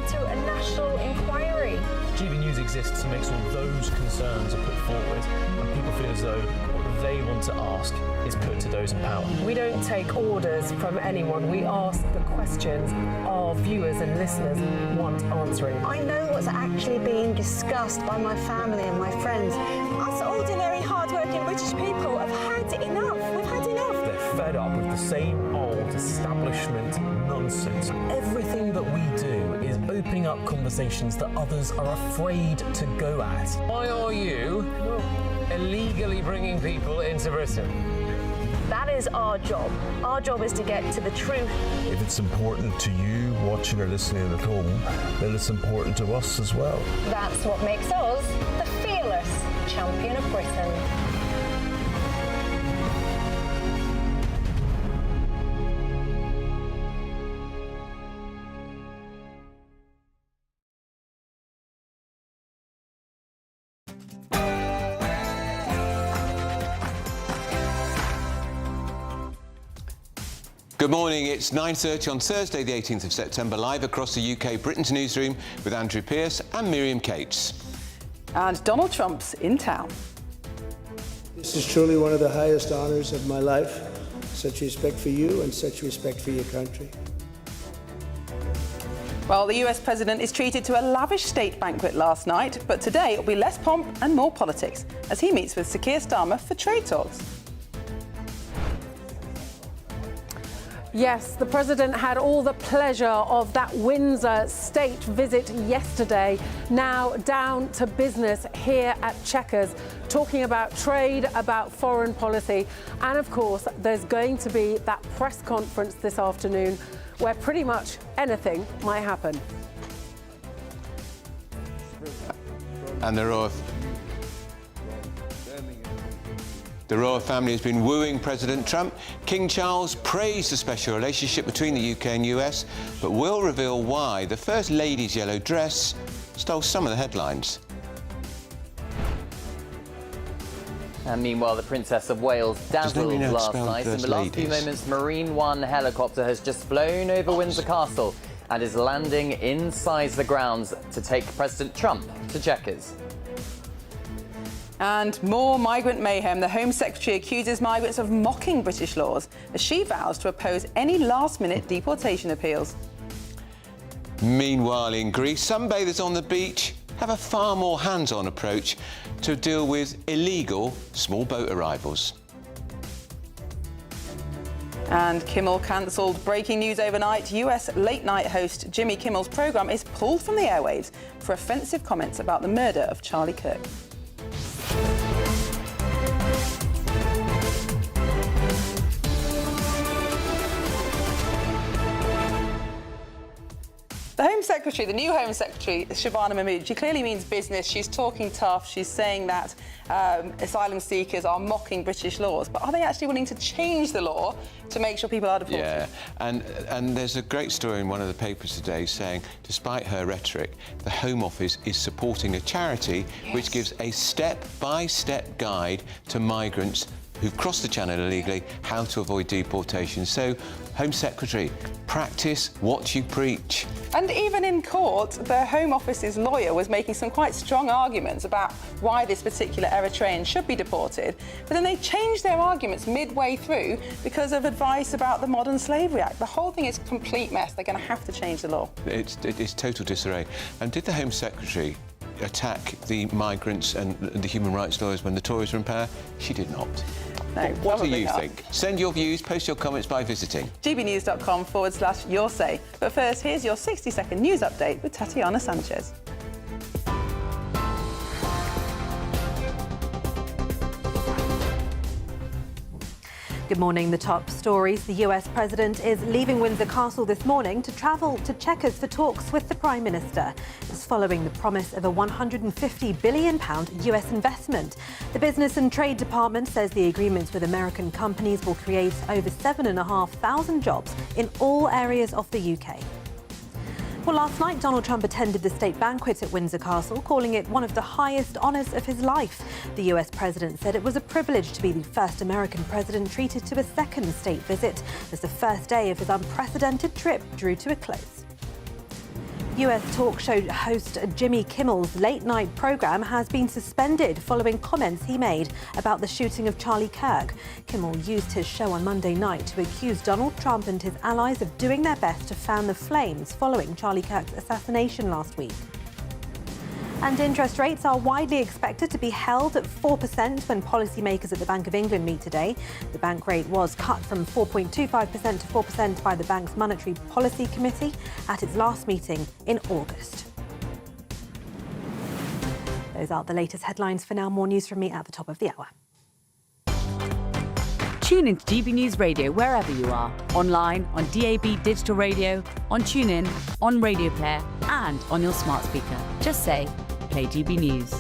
led to a national inquiry. GBNews exists to make sure those concerns are put forward and people feel as though what they want to ask is put to those in power. We don't take orders from anyone. We ask the questions our viewers and listeners want answering. I know what's actually being discussed by my family and my friends. Us ordinary, hard-working British people have had enough. We've had enough. They're fed up with the same old establishment nonsense. Everything that we do is opening up conversations that others are afraid to go at. Why are you illegally bringing people into Britain? That is our job. Our job is to get to the truth. If it's important to you watching or listening at home, then it's important to us as well. That's what makes us the fearless champion of Britain. Good morning, it's 9:30 on Thursday the 18th of September, live across the UK, Britain's Newsroom with Andrew Pearce and Miriam Cates. And Donald Trump's in town. This is truly one of the highest honours of my life. Such respect for you and such respect for your country. Well, the US president is treated to a lavish state banquet last night, but today it'll be less pomp and more politics as he meets with Sir Keir Starmer for trade talks. Yes, the president had all the pleasure of that Windsor state visit yesterday. Now down to business here at Chequers, talking about trade, about foreign policy. And of course, there's going to be that press conference this afternoon where pretty much anything might happen. And the royal family has been wooing President Trump. King Charles praised the special relationship between the UK and US, but will reveal why the First Lady's yellow dress stole some of the headlines. And meanwhile, the Princess of Wales dazzled last night. In the last few moments, Marine One helicopter has just flown over Windsor Castle and is landing inside the grounds to take President Trump to Chequers. And more migrant mayhem. The Home Secretary accuses migrants of mocking British laws as she vows to oppose any last-minute deportation appeals. Meanwhile, in Greece, sunbathers on the beach have a far more hands-on approach to deal with illegal small boat arrivals. And Kimmel cancelled. Breaking news overnight. US late-night host Jimmy Kimmel's programme is pulled from the airwaves for offensive comments about the murder of Charlie Kirk. The Home Secretary, the new Home Secretary, Shabana Mahmood, she clearly means business. She's talking tough. She's saying that asylum seekers are mocking British laws. But are they actually willing to change the law to make sure people are deported? Yeah, and there's a great story in one of the papers today saying, despite her rhetoric, the Home Office is supporting a charity which gives a step-by-step guide to migrants who cross the channel illegally, how to avoid deportation. So, Home Secretary, practice what you preach. And even in court, the Home Office's lawyer was making some quite strong arguments about why this particular Eritrean should be deported, but then they changed their arguments midway through because of advice about the Modern Slavery Act. The whole thing is a complete mess. They're going to have to change the law. It's total disarray. And did the Home Secretary attack the migrants and the human rights lawyers when the Tories were in power? She did not. No, what do you think? Send your views, post your comments by visiting gbnews.com/yoursay. But first, here's your 60-second news update with Tatiana Sanchez. Good morning. The top stories. The US president is leaving Windsor Castle this morning to travel to Chequers for talks with the Prime Minister. It's following the promise of a £150 billion US investment. The Business and Trade Department says the agreements with American companies will create over 7,500 jobs in all areas of the UK. Well, last night, Donald Trump attended the state banquet at Windsor Castle, calling it one of the highest honours of his life. The US president said it was a privilege to be the first American president treated to a second state visit, as the first day of his unprecedented trip drew to a close. US talk show host Jimmy Kimmel's late-night program has been suspended following comments he made about the shooting of Charlie Kirk. Kimmel used his show on Monday night to accuse Donald Trump and his allies of doing their best to fan the flames following Charlie Kirk's assassination last week. And interest rates are widely expected to be held at 4% when policymakers at the Bank of England meet today. The bank rate was cut from 4.25% to 4% by the bank's Monetary Policy Committee at its last meeting in August. Those are the latest headlines for now. More news from me at the top of the hour. Tune into GB News Radio wherever you are. Online, on DAB digital radio, on TuneIn, on Radio Player and on your smart speaker. Just say, play GB News.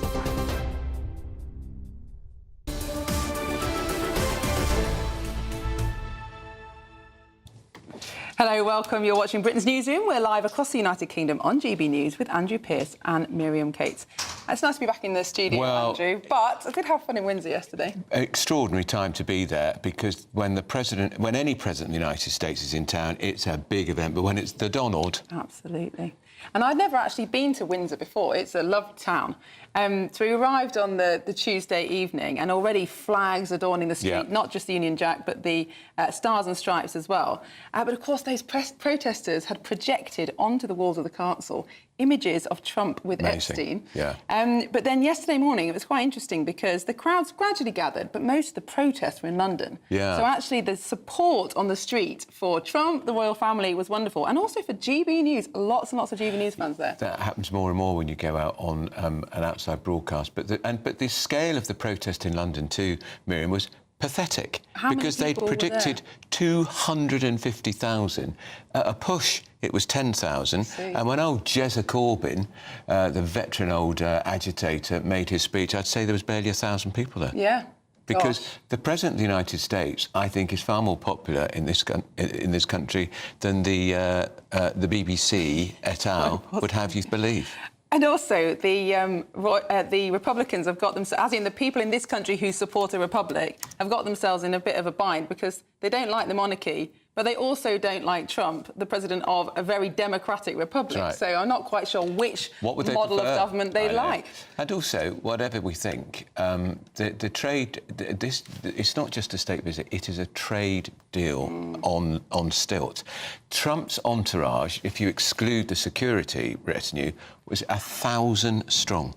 Hello, welcome. You're watching Britain's Newsroom. We're live across the United Kingdom on GB News with Andrew Pearce and Miriam Cates. It's nice to be back in the studio, Andrew, but I did have fun in Windsor yesterday. Extraordinary time to be there, because when any president of the United States is in town, it's a big event, but when it's the Donald... Absolutely. And I'd never actually been to Windsor before. It's a lovely town. So we arrived on the Tuesday evening, and already flags adorning the street, not just the Union Jack, but the Stars and Stripes as well. But of course, those protesters had projected onto the walls of the council images of Trump with Epstein. But then yesterday morning, it was quite interesting because the crowds gradually gathered, but most of the protests were in London. So actually, the support on the street for Trump, the royal family, was wonderful. And also for GB News, lots and lots of GB News fans there. That happens more and more when you go out on an outside broadcast. But the scale of the protest in London too, Miriam, was pathetic, because they'd predicted 250,000. At a push, it was 10,000. And when old Jezza Corbyn, the veteran old agitator, made his speech, I'd say there was barely 1,000 people there. Because the President of the United States, I think, is far more popular in this country than the BBC et al. Would have you believe. And also, the Republicans have got them, as in the people in this country who support a republic, have got themselves in a bit of a bind because they don't like the monarchy, but they also don't like Trump, the president of a very democratic republic. So I'm not quite sure which model of government they like. And also, whatever we think, the trade, it's not just a state visit, it is a trade deal on stilts. Trump's entourage, if you exclude the security retinue, was 1,000 strong.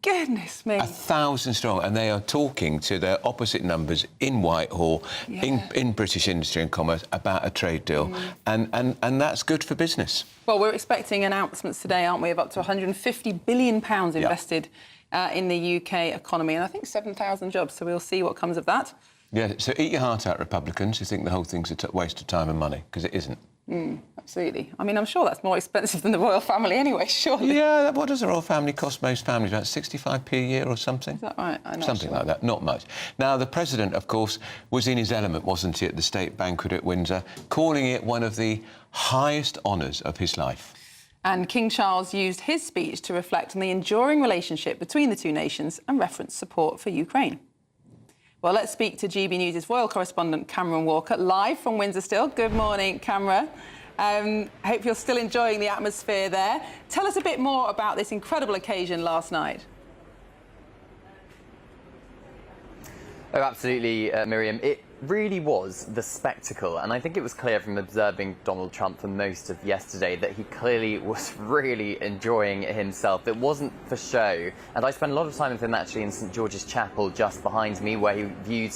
Goodness me. 1,000 strong, and they are talking to their opposite numbers in Whitehall, in British Industry and Commerce, about a trade deal, and that's good for business. Well, we're expecting announcements today, aren't we, of up to £150 billion invested in the UK economy, and I think 7,000 jobs, so we'll see what comes of that. Yeah, so eat your heart out, Republicans, who think the whole thing's a waste of time and money, because it isn't. Absolutely. I mean, I'm sure that's more expensive than the royal family anyway, surely. Yeah, what does the royal family cost most families? About 65p a year or something? Is that right? Something like that, not much. Now, the President, of course, was in his element, wasn't he, at the state banquet at Windsor, calling it one of the highest honours of his life. And King Charles used his speech to reflect on the enduring relationship between the two nations and reference support for Ukraine. Well, let's speak to GB News' royal correspondent Cameron Walker, live from Windsor still. Good morning, Camera. Hope you're still enjoying the atmosphere there. Tell us a bit more about this incredible occasion last night. Oh, absolutely, Miriam. It really was the spectacle, and I think it was clear from observing Donald Trump for most of yesterday that he clearly was really enjoying himself. It wasn't for show, and I spent a lot of time with him actually in St George's Chapel just behind me, where he viewed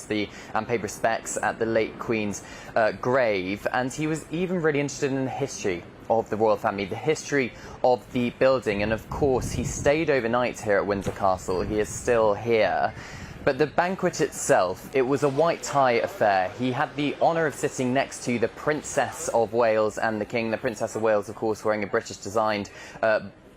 and paid respects at the late Queen's grave, and he was even really interested in the history of the royal family, the history of the building, and of course he stayed overnight here at Windsor Castle. He is still here. But the banquet itself, it was a white tie affair. He had the honour of sitting next to the Princess of Wales and the King. The Princess of Wales, of course, wearing a British-designed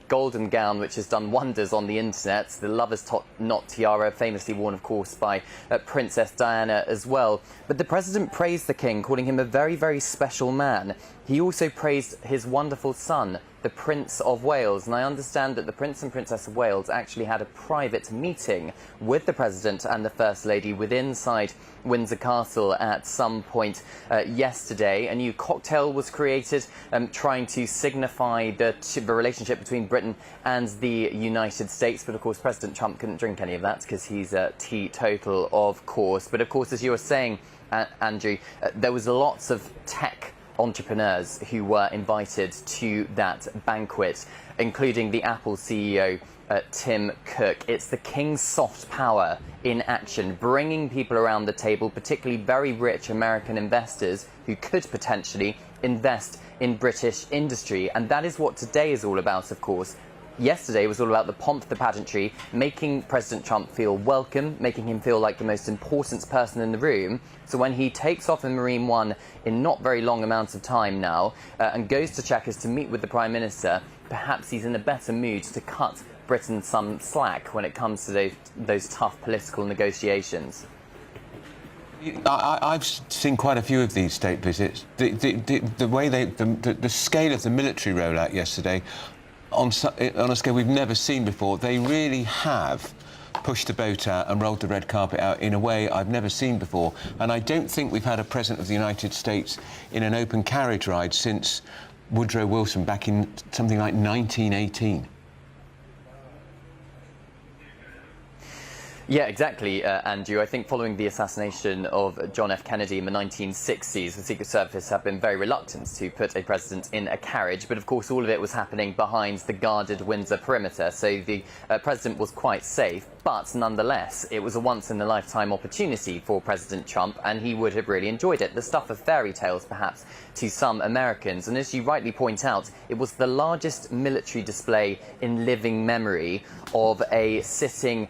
golden gown, which has done wonders on the internet. The lover's knot tiara, famously worn, of course, by Princess Diana as well. But the President praised the King, calling him a very, very special man. He also praised his wonderful son, the Prince of Wales. And I understand that the Prince and Princess of Wales actually had a private meeting with the President and the First Lady inside Windsor Castle at some point yesterday. A new cocktail was created trying to signify the relationship between Britain and the United States. But of course, President Trump couldn't drink any of that because he's a teetotal, of course. But of course, as you were saying, Andrew, there was lots of tech entrepreneurs who were invited to that banquet, including the Apple CEO, Tim Cook. It's the King's soft power in action, bringing people around the table, particularly very rich American investors who could potentially invest in British industry. And that is what today is all about, of course. Yesterday was all about the pomp, the pageantry, making President Trump feel welcome, making him feel like the most important person in the room. So when he takes off in Marine One in not very long amounts of time now and goes to Chequers to meet with the Prime Minister, perhaps he's in a better mood to cut Britain some slack when it comes to those tough political negotiations. I've seen quite a few of these state visits. The way the scale of the military rollout yesterday, on a scale we've never seen before, they really have pushed the boat out and rolled the red carpet out in a way I've never seen before. And I don't think we've had a President of the United States in an open carriage ride since Woodrow Wilson back in something like 1918. Yeah, exactly, Andrew. I think following the assassination of John F. Kennedy in the 1960s, the Secret Service have been very reluctant to put a president in a carriage. But of course, all of it was happening behind the guarded Windsor perimeter. So the president was quite safe. But nonetheless, it was a once-in-a-lifetime opportunity for President Trump, and he would have really enjoyed it. The stuff of fairy tales, perhaps, to some Americans. And as you rightly point out, it was the largest military display in living memory of a sitting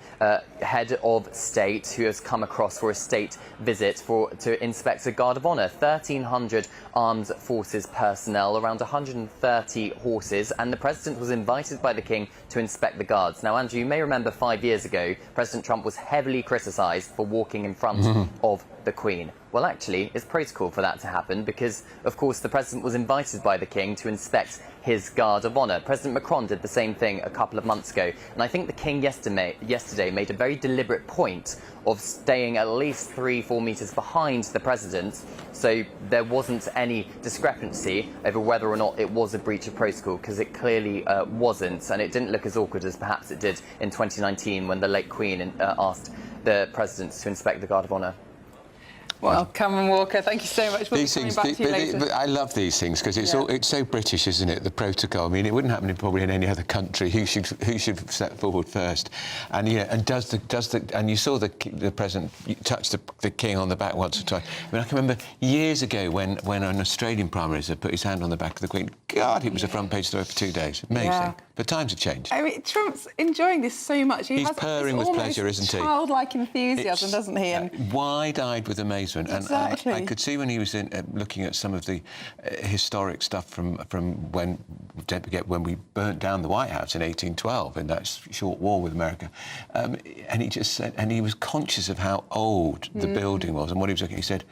head of state who has come across for a state visit to inspect a Guard of Honour. 1,300 armed forces personnel, around 130 horses, and the President was invited by the King to inspect the guards. Now, Andrew, you may remember 5 years ago, President Trump was heavily criticised for walking in front of the Queen. Well, actually, it's protocol for that to happen because, of course, the President was invited by the King to inspect his Guard of Honour. President Macron did the same thing a couple of months ago. And I think the King yesterday made a very deliberate point of staying at least 3-4 metres behind the President, so there wasn't any discrepancy over whether or not it was a breach of protocol, because it clearly wasn't, and it didn't look as awkward as perhaps it did in 2019 when the late Queen asked the President to inspect the Guard of Honour. Well, Cameron Walker, thank you so much. We'll be coming back to you later. But I love these things because it's so British, isn't it? The protocol. I mean, it wouldn't happen probably in any other country. Who should step forward first? And and you saw the President touch the King on the back once or twice. I mean, I can remember years ago when an Australian Prime Minister put his hand on the back of the Queen. God, it was a front page story for 2 days. Amazing. Yeah. But times have changed. I mean, Trump's enjoying this so much. He's purring with pleasure, isn't he? Childlike enthusiasm, doesn't he? And wide-eyed with amazement. Exactly. And I could see when he was looking at some of the historic stuff from when, don't forget, when we burnt down the White House in 1812 in that short war with America, and he just said, and he was conscious of how old the building was and what he was looking at. He said,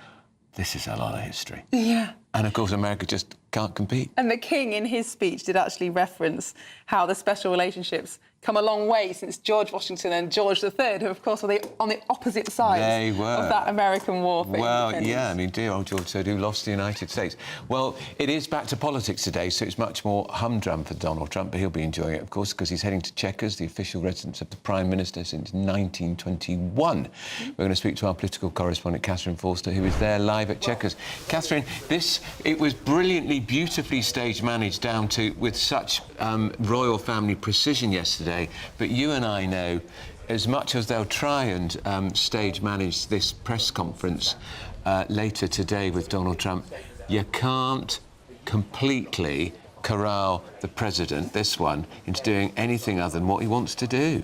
"This is a lot of history." Yeah. And of course, America just can't compete. And the King, in his speech, did actually reference how the special relationships come a long way since George Washington and George III, who, of course, were on the opposite sides of that American war for independence. Yeah, I mean, dear old George III, who lost the United States. Well, it is back to politics today, so it's much more humdrum for Donald Trump, but he'll be enjoying it, of course, because he's heading to Chequers, the official residence of the Prime Minister since 1921. We're going to speak to our political correspondent, Catherine Forster, who is there live at Chequers. Catherine, it was brilliantly, beautifully stage managed down to with such royal family precision yesterday. But you and I know, as much as they'll try and stage manage this press conference later today with Donald Trump, you can't completely corral the president, this one, into doing anything other than what he wants to do.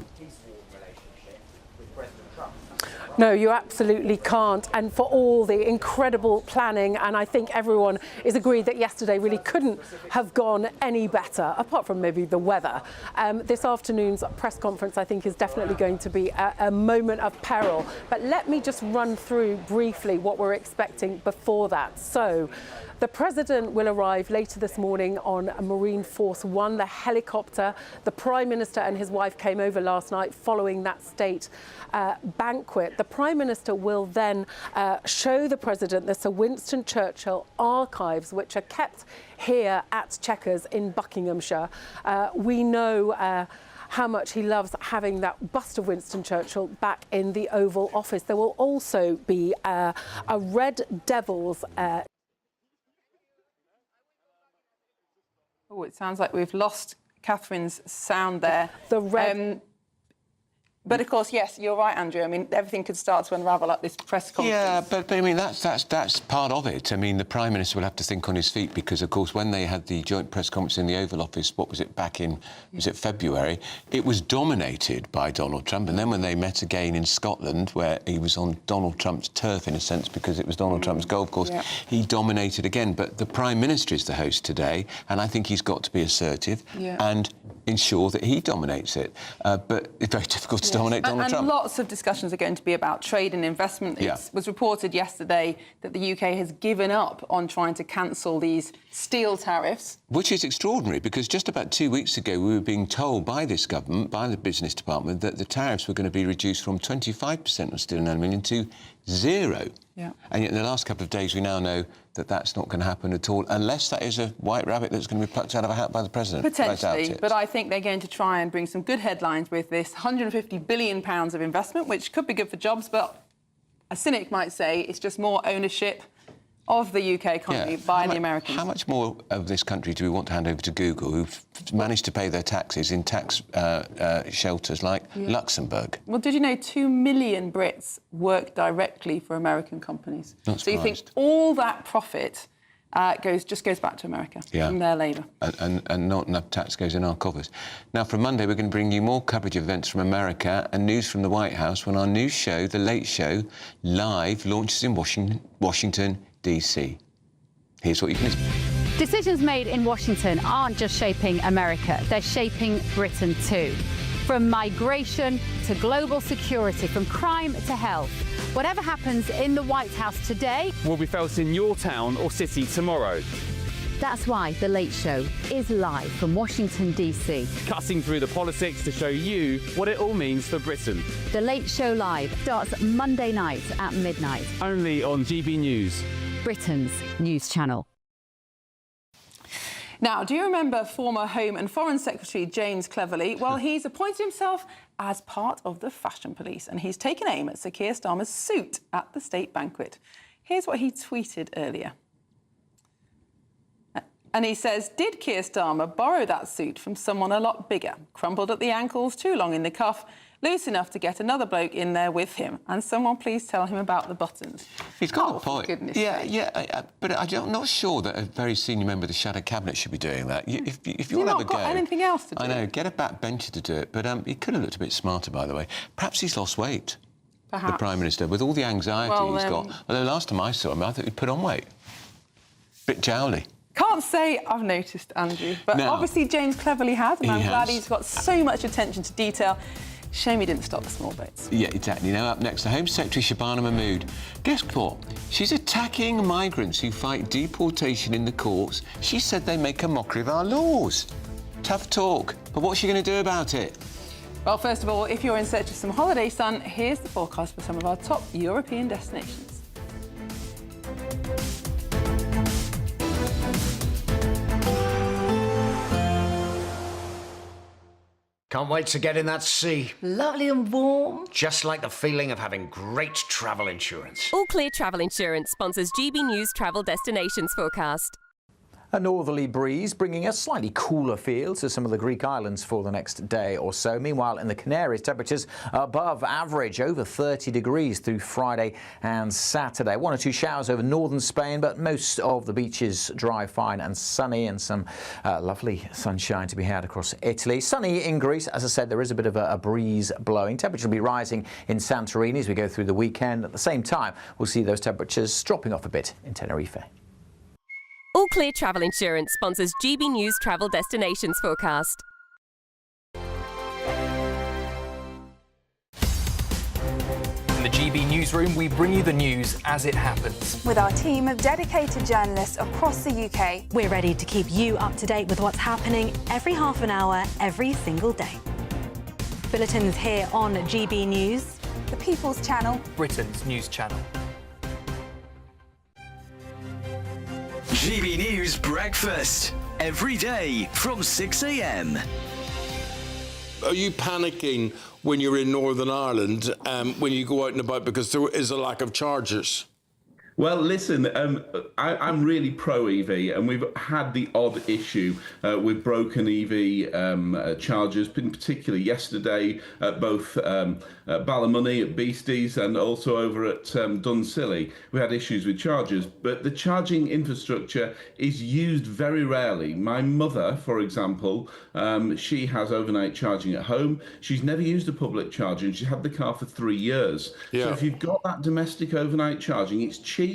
No, you absolutely can't. And for all the incredible planning, and I think everyone is agreed that yesterday really couldn't have gone any better, apart from maybe the weather. This afternoon's press conference, I think, is definitely going to be a moment of peril. But let me just run through briefly what we're expecting before that. So, The President will arrive later this morning on Marine Force One, the helicopter. The Prime Minister and his wife came over last night following that state banquet. The Prime Minister will then show the President the Sir Winston Churchill archives, which are kept here at Chequers in Buckinghamshire. We know how much he loves having that bust of Winston Churchill back in the Oval Office. There will also be a Red Devils Oh, it sounds like we've lost Catherine's sound there. The red. But of course, yes, you're right, Andrew. I mean, everything could start to unravel at this press conference. Yeah, but I mean, that's part of it. I mean, the Prime Minister will have to think on his feet because, of course, when they had the joint press conference in the Oval Office, what was it, back in, was it February, it was dominated by Donald Trump. And then when they met again in Scotland, where he was on Donald Trump's turf, in a sense, because it was Donald Trump's golf course, he dominated again. But the Prime Minister is the host today, and I think he's got to be assertive and ensure that he dominates it. But it's very difficult to dominate Donald Trump. And lots of discussions are going to be about trade and investment. It was reported yesterday that the UK has given up on trying to cancel these steel tariffs. Which is extraordinary, because just about 2 weeks ago we were being told by this government, by the business department, that the tariffs were going to be reduced from 25% on steel and aluminium to 0. Yeah. And yet in the last couple of days we now know that that's not going to happen at all, unless that is a white rabbit that's going to be plucked out of a hat by the President. Potentially, but I think they're going to try and bring some good headlines with this £150 billion of investment, which could be good for jobs, but a cynic might say it's just more ownership of the UK economy by the Americans. How much more of this country do we want to hand over to Google, who've managed to pay their taxes in tax shelters like Luxembourg? Well, did you know 2 million Brits work directly for American companies? So you think all that profit just goes back to America from their labour. And not enough tax goes in our coffers. Now, from Monday, we're going to bring you more coverage of events from America and news from the White House when our new show, The Late Show, live launches in Washington, D.C. Here's what you can listen to. Decisions made in Washington aren't just shaping America, they're shaping Britain too. From migration to global security, from crime to health. Whatever happens in the White House today will be felt in your town or city tomorrow. That's why The Late Show is live from Washington, D.C. Cutting through the politics to show you what it all means for Britain. The Late Show Live starts Monday night at midnight. Only on GBNews, Britain's news channel. Now, do you remember former Home and Foreign Secretary James Cleverly? Well, he's appointed himself as part of the fashion police, and he's taken aim at Sir Keir Starmer's suit at the state banquet. Here's what he tweeted earlier. And he says, did Keir Starmer borrow that suit from someone a lot bigger? Crumpled at the ankles, too long in the cuff, loose enough to get another bloke in there with him. And someone please tell him about the buttons. He's got a point. For goodness sake. But I'm not sure that a very senior member of the Shadow Cabinet should be doing that. If you want to have a go... He's not got anything else to do. I know, get a backbencher to do it. But he could have looked a bit smarter, by the way. Perhaps he's lost weight, Perhaps. the Prime Minister, with all the anxiety he's got. Although last time I saw him, I thought he'd put on weight. Bit jowly. Can't say I've noticed, Andrew, but obviously James Cleverly has, and I'm glad he's got so much attention to detail. Shame he didn't stop the small boats. Yeah, exactly. Now, up next, the Home Secretary, Shabana Mahmood. Guess what? She's attacking migrants who fight deportation in the courts. She said they make a mockery of our laws. Tough talk, but what's she going to do about it? Well, first of all, if you're in search of some holiday sun, here's the forecast for some of our top European destinations. Can't wait to get in that sea. Lovely and warm. Just like the feeling of having great travel insurance. All Clear Travel Insurance sponsors GB News Travel Destinations forecast. A northerly breeze bringing a slightly cooler feel to some of the Greek islands for the next day or so. Meanwhile, in the Canaries, temperatures above average, over 30 degrees through Friday and Saturday. 1 or 2 showers over northern Spain, but most of the beaches dry, fine and sunny, and some lovely sunshine to be had across Italy. Sunny in Greece. As I said, there is a bit of a breeze blowing. Temperature will be rising in Santorini as we go through the weekend. At the same time, we'll see those temperatures dropping off a bit in Tenerife. All Clear Travel Insurance sponsors GB News Travel Destinations forecast. the GB Newsroom, we bring you the news as it happens. With our team of dedicated journalists across the UK. We're ready to keep you up to date with what's happening every half an hour, every single day. Bulletins here on GB News. The People's Channel. Britain's news channel. GB News Breakfast. Every day from 6 a.m. Are you panicking when you're in Northern Ireland when you go out and about because there is a lack of chargers? Well, listen, I'm really pro-EV, and we've had the odd issue with broken EV chargers, in particular yesterday at both Ballymoney at Beasties and also over at Dunsilley. We had issues with chargers, but the charging infrastructure is used very rarely. My mother, for example, she has overnight charging at home. She's never used a public charger, and she's had the car for 3 years. Yeah. So if you've got that domestic overnight charging, it's cheap.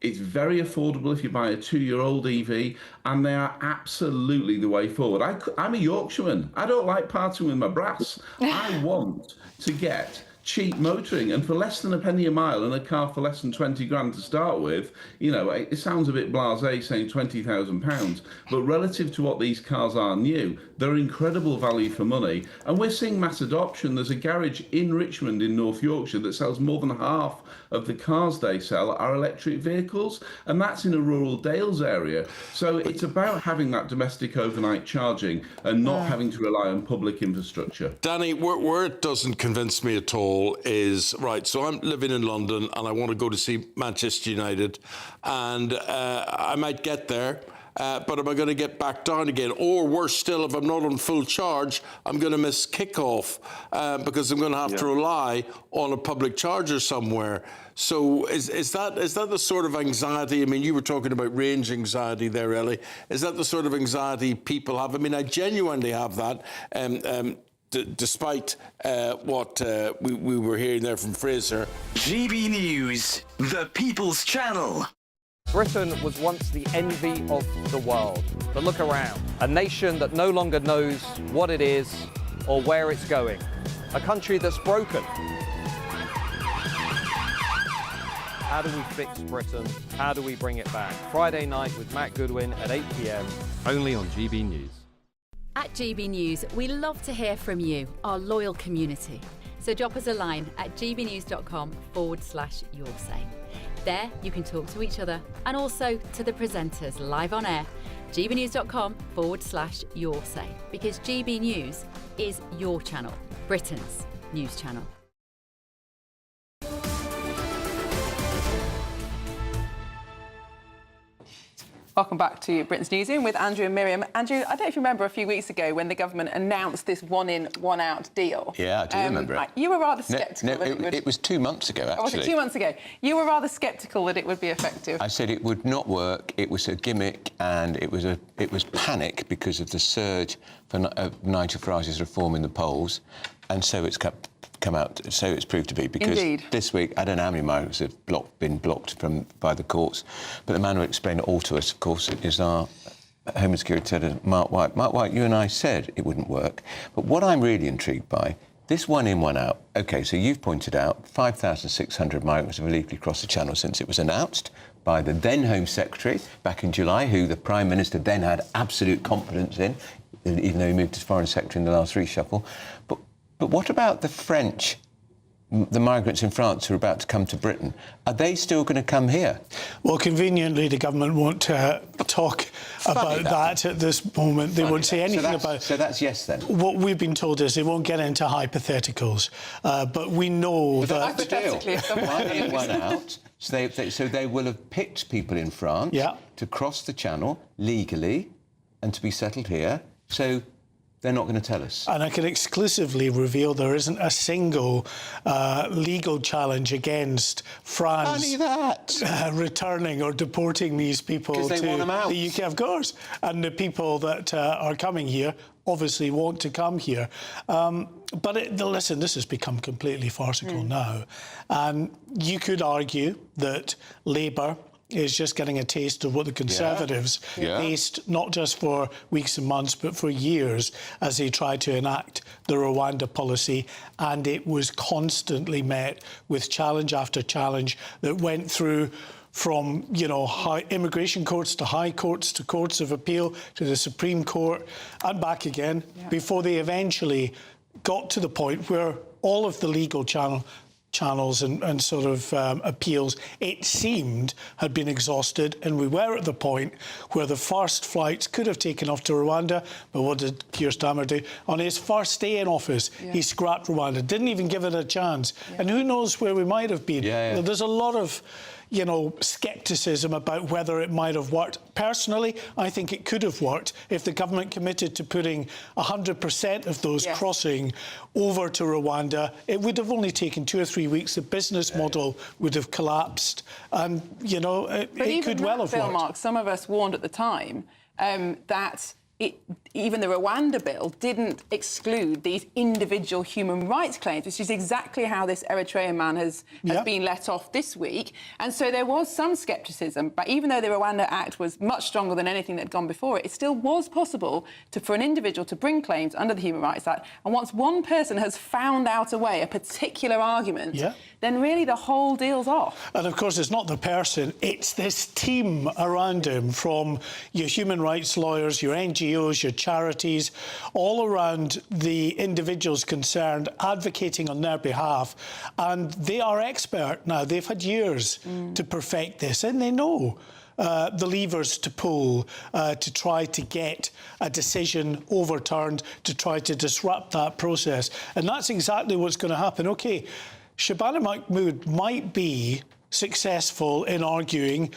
It's very affordable if you buy a 2-year-old EV, and they are absolutely the way forward. I'm a Yorkshireman. I don't like parting with my brass. I want to get cheap motoring, and for less than a penny a mile and a car for less than 20 grand to start with, you know, it sounds a bit blasé saying £20,000, but relative to what these cars are new, they're incredible value for money. And we're seeing mass adoption. There's a garage in Richmond in North Yorkshire that sells more than half of the cars they sell are electric vehicles, and that's in a rural Dales area. So it's about having that domestic overnight charging and not having to rely on public infrastructure. Danny, where it doesn't convince me at all is, right, so I'm living in London and I want to go to see Manchester United, and I might get there, but am I going to get back down again? Or worse still, if I'm not on full charge, I'm going to miss kickoff because I'm going to have to rely on a public charger somewhere. So is that the sort of anxiety? I mean, you were talking about range anxiety there, Ellie. Is that the sort of anxiety people have? I mean, I genuinely have that. Despite what we were hearing there from Fraser. GB News, the People's Channel. Britain was once the envy of the world. But look around. A nation that no longer knows what it is or where it's going. A country that's broken. How do we fix Britain? How do we bring it back? Friday night with Matt Goodwin at 8 p.m. Only on GB News. At GB News, we love to hear from you, our loyal community. So drop us a line at gbnews.com/yoursay. There you can talk to each other and also to the presenters live on air. gbnews.com/yoursay, because GB News is your channel, Britain's news channel. Welcome back to Britain's Newsroom with Andrew and Miriam. Andrew, I don't know if you remember a few weeks ago when the government announced this one-in, one-out deal. Yeah, I do remember it. You were rather sceptical No, that it would... it was 2 months ago, actually. Oh, was it 2 months ago? You were rather sceptical that it would be effective. I said it would not work. It was a gimmick, and it was panic because of the surge for Nigel Farage's reform in the polls, and so it's come out. So it's proved to be, because this week I don't know how many migrants have been blocked by the courts, but the man who explained it all to us, of course, is our Home and Security Secretary, Mark White. Mark White, you and I said it wouldn't work, but what I'm really intrigued by, this one in, one out. OK, so you've pointed out 5,600 migrants have illegally crossed the Channel since it was announced by the then Home Secretary back in July, who the Prime Minister then had absolute confidence in, even though he moved as Foreign Secretary in the last reshuffle. But what about the French, the migrants in France who are about to come to Britain? Are they still going to come here? Well, conveniently, the government won't talk about that at this moment. They won't say anything about it. So that's yes, then? What we've been told is they won't get into hypotheticals. But we know that... Hypothetically, if someone in, one out. So they will have picked people in France to cross the Channel legally and to be settled here. So... they're not going to tell us. And I can exclusively reveal there isn't a single legal challenge against France returning or deporting these people to the UK, of course. And the people that are coming here obviously want to come here. But listen, this has become completely farcical now. And you could argue that Labour is just getting a taste of what the Conservatives faced, not just for weeks and months, but for years, as they tried to enact the Rwanda policy. And it was constantly met with challenge after challenge that went through from, you know, immigration courts to high courts to courts of appeal to the Supreme Court and back again, before they eventually got to the point where all of the legal channels and sort of appeals, it seemed, had been exhausted, and we were at the point where the first flights could have taken off to Rwanda, but what did Keir Starmer do? On his first day in office, he scrapped Rwanda, didn't even give it a chance, and who knows where we might have been. There's a lot of, you know, scepticism about whether it might have worked. Personally, I think it could have worked if the government committed to putting 100% of those crossing over to Rwanda. It would have only taken 2 or 3 weeks. The business model would have collapsed, and, you know, it could well have worked. Mark, some of us warned at the time that even the Rwanda bill didn't exclude these individual human rights claims, which is exactly how this Eritrean man has been let off this week. And so there was some scepticism, but even though the Rwanda Act was much stronger than anything that had gone before it, it still was possible for an individual to bring claims under the Human Rights Act. And once one person has found out a way, a particular argument, then really the whole deal's off. And of course, it's not the person, it's this team around him, from your human rights lawyers, your NGOs, your charities, all around the individuals concerned, advocating on their behalf. And they are expert now. They've had years to perfect this, and they know the levers to pull to try to get a decision overturned, to try to disrupt that process. And that's exactly what's going to happen. OK, Shabana Mahmood might be successful in arguing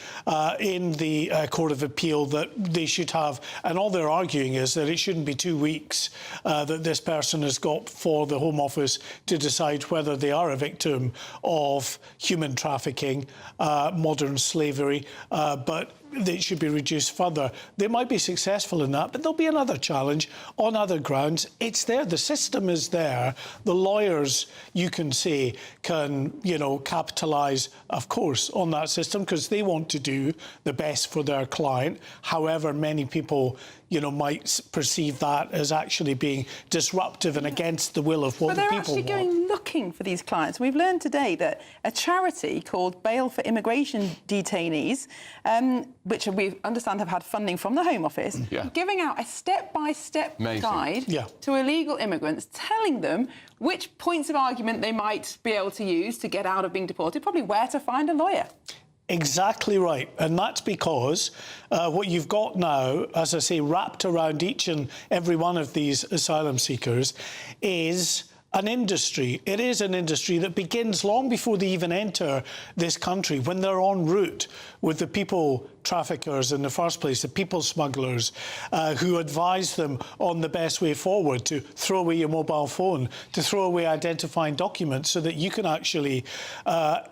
in the Court of Appeal that they should have, and all they're arguing is that it shouldn't be 2 weeks that this person has got for the Home Office to decide whether they are a victim of human trafficking, modern slavery, but it should be reduced further. They might be successful in that, but there'll be another challenge on other grounds. It's there. The system is there. The lawyers, you can say, can, you know, capitalise, of course, on that system because they want to do the best for their client. However, many people, you know, might perceive that as actually being disruptive and against the will of what the people want. But they're actually going looking for these clients. We've learned today that a charity called Bail for Immigration Detainees, which we understand have had funding from the Home Office, giving out a step-by-step guide to illegal immigrants, telling them which points of argument they might be able to use to get out of being deported, probably where to find a lawyer. Exactly right. And that's because what you've got now, as I say, wrapped around each and every one of these asylum seekers is an industry. It is an industry that begins long before they even enter this country, when they're en route with the people traffickers in the first place, the people smugglers who advise them on the best way forward, to throw away your mobile phone, to throw away identifying documents so that you can actually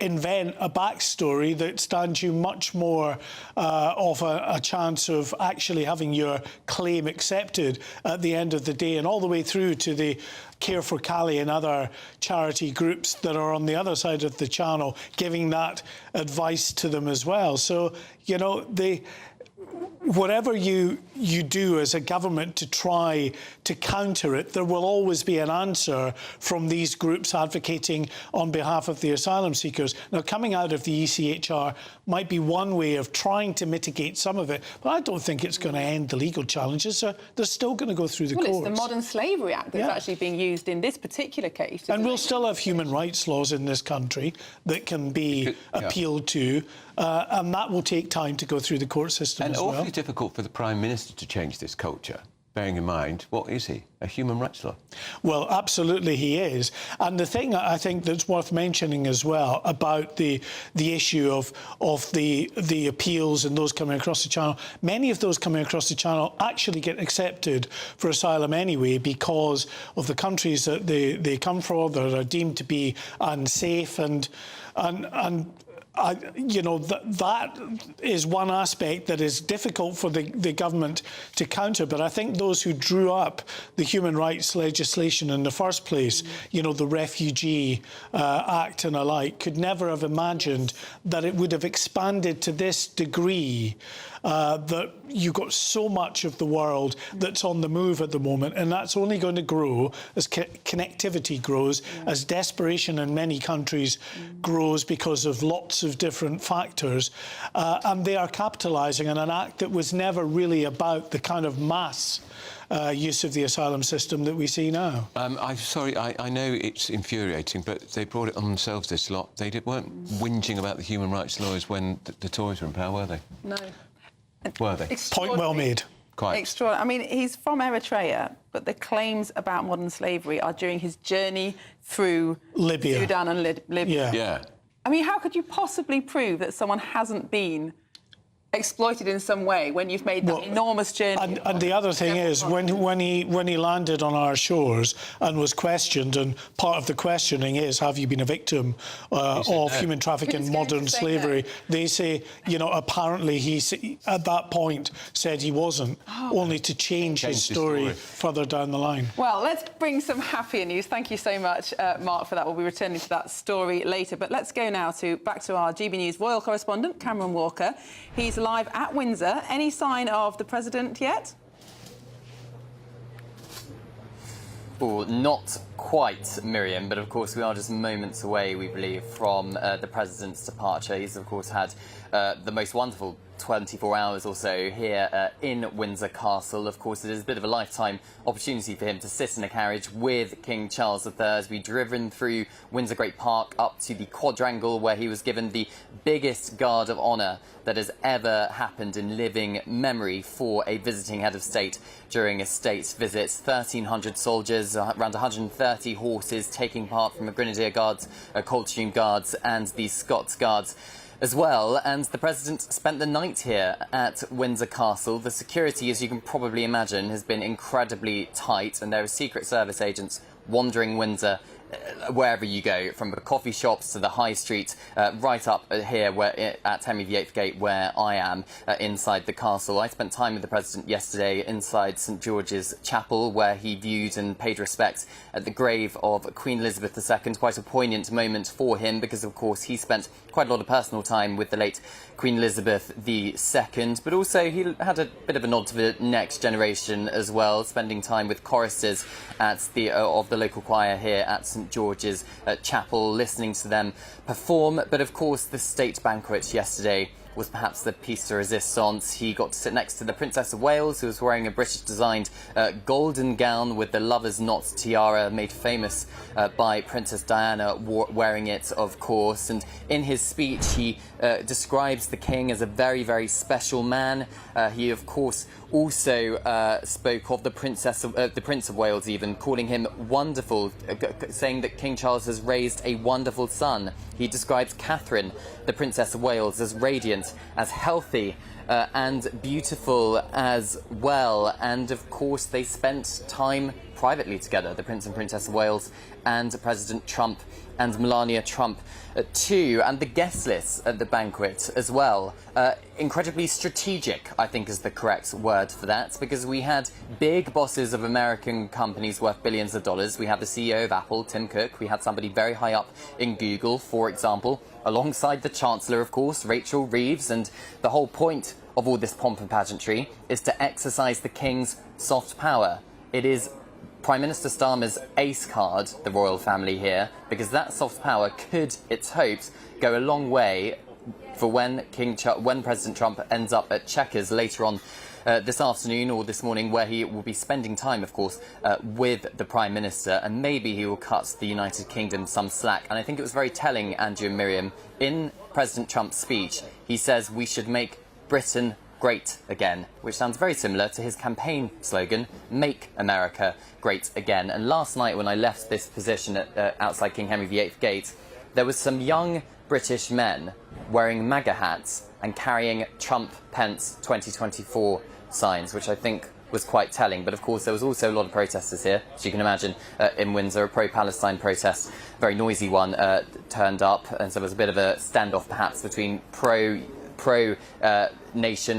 invent a backstory that stands you much more of a chance of actually having your claim accepted at the end of the day, and all the way through to the Care for Cali and other charity groups that are on the other side of the channel, giving that advice to them as well. So, you know, whatever you do as a government to try to counter it, there will always be an answer from these groups advocating on behalf of the asylum seekers. Now, coming out of the ECHR might be one way of trying to mitigate some of it, but I don't think it's going to end the legal challenges. They're still going to go through the courts. Well, it's the Modern Slavery Act that's actually being used in this particular case. And we'll still have human rights laws in this country that can be appealed to, and that will take time to go through the court system as well. And awfully difficult for the Prime Minister to change this culture, bearing in mind, what is he? A human rights law? Well, absolutely he is. And the thing I think that's worth mentioning as well about the issue of the appeals and those coming across the channel, many of those coming across the channel actually get accepted for asylum anyway because of the countries that they come from, that are deemed to be unsafe, and that is one aspect that is difficult for the government to counter. But I think those who drew up the human rights legislation in the first place, the Refugee Act and alike, could never have imagined that it would have expanded to this degree. That you've got so much of the world that's on the move at the moment, and that's only going to grow as connectivity grows, as desperation in many countries grows because of lots of different factors, and they are capitalising on an act that was never really about the kind of mass use of the asylum system that we see now. I'm sorry, I know it's infuriating, but they brought it on themselves, this lot. They weren't whinging about the human rights lawyers when the Tories were in power, were they? No. Were they? Point well made. Quite. Extraordinary. I mean, he's from Eritrea, but the claims about modern slavery are during his journey through Libya. Sudan and Libya. Yeah. I mean, how could you possibly prove that someone hasn't been exploited in some way when you've made that enormous journey? And the other thing is, when he landed on our shores and was questioned, and part of the questioning is, have you been a victim of human trafficking and modern slavery? No. They say, apparently he at that point said he wasn't, only to change his story further down the line. Well, let's bring some happier news. Thank you so much, Mark, for that. We'll be returning to that story later. But let's go now back to our GB News royal correspondent, Cameron Walker. He's live at Windsor. Any sign of the president yet? Oh, not quite, Miriam, but of course we are just moments away, we believe, from the president's departure. He's, of course, had the most wonderful 24 hours or so here in Windsor Castle. Of course, it is a bit of a lifetime opportunity for him to sit in a carriage with King Charles III as we driven through Windsor Great Park up to the quadrangle where he was given the biggest guard of honour that has ever happened in living memory for a visiting head of state during a state visit. 1,300 soldiers, around 130 horses taking part from the Grenadier Guards, Coldstream Guards and the Scots Guards as well, and the president spent the night here at Windsor Castle. The security, as you can probably imagine, has been incredibly tight, and there are Secret Service agents wandering Windsor wherever you go, from the coffee shops to the high street, right up here at Henry VIII Gate, where I am, inside the castle. I spent time with the president yesterday inside St George's Chapel, where he viewed and paid respect at the grave of Queen Elizabeth II. Quite a poignant moment for him, because of course he spent quite a lot of personal time with the late Queen Elizabeth II, but also he had a bit of a nod to the next generation as well, spending time with choristers at of the local choir here at St George's Chapel, listening to them perform. But of course the state banquet yesterday was perhaps the piece de resistance. He got to sit next to the Princess of Wales, who was wearing a British-designed golden gown with the lover's knot tiara, made famous by Princess Diana wearing it, of course. And in his speech, he describes the king as a very, very special man. He, of course, also spoke of the Prince of Wales, even calling him wonderful, saying that King Charles has raised a wonderful son. He describes Catherine, the Princess of Wales, as radiant, as healthy, and beautiful as well. And of course, they spent time privately together, the Prince and Princess of Wales and President Trump and Melania Trump too. And the guest list at the banquet as well, incredibly strategic, I think is the correct word for that, because we had big bosses of American companies worth billions of dollars. We had the CEO of Apple, Tim Cook. We had somebody very high up in Google, for example, alongside the Chancellor, of course, Rachel Reeves. And the whole point of all this pomp and pageantry is to exercise the King's soft power. It is Prime Minister Starmer's ace card, the royal family here, because that soft power could, it's hoped, go a long way for when President Trump ends up at Chequers later on this afternoon or this morning, where he will be spending time, of course, with the Prime Minister, and maybe he will cut the United Kingdom some slack. And I think it was very telling, Andrew and Miriam, in President Trump's speech, he says we should make Britain great again, which sounds very similar to his campaign slogan, Make America Great Again. And last night when I left this position outside King Henry VIII Gate, there was some young British men wearing MAGA hats and carrying Trump Pence 2024 signs, which I think was quite telling. But of course, there was also a lot of protesters here, as you can imagine, in Windsor. A pro-Palestine protest, very noisy one, turned up, and so there was a bit of a standoff perhaps between pro-nation,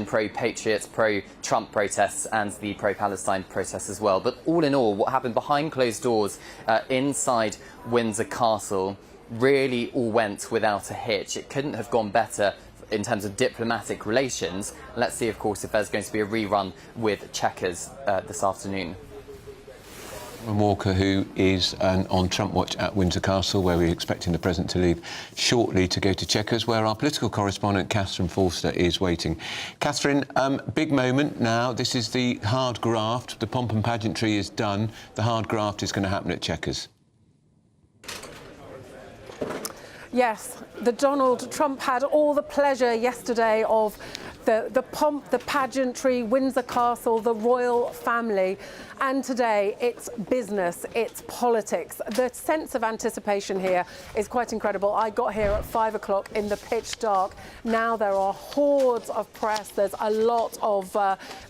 pro-patriots, pro-Trump protests and the pro-Palestine protests as well. But all in all, what happened behind closed doors inside Windsor Castle really all went without a hitch. It couldn't have gone better in terms of diplomatic relations. Let's see, of course, if there's going to be a rerun with Chequers this afternoon. Walker, who is on Trump watch at Windsor Castle, where we're expecting the President to leave shortly to go to Chequers, where our political correspondent Catherine Forster is waiting. Catherine, big moment now. This is the hard graft. The pomp and pageantry is done. The hard graft is going to happen at Chequers. Yes, the Donald Trump had all the pleasure yesterday of the pomp, the pageantry, Windsor Castle, the royal family. And today it's business, it's politics. The sense of anticipation here is quite incredible. I got here at 5 o'clock in the pitch dark. Now there are hordes of press. There's a lot of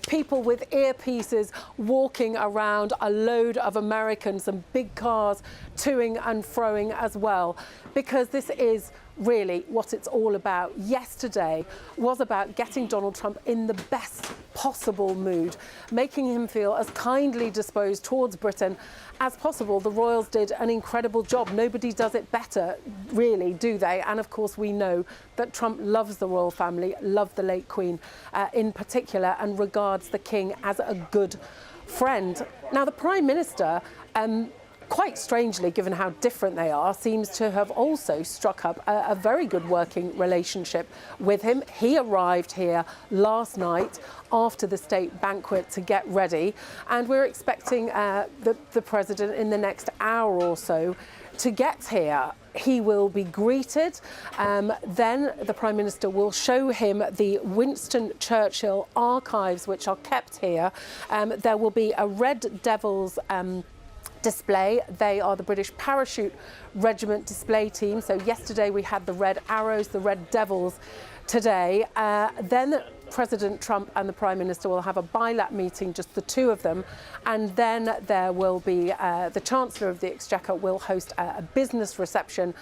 people with earpieces walking around, a load of Americans and big cars toing and froing as well, because this is really what it's all about. Yesterday was about getting Donald Trump in the best possible mood, making him feel as kindly disposed towards Britain as possible. The royals did an incredible job. Nobody does it better, really, do they? And of course we know that Trump loves the royal family, loved the late Queen in particular, and regards the King as a good friend. Now the Prime Minister, quite strangely, given how different they are, seems to have also struck up a very good working relationship with him. He arrived here last night after the state banquet to get ready, and we're expecting the President in the next hour or so to get here. He will be greeted, then the Prime Minister will show him the Winston Churchill archives, which are kept here. There will be a Red Devils display. They are the British Parachute Regiment display team. So yesterday we had the Red Arrows, the Red Devils today. Then President Trump and the Prime Minister will have a bilateral meeting, just the two of them, and then there will be the Chancellor of the Exchequer will host a business reception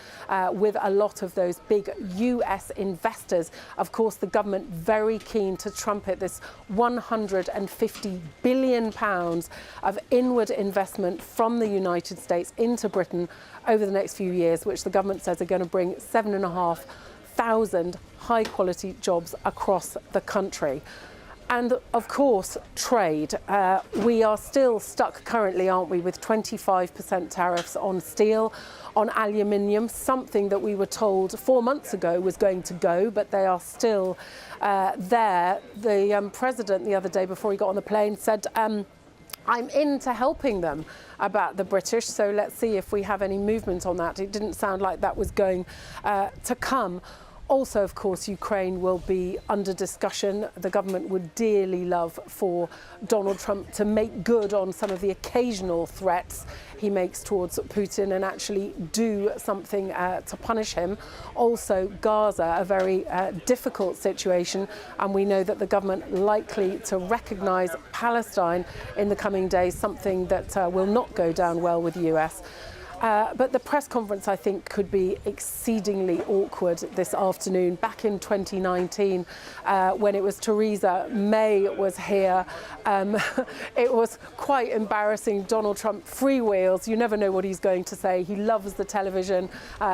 with a lot of those big US investors. Of course, the government very keen to trumpet this £150 billion of inward investment from the United States into Britain over the next few years, which the government says are going to bring 7,500 high-quality jobs across the country. And of course, trade. We are still stuck currently, aren't we, with 25% tariffs on steel, on aluminium, something that we were told 4 months ago was going to go, but they are still there. The President the other day, before he got on the plane, said, I'm into helping them about the British, so let's see if we have any movement on that. It didn't sound like that was going to come. Also, of course, Ukraine will be under discussion. The government would dearly love for Donald Trump to make good on some of the occasional threats he makes towards Putin and actually do something to punish him. Also, Gaza, a very difficult situation, and we know that the government likely to recognise Palestine in the coming days, something that will not go down well with the US. But the press conference, I think, could be exceedingly awkward this afternoon. Back in 2019, when it was Theresa May was here, it was quite embarrassing. Donald Trump freewheels. You never know what he's going to say. He loves the television.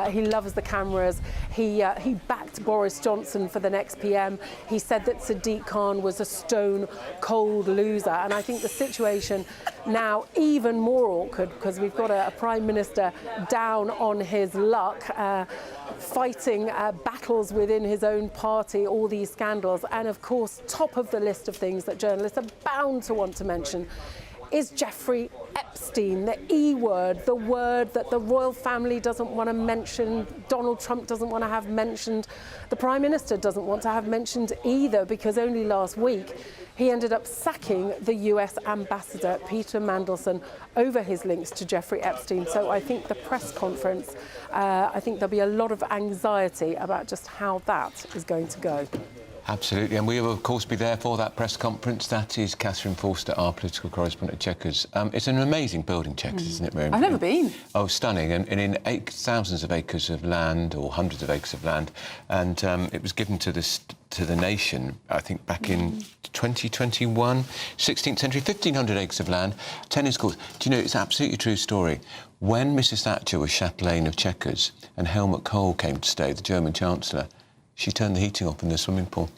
He loves the cameras. He backed Boris Johnson for the next PM. He said that Sadiq Khan was a stone-cold loser. And I think the situation now even more awkward, because we've got a Prime Minister down on his luck, fighting battles within his own party, all these scandals. And of course, top of the list of things that journalists are bound to want to mention is Jeffrey Epstein, the E word, the word that the royal family doesn't want to mention, Donald Trump doesn't want to have mentioned, the Prime Minister doesn't want to have mentioned either, because only last week he ended up sacking the US ambassador, Peter Mandelson, over his links to Jeffrey Epstein. So I think the press conference, I think there'll be a lot of anxiety about just how that is going to go. Absolutely, and we will, of course, be there for that press conference. That is Catherine Forster, our political correspondent at Chequers. It's an amazing building, Chequers, isn't it, Miriam? I've never been. Oh, stunning, and in thousands of acres of land, or hundreds of acres of land, and it was given to the nation, I think, back in 2021, 16th century, 1,500 acres of land, tennis courts. Do you know, it's an absolutely true story. When Mrs Thatcher was Chatelaine of Chequers and Helmut Kohl came to stay, the German Chancellor, she turned the heating off in the swimming pool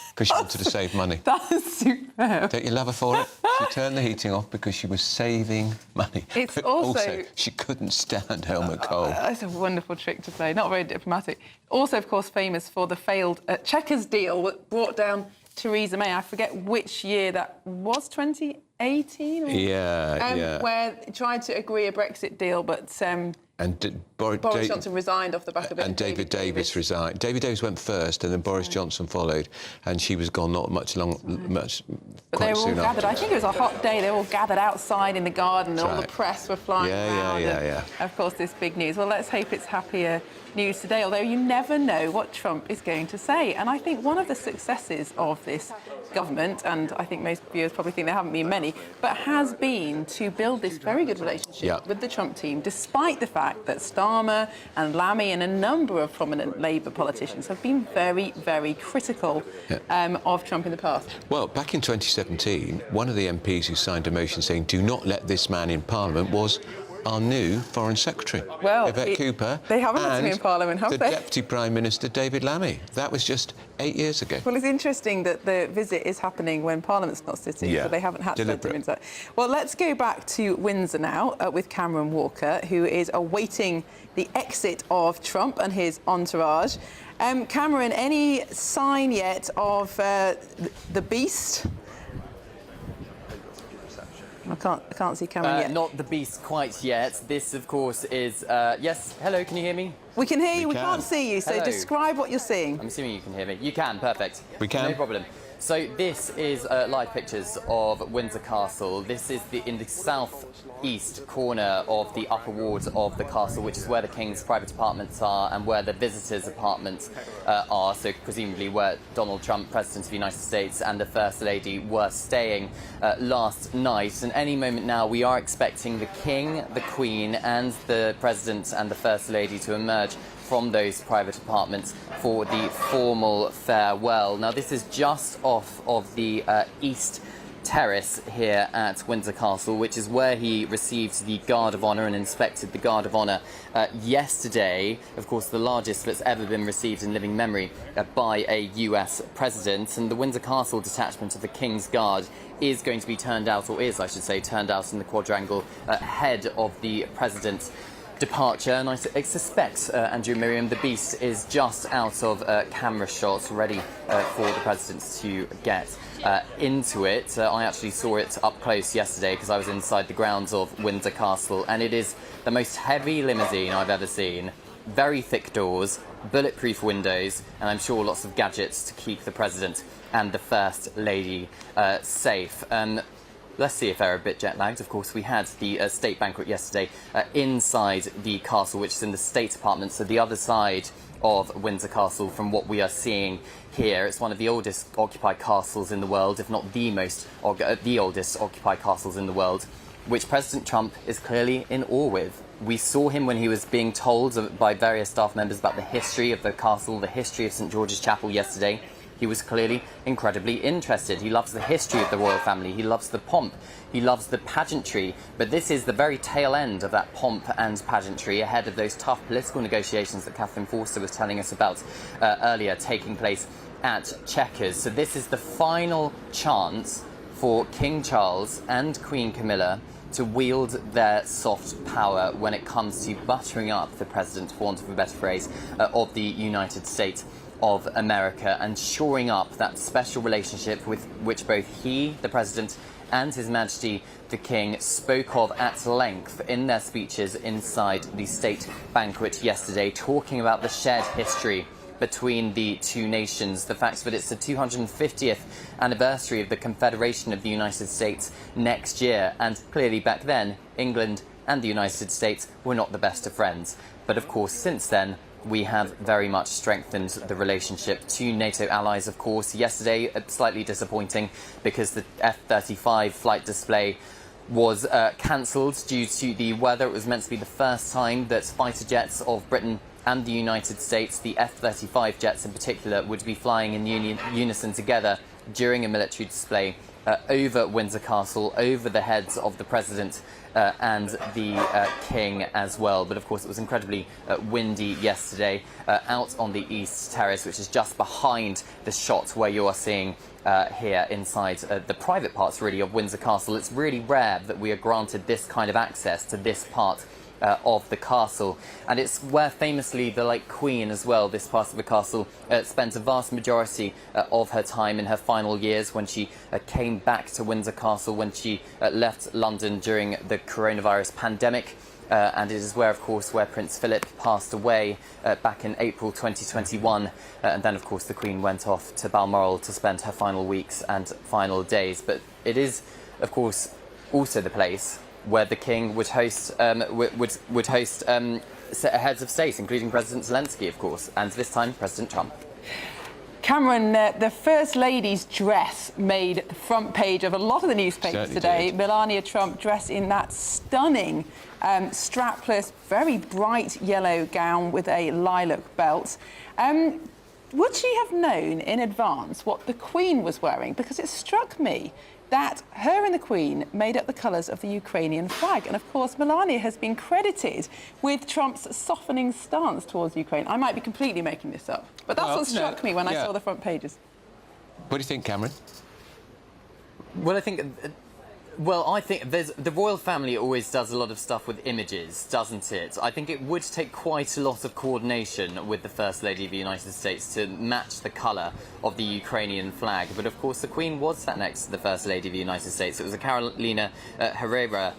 because she wanted to save money. That's superb. Don't you love her for it? She turned the heating off because she was saving money. It's but also she couldn't stand Helmut Kohl. That's a wonderful trick to play. Not very diplomatic. Also, of course, famous for the failed Chequers deal that brought down Theresa May. I forget which year that was, 2018? Or, yeah. Where they tried to agree a Brexit deal, but... Boris Johnson resigned off the back of it. And David Davis resigned. David Davis went first, and then Boris Johnson followed, and she was gone not much long, But they were all gathered. After. I think it was a hot day. They were all gathered outside in the garden, and all the press were flying around. Yeah. Of course, this big news. Well, let's hope it's happier news today, although you never know what Trump is going to say. And I think one of the successes of this government, and I think most viewers probably think there haven't been many, but has been to build this very good relationship with the Trump team, despite the fact that Starmer and Lammy and a number of prominent Labour politicians have been very, very critical of Trump in the past. Well, back in 2017, one of the MPs who signed a motion saying, "Do not let this man in Parliament," was our new Foreign Secretary, Yvette Cooper. They haven't let him in Parliament, have they? they? The Deputy Prime Minister, David Lammy. That was just 8 years ago. Well, it's interesting that the visit is happening when Parliament's not sitting, so they haven't had to let him inside. Well, let's go back to Windsor now with Cameron Walker, who is awaiting the exit of Trump and his entourage. Cameron, any sign yet of the beast? I can't see Cameron yet. Not the beast quite yet. This, of course, is... yes, hello, can you hear me? We can hear you, we can't see you, so Hello. Describe what you're seeing. I'm assuming you can hear me. You can, perfect. We can. No problem. So this is live pictures of Windsor Castle. This is in the south-east corner of the upper ward of the castle, which is where the King's private apartments are and where the visitors' apartments are, so presumably where Donald Trump, President of the United States, and the First Lady were staying last night. And any moment now we are expecting the King, the Queen and the President and the First Lady to emerge from those private apartments for the formal farewell. Now, this is just off of the East Terrace here at Windsor Castle, which is where he received the Guard of Honour and inspected the Guard of Honour yesterday. Of course, the largest that's ever been received in living memory by a US president. And the Windsor Castle detachment of the King's Guard is going to be turned out, or is, I should say, turned out in the quadrangle ahead of the president's departure. And I suspect, Andrew, Miriam, the beast is just out of camera shots, ready for the president to get into it. I actually saw it up close yesterday because I was inside the grounds of Windsor Castle, and it is the most heavy limousine I've ever seen. Very thick doors, bulletproof windows, and I'm sure lots of gadgets to keep the president and the First Lady safe. Let's see if they're a bit jet-lagged. Of course, we had the state banquet yesterday inside the castle, which is in the state apartment, so the other side of Windsor Castle from what we are seeing here. It's one of the oldest occupied castles in the world, if not the oldest occupied castles in the world, which President Trump is clearly in awe with. We saw him when he was being told by various staff members about the history of the castle, the history of St George's Chapel yesterday. He was clearly incredibly interested. He loves the history of the royal family. He loves the pomp. He loves the pageantry. But this is the very tail end of that pomp and pageantry ahead of those tough political negotiations that Catherine Forster was telling us about earlier, taking place at Chequers. So this is the final chance for King Charles and Queen Camilla to wield their soft power when it comes to buttering up the president, for want of a better phrase, of the United States of America, and shoring up that special relationship with which both he, the president, and His Majesty the King spoke of at length in their speeches inside the state banquet yesterday, talking about the shared history between the two nations, the fact that it's the 250th anniversary of the Confederation of the United States next year, and clearly back then, England and the United States were not the best of friends. But of course, since then, we have very much strengthened the relationship to NATO allies, of course. Yesterday, slightly disappointing because the F-35 flight display was cancelled due to the weather. It was meant to be the first time that fighter jets of Britain and the United States, the F-35 jets in particular, would be flying in unison together during a military display over Windsor Castle, over the heads of the President and the King as well. But of course it was incredibly windy yesterday out on the East Terrace, which is just behind the shot where you are seeing here inside the private parts really of Windsor Castle. It's really rare that we are granted this kind of access to this part of the castle, and it's where famously the late Queen as well, this part of the castle, spent a vast majority of her time in her final years when she came back to Windsor Castle when she left London during the coronavirus pandemic. And it is where, of course, where Prince Philip passed away back in April 2021. And then, of course, the Queen went off to Balmoral to spend her final weeks and final days. But it is, of course, also the place where the King would host heads of state, including President Zelensky, of course, and this time President Trump. Cameron, the First Lady's dress made the front page of a lot of the newspapers today. Melania Trump dressed in that stunning strapless, very bright yellow gown with a lilac belt. Would she have known in advance what the Queen was wearing? Because it struck me that her and the Queen made up the colours of the Ukrainian flag. And of course, Melania has been credited with Trump's softening stance towards Ukraine. I might be completely making this up, but that's what struck me when I saw the front pages. What do you think, Cameron? Well, I think the royal family always does a lot of stuff with images, doesn't it? I think it would take quite a lot of coordination with the First Lady of the United States to match the colour of the Ukrainian flag. But of course, the Queen was sat next to the First Lady of the United States. It was a Carolina Herrera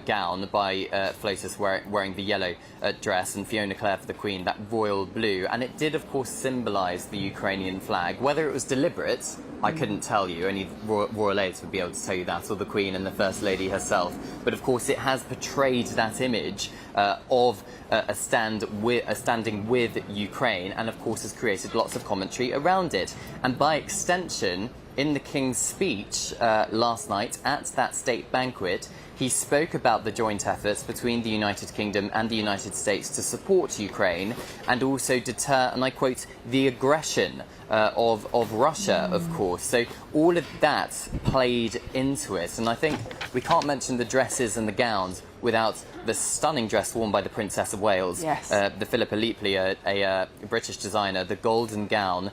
gown by Flotus wearing the yellow dress, and Fiona Clare for the Queen, that royal blue. And it did, of course, symbolise the Ukrainian flag. Whether it was deliberate, I couldn't tell you. Only royal aides would be able to tell you that, or the Queen and the First Lady herself. But of course, it has portrayed that image of a standing with Ukraine, and of course has created lots of commentary around it. And by extension, in the King's speech last night at that state banquet, he spoke about the joint efforts between the United Kingdom and the United States to support Ukraine and also deter, and I quote, the aggression of Russia, of course. So all of that played into it. And I think we can't mention the dresses and the gowns without the stunning dress worn by the Princess of Wales, the Philippa Leapley, a British designer, the golden gown,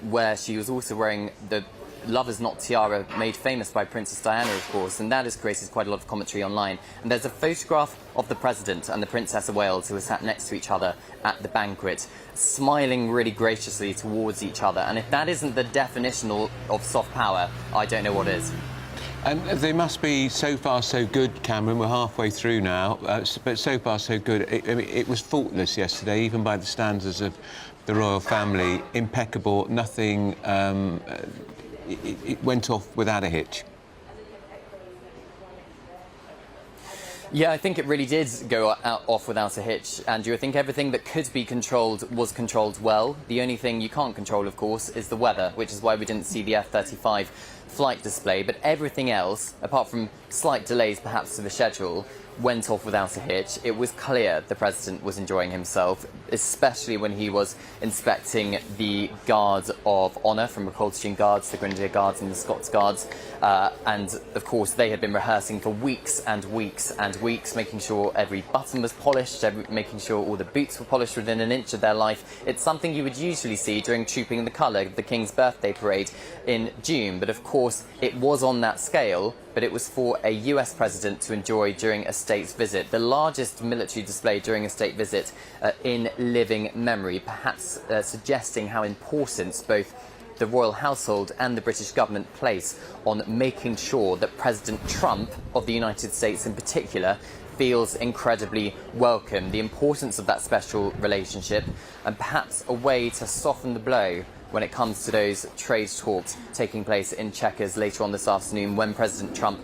where she was also wearing the Lover's Knot tiara made famous by Princess Diana, of course, and that has created quite a lot of commentary online. And there's a photograph of the President and the Princess of Wales who are sat next to each other at the banquet, smiling really graciously towards each other. And if that isn't the definition of soft power, I don't know what is. And they must be so far so good, Cameron. We're halfway through now, but so far so good. It was faultless yesterday, even by the standards of the royal family. Impeccable, nothing. It went off without a hitch. Yeah, I think it really did go off without a hitch, Andrew. I think everything that could be controlled was controlled well. The only thing you can't control, of course, is the weather, which is why we didn't see the F-35 flight display. But everything else, apart from slight delays perhaps to the schedule, went off without a hitch. It was clear the President was enjoying himself, especially when he was inspecting the Guard of Honour from the Coldstream Guards, the Grenadier Guards and the Scots Guards. And of course, they had been rehearsing for weeks and weeks and weeks, making sure every button was polished, making sure all the boots were polished within an inch of their life. It's something you would usually see during Trooping the Colour, the King's birthday parade in June. But of course, it was on that scale, but it was for a US president to enjoy during a state's visit. The largest military display during a state visit in living memory, perhaps suggesting how important both the royal household and the British government place on making sure that President Trump of the United States in particular feels incredibly welcome. The importance of that special relationship, and perhaps a way to soften the blow when it comes to those trade talks taking place in Chequers later on this afternoon when President Trump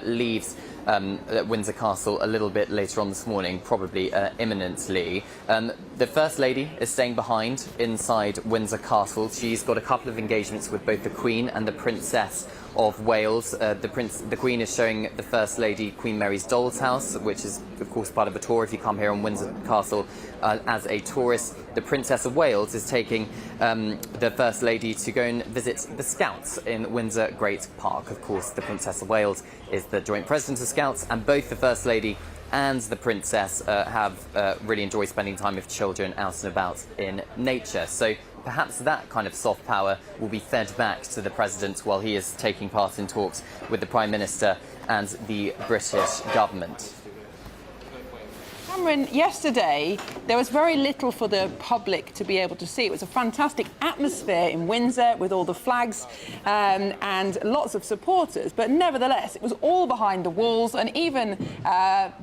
leaves at Windsor Castle a little bit later on this morning, probably imminently. The First Lady is staying behind inside Windsor Castle. She's got a couple of engagements with both the Queen and the Princess of Wales. The Queen is showing the First Lady Queen Mary's Doll's House, which is of course part of a tour if you come here on Windsor Castle as a tourist. The Princess of Wales is taking the First Lady to go and visit the Scouts in Windsor Great Park. Of course, the Princess of Wales is the joint president of Scouts, and both the First Lady and the Princess have really enjoyed spending time with children out and about in nature. So perhaps that kind of soft power will be fed back to the President while he is taking part in talks with the Prime Minister and the British government. Cameron, yesterday there was very little for the public to be able to see. It was a fantastic atmosphere in Windsor with all the flags and lots of supporters, but nevertheless it was all behind the walls, and even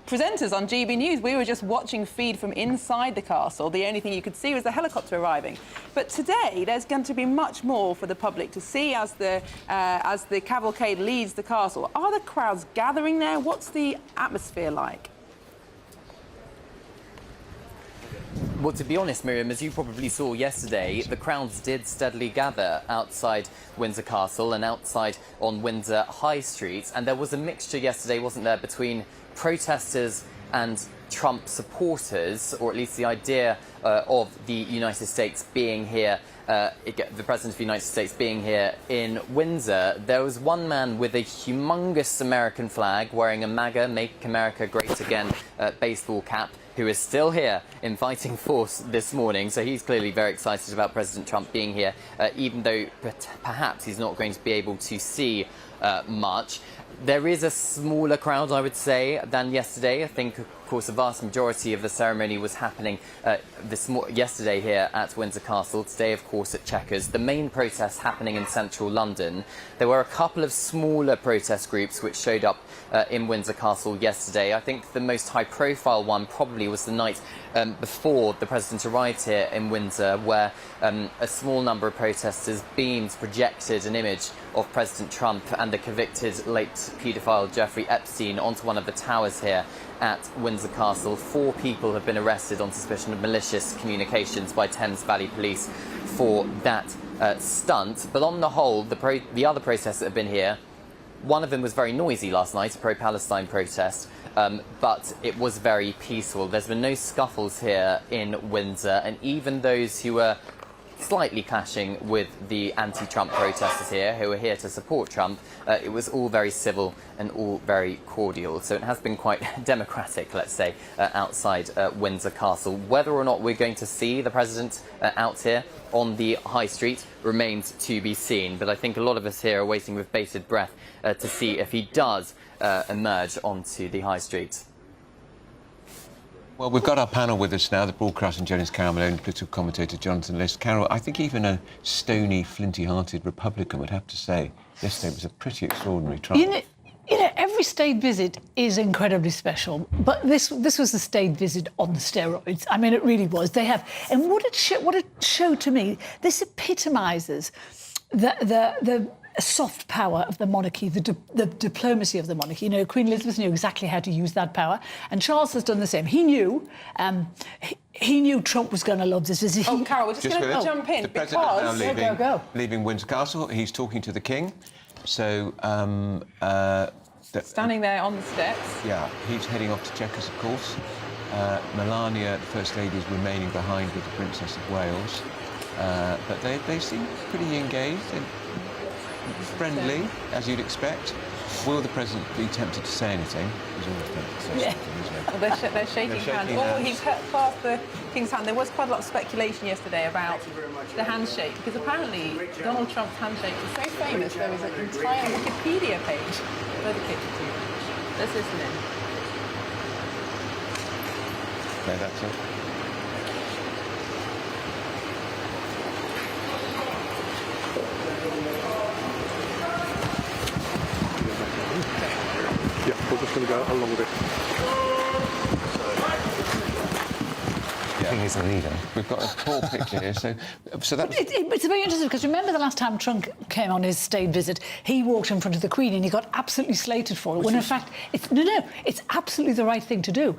presenters on GB News, we were just watching feed from inside the castle. The only thing you could see was the helicopter arriving. But today there's going to be much more for the public to see as the cavalcade leaves the castle. Are the crowds gathering there? What's the atmosphere like? Well, to be honest, Miriam, as you probably saw yesterday, the crowds did steadily gather outside Windsor Castle and outside on Windsor High Street. And there was a mixture yesterday, wasn't there, between protesters and Trump supporters, or at least the idea of the United States being here, the President of the United States being here in Windsor. There was one man with a humongous American flag wearing a MAGA, Make America Great Again baseball cap, who is still here in fighting force this morning. So he's clearly very excited about President Trump being here, even though perhaps he's not going to be able to see much. There is a smaller crowd, I would say, than yesterday. I think, of course, a vast majority of the ceremony was happening yesterday here at Windsor Castle. Today, of course, at Chequers. The main protest happening in central London. There were a couple of smaller protest groups which showed up in Windsor Castle yesterday. I think the most high-profile one probably was the night before the President arrived here in Windsor, where a small number of protesters projected an image of President Trump and the convicted late paedophile Jeffrey Epstein onto one of the towers here at Windsor Castle. 4 people have been arrested on suspicion of malicious communications by Thames Valley Police for that stunt. But on the whole, the other protests that have been here, one of them was very noisy last night, a pro-Palestine protest, but it was very peaceful. There's been no scuffles here in Windsor, and even those who were slightly clashing with the anti-Trump protesters here, who are here to support Trump, it was all very civil and all very cordial. So it has been quite democratic, let's say, outside Windsor Castle. Whether or not we're going to see the President out here on the High Street remains to be seen. But I think a lot of us here are waiting with bated breath to see if he does emerge onto the High Street. Well, we've got our panel with us now, the broadcasting journalist Carol Malone, political commentator Jonathan List. Carol, I think even a stony, flinty-hearted Republican would have to say yesterday was a pretty extraordinary trial. You know, every state visit is incredibly special, but this was the state visit on steroids. I mean, it really was. They have, and what it showed to me, this epitomises the soft power of the monarchy, the diplomacy of the monarchy. You know, Queen Elizabeth knew exactly how to use that power, and Charles has done the same. He knew Trump was going to love this visit. Oh, Carol, we're just going to jump in the President is now go. leaving Windsor Castle. He's talking to the King. So, standing there on the steps. Yeah, he's heading off to Chequers, of course. Melania, the First Lady, is remaining behind with the Princess of Wales. But they seem pretty engaged and friendly, as you'd expect. Will the President be tempted to say anything? He's always tempted to say something, isn't he? Well, they're shaking hands. Oh, he's clasped the King's hand. There was quite a lot of speculation yesterday about the handshake, because apparently Donald Trump's handshake is so famous there is an entire Wikipedia page dedicated to it. Let's listen in. Okay, that's it. Yeah, we're just going to go along with it. Yeah, isn't leaving. We've got a poor picture here, so that's... It's very interesting, because remember the last time Trump came on his state visit, he walked in front of the Queen and he got absolutely slated for it, when in fact, it's absolutely the right thing to do.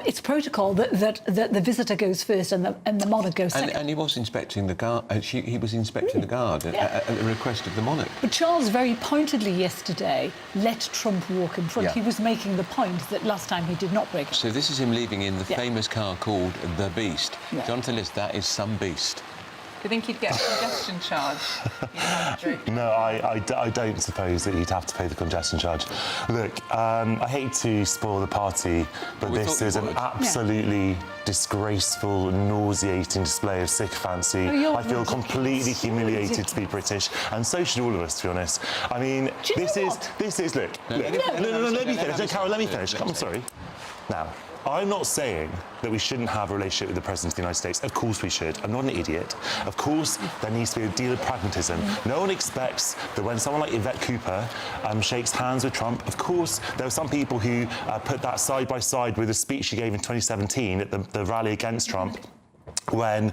It's protocol that the visitor goes first and the monarch goes second. And he was inspecting the guard. He was inspecting the guard at the request of the monarch. But Charles very pointedly yesterday let Trump walk in front. Yeah. He was making the point that last time he did not break it. So this is him leaving in the famous car called the Beast. Yeah. Jonathan Liz, that is some beast. Do you think he'd get a congestion charge? No, I don't suppose that he'd have to pay the congestion charge. Look, I hate to spoil the party, but this is an absolutely disgraceful, nauseating display of sycophancy. I feel completely humiliated to be British, and so should all of us, to be honest. I mean, this is look. No, let me finish. No, Carol, let me finish. I'm sorry. Now, I'm not saying that we shouldn't have a relationship with the President of the United States. Of course we should. I'm not an idiot. Of course there needs to be a deal of pragmatism. No one expects that when someone like Yvette Cooper shakes hands with Trump, of course there were some people who put that side by side with a speech she gave in 2017 at the rally against Trump, when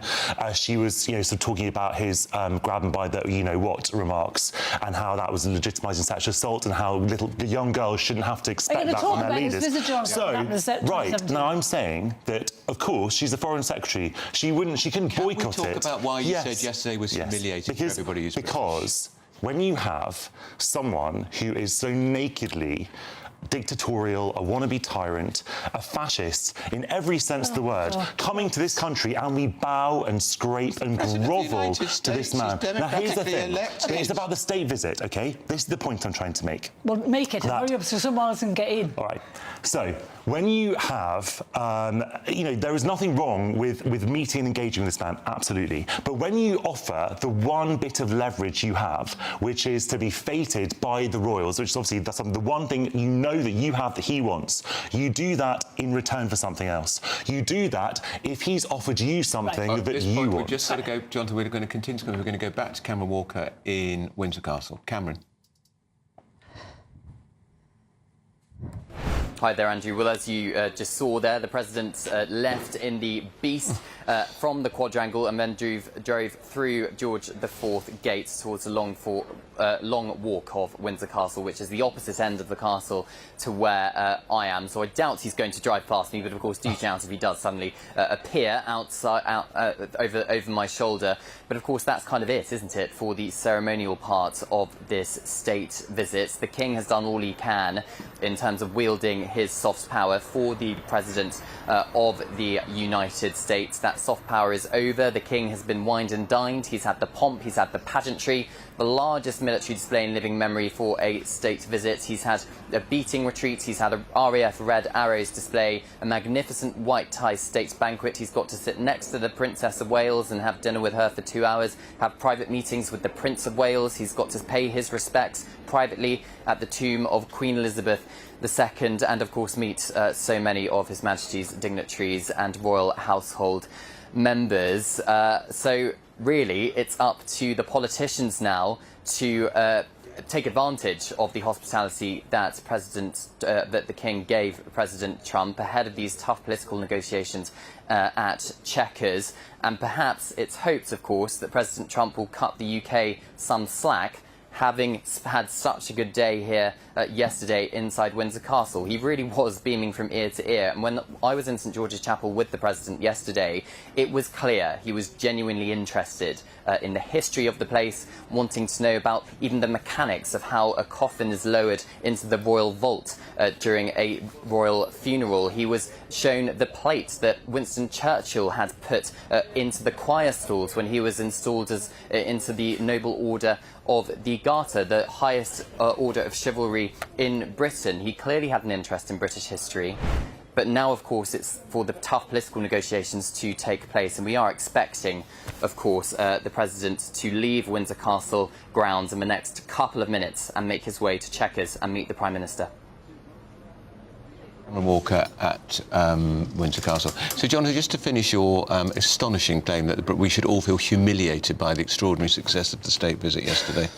she was, sort of talking about his grab and by the you-know-what remarks, and how that was legitimising sexual assault, and how young girls shouldn't have to expect that from their leaders. Right, now I'm saying that, of course, she's the Foreign Secretary. She couldn't boycott it. Can we talk about why you said yesterday was humiliating for everybody who's because when you have someone who is so nakedly dictatorial, a wannabe tyrant, a fascist in every sense of the word, coming to this country, and we bow and scrape and grovel to this man. Now, here's the thing. It's about the state visit, OK? This is the point I'm trying to make. Well, make it. Hurry up so someone else can get in. All right. So, when you have, there is nothing wrong with meeting and engaging with this man, absolutely. But when you offer the one bit of leverage you have, which is to be feted by the royals, which is obviously the one thing you know that you have that he wants, you do that in return for something else. You do that if he's offered you something that you want. We've just got to go, Jonathan, we're going to continue, we're going to go back to Cameron Walker in Windsor Castle. Cameron. Hi there, Andrew. Well, as you just saw there, the President left in the Beast from the quadrangle and then drove through George IV gates towards the long walk of Windsor Castle, which is the opposite end of the castle to where I am. So I doubt he's going to drive past me, but of course do shout if he does suddenly appear over my shoulder. But of course that's kind of it, isn't it, for the ceremonial part of this state visit. The King has done all he can in terms of wielding his soft power for the President of the United States. That soft power is over. The King has been wined and dined. He's had the pomp, he's had the pageantry, the largest military display in living memory for a state visit. He's had a beating retreat, he's had a RAF Red Arrows display, a magnificent white tie state banquet. He's got to sit next to the Princess of Wales and have dinner with her for 2 hours, have private meetings with the Prince of Wales. He's got to pay his respects privately at the tomb of Queen Elizabeth II, and of course meet so many of His Majesty's dignitaries and royal household members. So really it's up to the politicians now to take advantage of the hospitality that that the King gave President Trump ahead of these tough political negotiations at Chequers. And perhaps it's hoped, of course, that President Trump will cut the UK some slack, having had such a good day here yesterday inside Windsor Castle. He really was beaming from ear to ear. And when I was in St George's Chapel with the President yesterday, it was clear he was genuinely interested in the history of the place, wanting to know about even the mechanics of how a coffin is lowered into the royal vault during a royal funeral. He was shown the plate that Winston Churchill had put into the choir stalls when he was installed into the Noble Order of the Garter, the highest order of chivalry in Britain. He clearly had an interest in British history. But now, of course, it's for the tough political negotiations to take place. And we are expecting, of course, the President to leave Windsor Castle grounds in the next couple of minutes and make his way to Chequers and meet the Prime Minister. Cameron Walker at Windsor Castle. So, Jonathan, just to finish your astonishing claim that we should all feel humiliated by the extraordinary success of the state visit yesterday.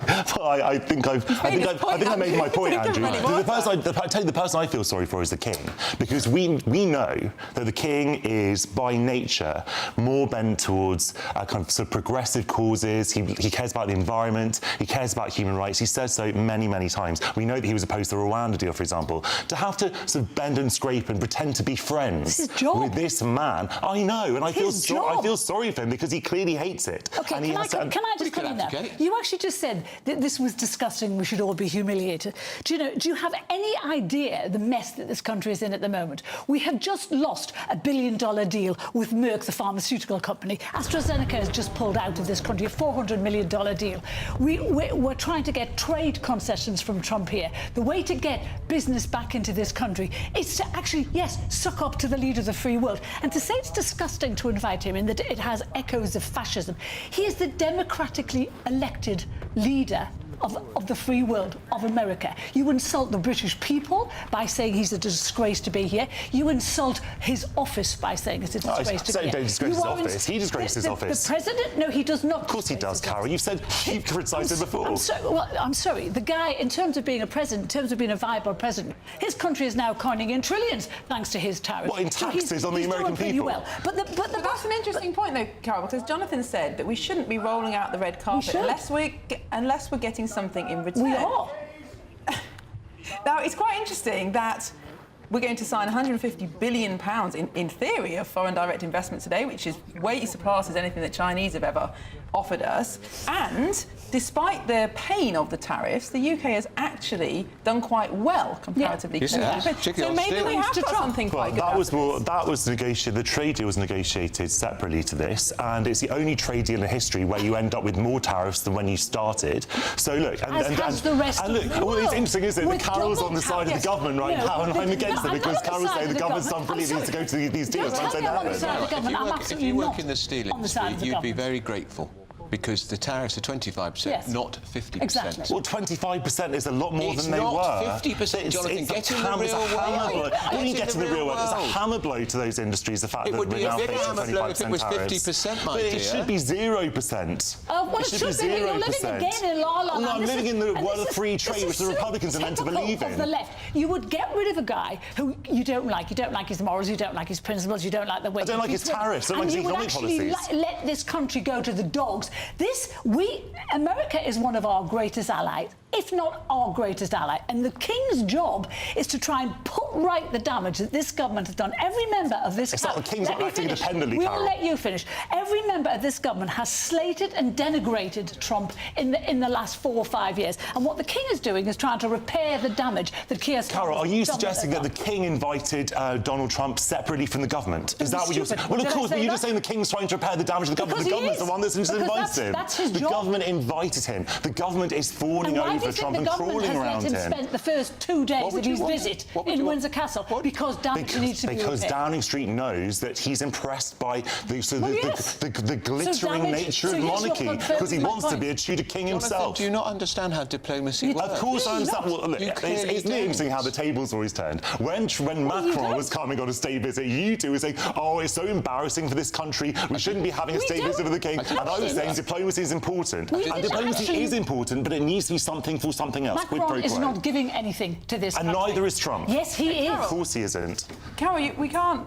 Well, I think I made my point, Andrew. The person I feel sorry for is the king, because we know that the king is by nature more bent towards kind of sort of progressive causes. He cares about the environment. He cares about human rights. He says so many, many times. We know that he was opposed to the Rwanda deal, for example. To have to sort of bend and scrape and pretend to be friends with this man, I know, and I feel sorry for him because he clearly hates it. Okay, can I just come in there? You actually just said that this was disgusting, we should all be humiliated. Do you have any idea the mess that this country is in at the moment? We have just lost a $1 billion deal with Merck, the pharmaceutical company. AstraZeneca has just pulled out of this country, a $400 million deal. We're trying to get trade concessions from Trump here. The way to get business back into this country is to actually, yes, suck up to the leader of the free world. And to say it's disgusting to invite him in, that it has echoes of fascism. He is the democratically elected leader of the free world, of America. You insult the British people by saying he's a disgrace to be here. You insult his office by saying it's a disgrace to be here. Don't disgrace his office. He disgraced his office. The president? No, he does not. Of course he does, Carol. You've criticised him before. I'm sorry. The guy, in terms of being a president, in terms of being a viable president, his country is now coining in trillions thanks to his tariffs. What, in taxes on the American people? Well. But that's an interesting point, though, Carol, because Jonathan said that we shouldn't be rolling out the red carpet unless we're getting something in return. We are. Now, it's quite interesting that we're going to sign £150 billion, in theory, of foreign direct investment today, which is way surpasses anything that Chinese have ever offered us. And despite the pain of the tariffs, the UK has actually done quite well comparatively to that. So maybe we have got something quite good. That was negotiated. The trade deal was negotiated separately to this, and it's the only trade deal in history where you end up with more tariffs than when you started. So look, the rest of the world. Well, it's interesting, isn't it? That Carol's on the side of the government right now, and I'm against it because Carol's saying the government's done brilliantly needs to go to these deals. I'm saying that. If you work in the steel industry, you'd be very grateful, because the tariffs are 25%, not 50%. Exactly. Well, 25% is a lot more than they were. It's not 50%, Jonathan. Get in the real world. When you get in the real world, it's a hammer blow to those industries, the fact that we're now facing 25% if it was 50%, my dear. It should be 0%. Well, it should be 0%. You're living again in La La Land. No, I'm living in the world of free trade, which the Republicans are meant to believe in. Of the left. You would get rid of a guy who you don't like. You don't like his morals, you don't like his principles, you don't like the way... I don't like his tariffs, I don't like his economic policies. And you would actually let this country go to the dogs. America is one of our greatest allies, if not our greatest ally. And the King's job is to try and put right the damage that this government has done. Every member of this government... The King's not acting independently, Carol. We'll let you finish. Every member of this government has slated and denigrated Trump in the last 4 or 5 years. And what the King is doing is trying to repair the damage that Keir Starmer... Carol, are you suggesting that the King invited Donald Trump separately from the government? Is that what you're saying? Well, of course, but you're just saying the King's trying to repair the damage of the government. The government's the one that's invited him. That's his job. The government invited him. The government is fawning over Trump and crawling around him. Why do you think the government has let him spend the first 2 days of his visit in Windsor Castle? Because damage needs to be repaired. Because Downing Street knows that he's impressed by the glittering nature of monarchy, because he wants to be a Tudor king himself. Do you not understand how diplomacy works? Of course I understand. Well, look, it's interesting how the tables always turned. When Macron was coming on a state visit, you two were saying, oh, it's so embarrassing for this country, we shouldn't be having a state visit with the king. And I was saying diplomacy is important. And diplomacy is important, but it needs to be something for something else. Macron is not giving anything to this country. And neither is Trump. Yes, he is. Of course he isn't. Carol, we can't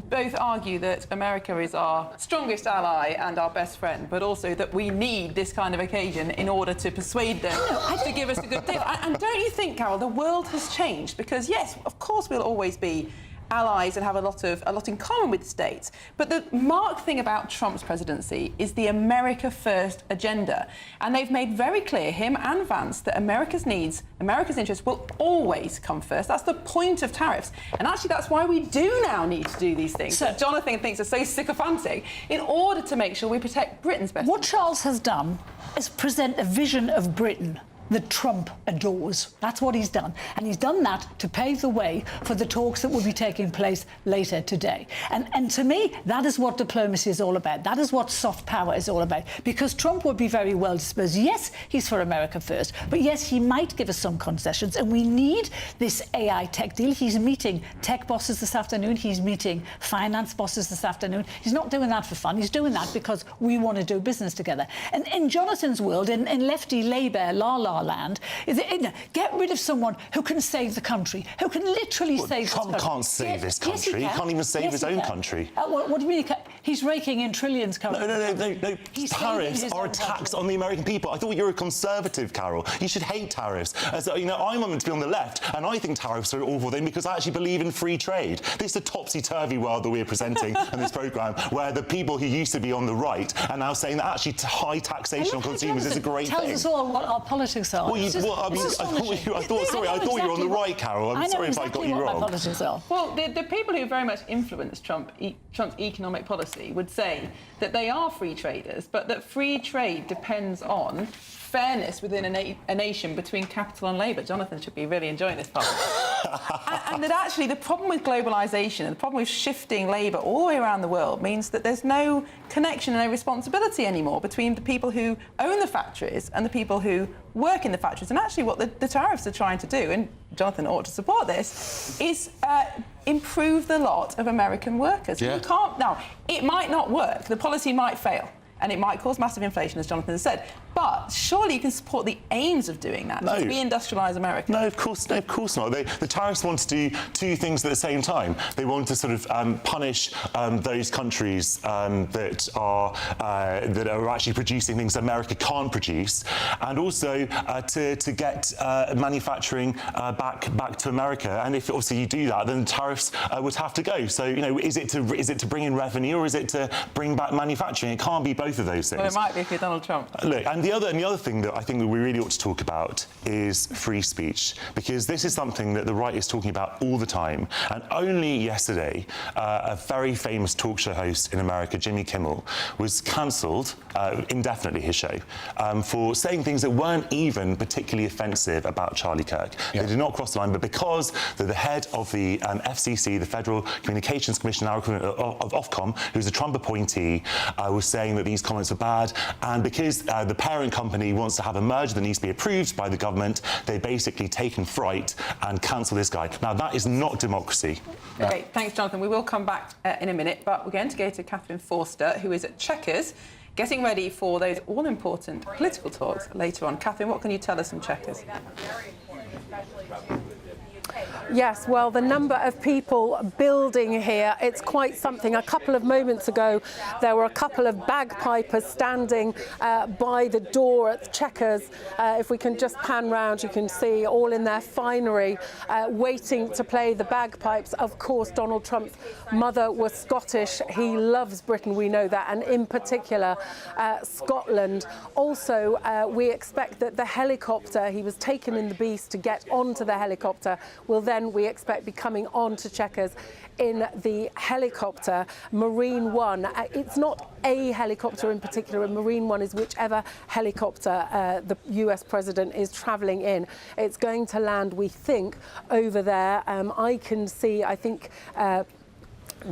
both argue that America is our strongest ally and our best friend, but also that we need this kind of occasion in order to persuade them to give us a good deal. And don't you think, Carol, the world has changed? Because, yes, of course we'll always be allies and have a lot in common with states. But the marked thing about Trump's presidency is the America First agenda. And they've made very clear, him and Vance, that America's needs, America's interests will always come first. That's the point of tariffs. And actually, that's why we do now need to do these things that Jonathan thinks are so sycophantic, in order to make sure we protect Britain's best. What Charles has done is present a vision of Britain that Trump adores. That's what he's done. And he's done that to pave the way for the talks that will be taking place later today. And to me, that is what diplomacy is all about. That is what soft power is all about. Because Trump would be very well disposed. Yes, he's for America first, but yes, he might give us some concessions. And we need this AI tech deal. He's meeting tech bosses this afternoon. He's meeting finance bosses this afternoon. He's not doing that for fun. He's doing that because we want to do business together. And in Jonathan's world, in lefty Labour la-la land, get rid of someone who can save the country, who can literally save this country. Trump can't save this country. Yes, he can't even save his own country. What do you mean? He's raking in trillions currently. No. Tariffs are a tax on the American people. I thought you were a Conservative, Carol. You should hate tariffs. As you know, I'm meant to be on the left, and I think tariffs are an awful thing because I actually believe in free trade. This is a topsy-turvy world that we're presenting in this programme, where the people who used to be on the right are now saying that actually high taxation on consumers is a great thing. Tells us all what our politics are. I thought you were on the right, Carol. I'm sorry if I got you wrong. My politics are. Well, the people who very much influence Trump's economic policy would say that they are free traders, but that free trade depends on fairness within a nation between capital and labour. Jonathan should be really enjoying this part. and that actually the problem with globalisation and the problem with shifting labour all the way around the world means that there's no connection and no responsibility anymore between the people who own the factories and the people who work in the factories. And actually what the tariffs are trying to do, and Jonathan ought to support this, is improve the lot of American workers. Yeah. You can't... Now, it might not work. The policy might fail. And it might cause massive inflation, as Jonathan has said. But surely you can support the aims of doing that, to reindustrialise America. No, of course not. The tariffs want to do two things at the same time. They want to sort of punish those countries that are actually producing things that America can't produce, and also to get manufacturing back to America. And if obviously you do that, then the tariffs would have to go. So is it to bring in revenue, or is it to bring back manufacturing? It can't be both of those things. Well, it might be if you're Donald Trump. Look, and the other thing that I think that we really ought to talk about is free speech, because this is something that the right is talking about all the time. And only yesterday, a very famous talk show host in America, Jimmy Kimmel, was cancelled indefinitely, his show, for saying things that weren't even particularly offensive about Charlie Kirk. Yeah. They did not cross the line, but because the head of the FCC, the Federal Communications Commission, now equivalent of Ofcom, who's a Trump appointee, was saying that these comments are bad, and because the parent company wants to have a merger that needs to be approved by the government, they've basically taken fright and cancelled this guy. Now, that is not democracy. OK, thanks, Jonathan. We will come back in a minute, but we're going to go to Catherine Forster, who is at Chequers, getting ready for those all-important political talks later on. Catherine, what can you tell us from Chequers? Yes, well, the number of people building here, it's quite something. A couple of moments ago, there were a couple of bagpipers standing by the door at Chequers. If we can just pan round, you can see all in their finery, waiting to play the bagpipes. Of course, Donald Trump's mother was Scottish. He loves Britain, we know that, and in particular, Scotland. Also, we expect that the helicopter, he was taken in the beast to get onto the helicopter, will then, we expect, be coming on to Chequers in the helicopter, Marine One. It's not a helicopter in particular. Marine One is whichever helicopter the US president is travelling in. It's going to land, we think, over there. I can see, I think,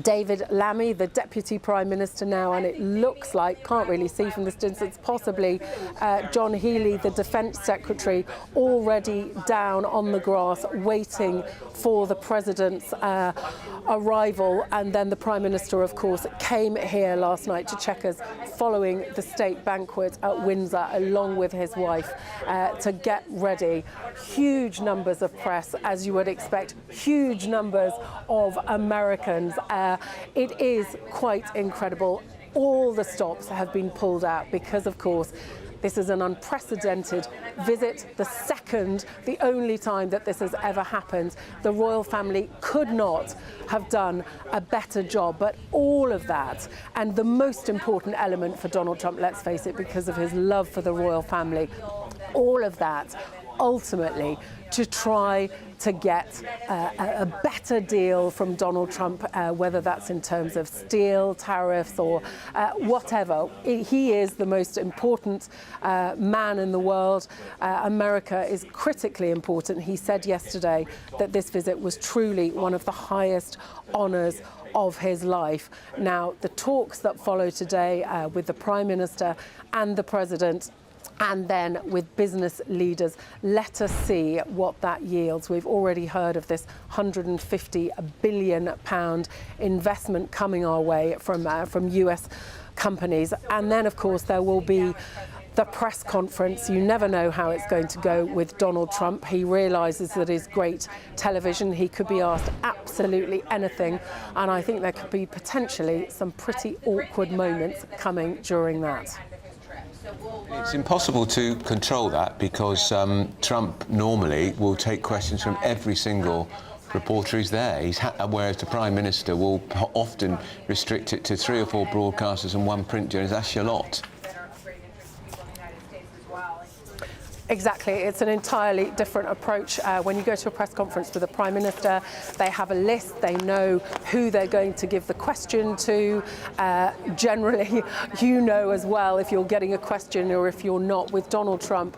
David Lammy, the Deputy Prime Minister now, and it looks like, can't really see from this distance, possibly John Healey, the Defence Secretary, already down on the grass waiting for the President's arrival. And then the Prime Minister, of course, came here last night to Chequers following the state banquet at Windsor, along with his wife, to get ready. Huge numbers of press, as you would expect, huge numbers of Americans. It is quite incredible. All the stops have been pulled out because, of course, this is an unprecedented visit, the only time that this has ever happened. The royal family could not have done a better job. But all of that, and the most important element for Donald Trump, let's face it, because of his love for the royal family, all of that ultimately to try to get a better deal from Donald Trump, whether that's in terms of steel, tariffs, or whatever. He is the most important man in the world. America is critically important. He said yesterday that this visit was truly one of the highest honours of his life. Now, the talks that follow today with the Prime Minister and the President, and then with business leaders, let us see what that yields. We've already heard of this £150 billion investment coming our way from US companies. And then, of course, there will be the press conference. You never know how it's going to go with Donald Trump. He realises that it's great television. He could be asked absolutely anything. And I think there could be potentially some pretty awkward moments coming during that. It's impossible to control that because Trump normally will take questions from every single reporter who's there. Whereas the Prime Minister will often restrict it to 3 or 4 broadcasters and 1 print journalist. That's your lot. Exactly. It's an entirely different approach. When you go to a press conference with the Prime Minister, they have a list. They know who they're going to give the question to. Generally, you know as well if you're getting a question or if you're not. With Donald Trump,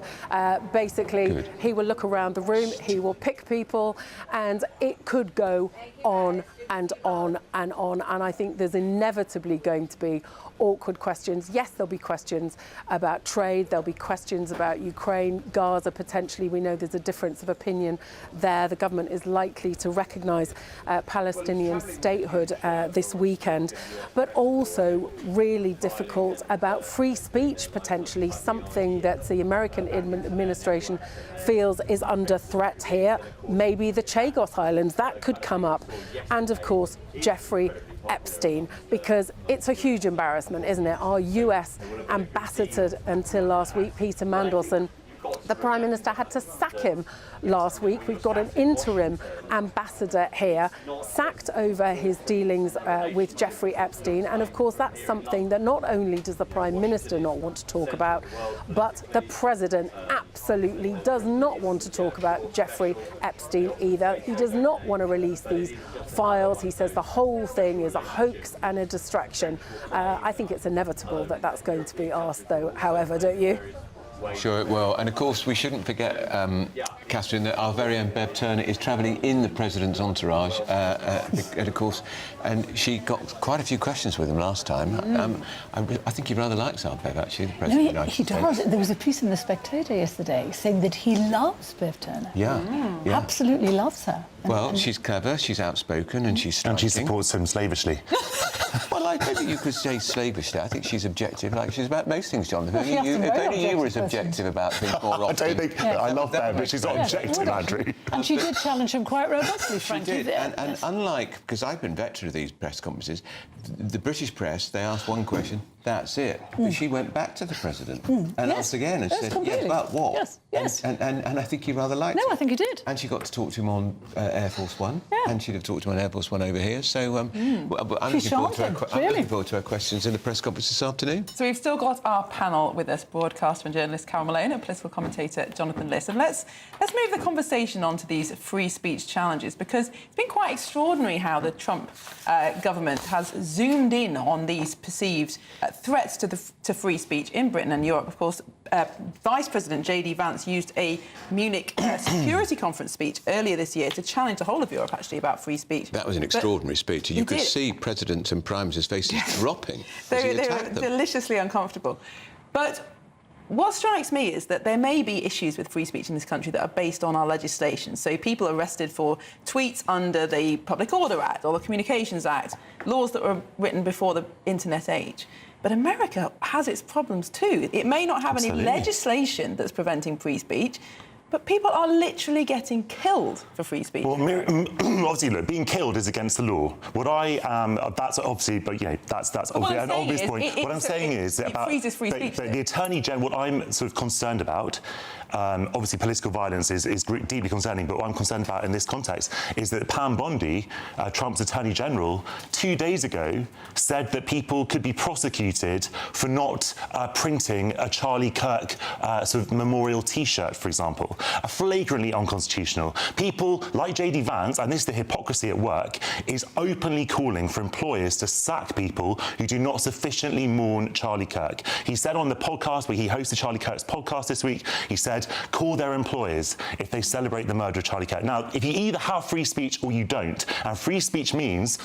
basically, he will look around the room, he will pick people, and it could go on and on and on. And I think there's inevitably going to be awkward questions. Yes, there'll be questions about trade, there'll be questions about Ukraine, Gaza potentially. We know there's a difference of opinion there. The government is likely to recognise Palestinian statehood this weekend, but also really difficult about free speech, potentially, something that the American administration feels is under threat here. Maybe the Chagos Islands, that could come up. And of course, Jeffrey Epstein, because it's a huge embarrassment, isn't it? Our US ambassador until last week, Peter Mandelson, the Prime Minister had to sack him last week. We've got an interim ambassador here, sacked over his dealings with Jeffrey Epstein. And of course, that's something that not only does the Prime Minister not want to talk about, but the President absolutely does not want to talk about Jeffrey Epstein either. He does not want to release these files. He says the whole thing is a hoax and a distraction. I think it's inevitable that that's going to be asked, though, however, don't you? Sure it will. And of course, we shouldn't forget, Catherine, that our very own Bev Turner is travelling in the President's entourage. And of course, and she got quite a few questions with him last time. I think he rather likes our Bev, actually, the President of the United States. He does. There was a piece in The Spectator yesterday saying that he loves Bev Turner. Yeah. Absolutely loves her. Well, she's clever, she's outspoken, and she's striking. And she supports him slavishly. Well, I don't think you could say slavishly. I think she's objective, like she's about most things, Jonathan. Well, if only you were as objective about things more often. I don't think... I love Bev, but she's not objective, Andrew. And she did challenge him quite robustly, frankly. She did. And unlike... Because I've been veteran of these press conferences, the British press, they asked one question, that's it. But she went back to the President and asked again and said, yeah, but what? Yes. And I think he rather liked it. No, I think he did. And she got to talk to him on Air Force One. And she'd have talked to him on Air Force One over here. So I'm looking forward to her questions in the press conference this afternoon. So we've still got our panel with us, broadcaster and journalist Carol Malone and political commentator Jonathan Liss. And let's move the conversation on to these free speech challenges, because it's been quite extraordinary how the Trump government has zoomed in on these perceived threats to free speech in Britain and Europe. Of course, Vice President J.D. Vance used a Munich security conference speech earlier this year to challenge the whole of Europe, actually, about free speech. That was an extraordinary speech. You could see presidents and prime ministers' faces dropping as he attacked them. Deliciously uncomfortable. But what strikes me is that there may be issues with free speech in this country that are based on our legislation. So people arrested for tweets under the Public Order Act or the Communications Act, laws that were written before the internet age. But America has its problems too. It may not have any legislation that's preventing free speech, but people are literally getting killed for free speech. Well, obviously, look, being killed is against the law. What I that's obviously, but that's an obvious point. What I'm saying is that about freezes free speech. the Attorney General. What I'm sort of concerned about obviously political violence is deeply concerning, but what I'm concerned about in this context is that Pam Bondi, Trump's Attorney General, 2 days ago said that people could be prosecuted for not printing a Charlie Kirk sort of memorial T-shirt, for example. Flagrantly unconstitutional. People like JD Vance, and this is the hypocrisy at work, is openly calling for employers to sack people who do not sufficiently mourn Charlie Kirk. He said on the podcast, where he hosted Charlie Kirk's podcast this week, he said, call their employers if they celebrate the murder of Charlie Kirk. Now, if you either have free speech or you don't, and free speech means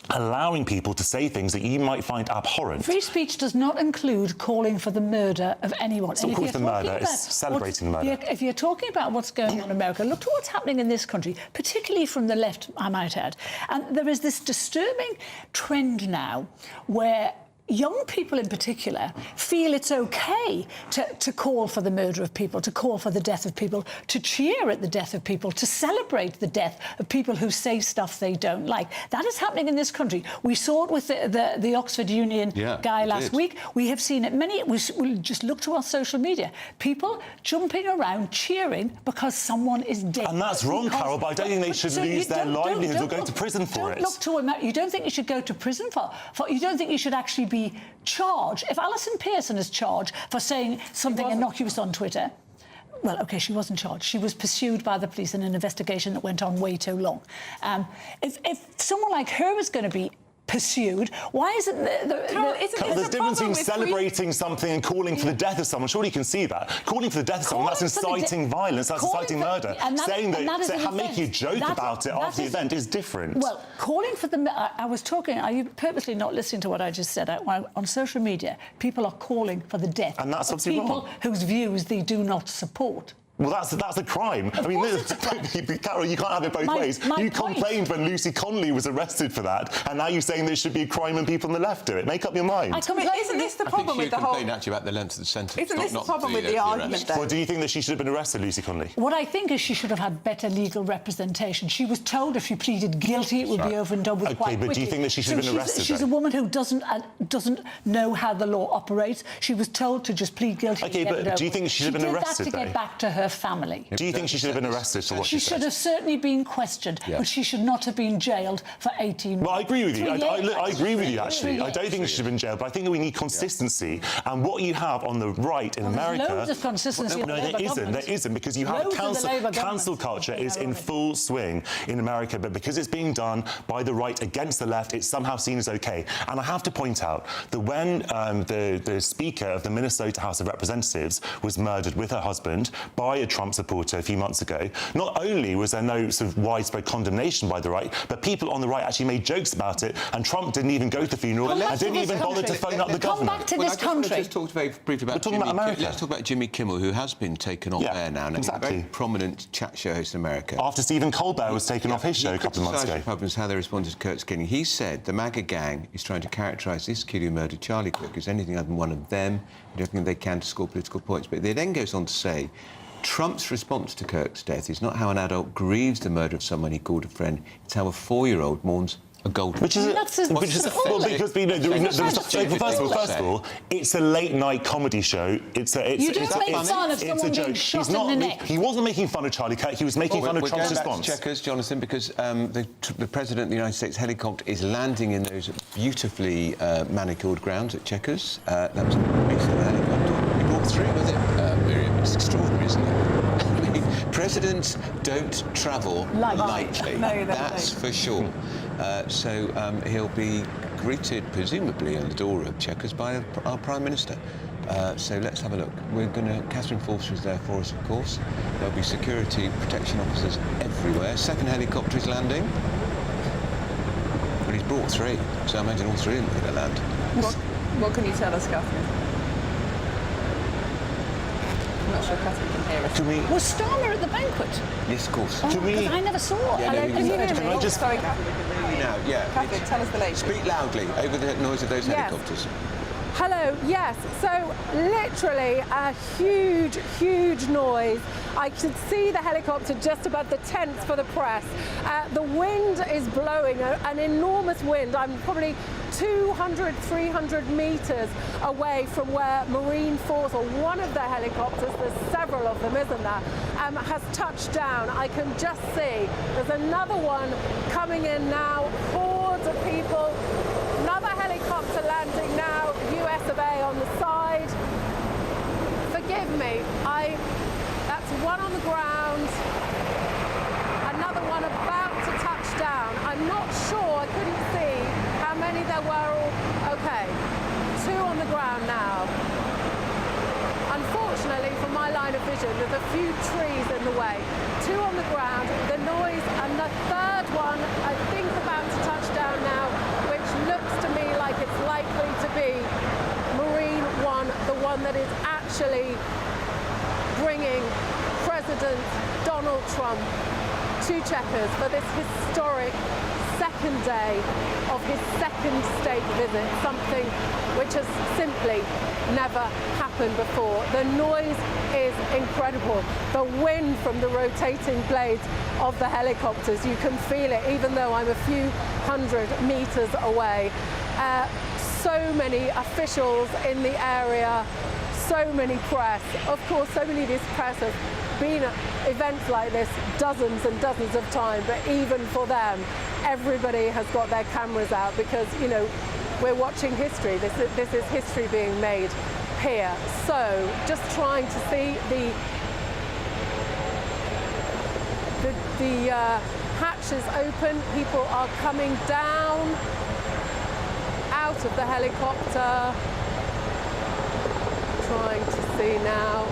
allowing people to say things that you might find abhorrent. Free speech does not include calling for the murder of anyone. It's not calling for the murder, it's celebrating the murder. If you're talking about what's going on in America, look to what's happening in this country, particularly from the left, I might add. And there is this disturbing trend now where young people in particular feel it's okay to call for the murder of people, to call for the death of people, to cheer at the death of people, to celebrate the death of people who say stuff they don't like. That is happening in this country. We saw it with the Oxford Union guy last week. We have seen it we just look to our social media. People jumping around cheering because someone is dead. And that's wrong, Carol, but I don't think they should lose their livelihoods or go to prison for it. Look to America. You don't think you should go to prison for you don't think you should actually be charged. If Alison Pearson is charged for saying something innocuous on Twitter, well, OK, she wasn't charged. She was pursued by the police in an investigation that went on way too long. If someone like her is going to be pursued, why isn't there's a difference between celebrating something and calling for the death of someone. Surely you can see that. Calling for the death of someone, that's inciting violence, that's inciting murder. Saying that making a joke about it after the event is different. Well, calling for the... I was talking... Are you purposely not listening to what I just said? On social media, people are calling for the death of people whose views they do not support. Well, that's a crime. I mean, Carol, you can't have it both ways. You complained when Lucy Connolly was arrested for that, and now you're saying there should be a crime when people on the left do it. Make up your mind. Isn't this the problem with the whole... I think she complained actually about the length of the sentence. Isn't this the problem with the argument, though? Well, do you think that she should have been arrested, Lucy Connolly? What I think is she should have had better legal representation. She was told if she pleaded guilty, it would be over and done with quite quickly. But do you think that she should have been arrested? She's a woman who doesn't know how the law operates. She was told to just plead guilty. OK, but do you think she should have been arrested, She did that to get back to her family. Do you think she should have been arrested for what she said? She should have certainly been questioned, but she should not have been jailed for 18 months. Well, I agree with you. I agree with you, actually. I don't think she should have been jailed, but I think that we need consistency. And what you have on the right in America... There's loads of consistency in the Labour government. There isn't, because you have cancel culture is in full swing in America, but because it's being done by the right against the left, it's somehow seen as OK. And I have to point out that when the Speaker of the Minnesota House of Representatives was murdered with her husband by a Trump supporter a few months ago, not only was there no sort of widespread condemnation by the right, but people on the right actually made jokes about it, and Trump didn't even go to the funeral and didn't even bother to phone up the government. Come back to this country. Let's talk very briefly about America. Let's talk about Jimmy Kimmel, who has been taken off air now. He's a very prominent chat show host in America. After Stephen Colbert was taken off his show a couple of months ago. Republicans, how they responded to Kirk's killing. He said the MAGA gang is trying to characterise this kid who murdered Charlie Kirk as anything other than one of them, doing everything they can to score political points. But they then goes on to say Trump's response to Kirk's death is not how an adult grieves the murder of someone he called a friend, it's how a 4-year-old mourns a golden... First of all, it's a late-night comedy show. You don't make fun of someone being shot in the neck. He wasn't making fun of Charlie Kirk, he was making fun of Trump's response. Checkers, Jonathan, because the President of the United States helicopter is landing in those beautifully manicured grounds at Checkers. That was basically the helicopter. He brought through with it. Miriam, it's extraordinary, isn't it? I mean, presidents don't travel lightly. No, that's for sure. So he'll be greeted, presumably, at the door of Chequers by our Prime Minister. So let's have a look. Catherine Forster is there for us, of course. There'll be security protection officers everywhere. Second helicopter is landing. But he's brought 3, so I imagine all 3 of them are going to land. What can you tell us, Catherine? I'm not sure Catherine can hear us. Was Starmer at the banquet? Yes, of course. I never saw it. Sorry, Catherine. Catherine, tell us the latest. Speak loudly over the noise of those helicopters. Yeah, Catherine, tell us the latest. Speak loudly over the noise of those helicopters. Yeah. Helicopters. Hello, yes, so literally a huge, huge noise. I could see the helicopter just above the tents for the press. The wind is blowing, an enormous wind. I'm probably 200, 300 metres away from where Marine Force, or one of the helicopters, there's several of them, isn't there, has touched down. I can just see there's another one coming in now, hordes of people. Another helicopter landing now, US of A on the side. Forgive me, that's one on the ground, another one about to touch down. I'm not sure, I couldn't see how many there were all. Okay, two on the ground now. Unfortunately, from my line of vision, there's a few trees in the way. Two on the ground, the noise, and the third one, I think, about to touch down now, which looks to me like it's likely to be Marine One, the one that is actually bringing President Donald Trump to Chequers for this historic second day of his second state visit, something which has simply never happened before. The noise is incredible. The wind from the rotating blades of the helicopters, you can feel it even though I'm a few hundred meters away. So many officials in the area, so many press. Of course, so many of these press have been at events like this dozens and dozens of times, but even for them, everybody has got their cameras out because, you know, we're watching history. This is history being made here. So just trying to see the hatches open. People are coming down out of the helicopter. Trying to see now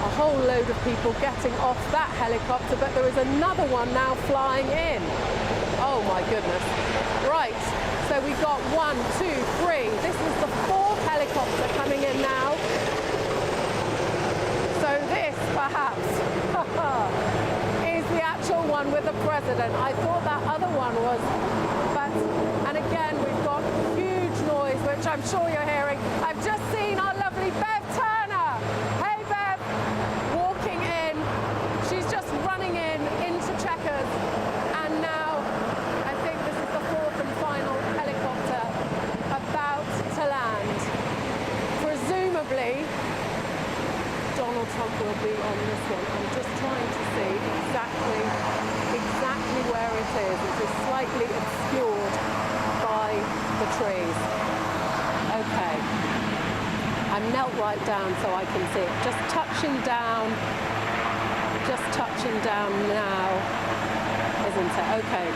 a whole load of people getting off that helicopter, but there is another one now flying in. Oh my goodness. Right, so we've got 1, 2, 3. This is the fourth helicopter coming in now. So this, perhaps, is the actual one with the president. I thought that other one was, but, and again, we've got huge noise, which I'm sure you're hearing. I've just seen our lovely Bev Turner. Hey, Bev, walking in. She's just running into Chequers. And now, I think this is the fourth and final helicopter about to land. Presumably, Donald Trump will be on this one. I'm just trying to see exactly where it is. It is slightly obscured by the trees. Okay. I'm knelt right down so I can see it. Just touching down now, isn't it? Okay.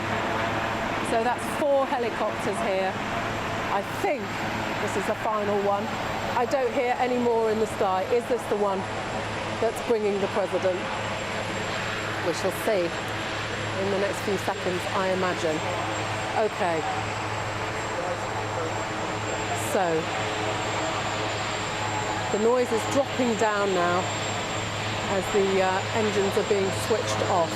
So that's 4 helicopters here. I think this is the final one. I don't hear any more in the sky. Is this the one that's bringing the president? We shall see in the next few seconds, I imagine. Okay. So the noise is dropping down now as the engines are being switched off.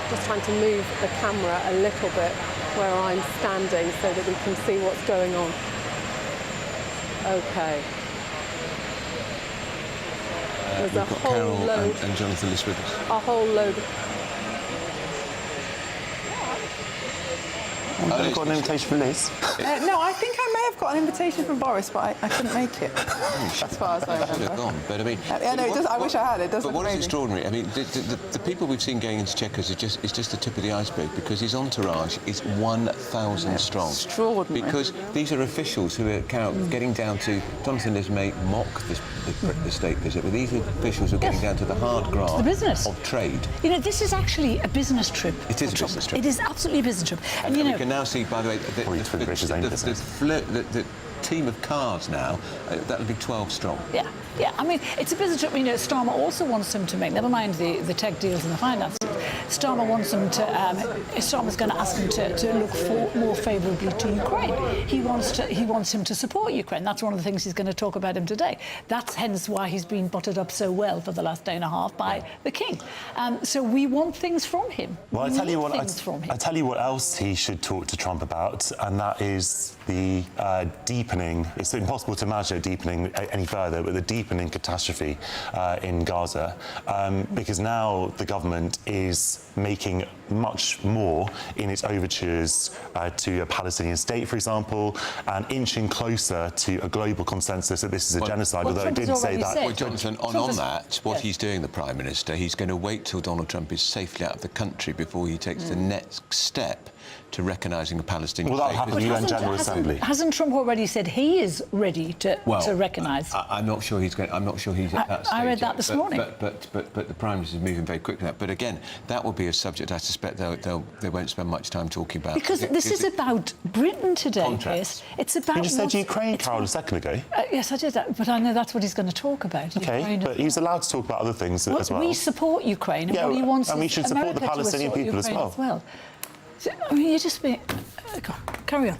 Just trying to move the camera a little bit where I'm standing so that we can see what's going on. Okay. There's a whole Carol load. and Jonathan List with us. A whole load. I've got an invitation from Liz. No, I think I may have got an invitation from Boris, but I couldn't make it. As far as I remember. Should have gone, but I mean... Yeah, no, I wish I had. It does But look what is amazing. extraordinary, I mean, the people we've seen going into Chequers is just the tip of the iceberg, because his entourage is 1,000 strong. Extraordinary. Because these are officials who are getting down to... Jonathan Liz may mock the state visit, but these are officials who are getting down to the hard graft the business of trade. You know, this is actually a business trip. It is a business trip. It is absolutely a business trip. And you know, we can now see, by the way, team of cars now. That'll be 12 strong. Yeah. Yeah, I mean, it's a visit. You know, Starmer also wants him to make, never mind the tech deals and the finance deals, Starmer wants him to, Starmer's going to ask him to look more favourably to Ukraine. He wants him to support Ukraine. That's one of the things he's going to talk about him today. That's hence why he's been buttered up so well for the last day and a half by the King. So we want things from him. Well, I tell you what else he should talk to Trump about, and that is the deepening. It's impossible to imagine it deepening any further, but the deepening catastrophe in Gaza, because now the government is making much more in its overtures to a Palestinian state, for example, and inching closer to a global consensus that this is a genocide, although it did say that. Well, Jonathan, on that, what he's doing, the Prime Minister, he's going to wait till Donald Trump is safely out of the country before he takes the next step to recognising a Palestinian state. Well, that'll happen in the UN General Assembly. Hasn't Trump already said he is ready to recognise? I'm not sure he's going. I'm not sure he's at that stage. I read that this morning. But the Prime Minister is moving very quickly. But again, that will be a subject I suspect they won't spend much time talking about. Because this is about Britain today, Chris. It's about. You just said Ukraine, Carol, a second ago. Yes, I did that, but I know that's what he's going to talk about. Okay, Ukraine but he's allowed to talk about other things as well. We support Ukraine, and what he wants and we should support America the Palestinian people as well. I mean, you're just being... Carry on.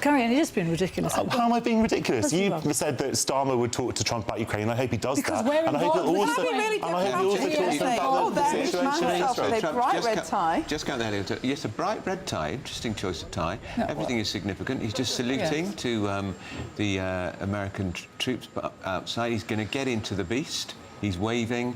Carry on, you're just being ridiculous. How am I being ridiculous? You said that Starmer would talk to Trump about Ukraine. I hope he does that. And I hope he also talks about the situation in Israel. A bright red tie. Just go there. Yes, a bright red tie. Interesting choice of tie. Everything is significant. He's just saluting to the American troops outside. He's going to get into the beast. He's waving.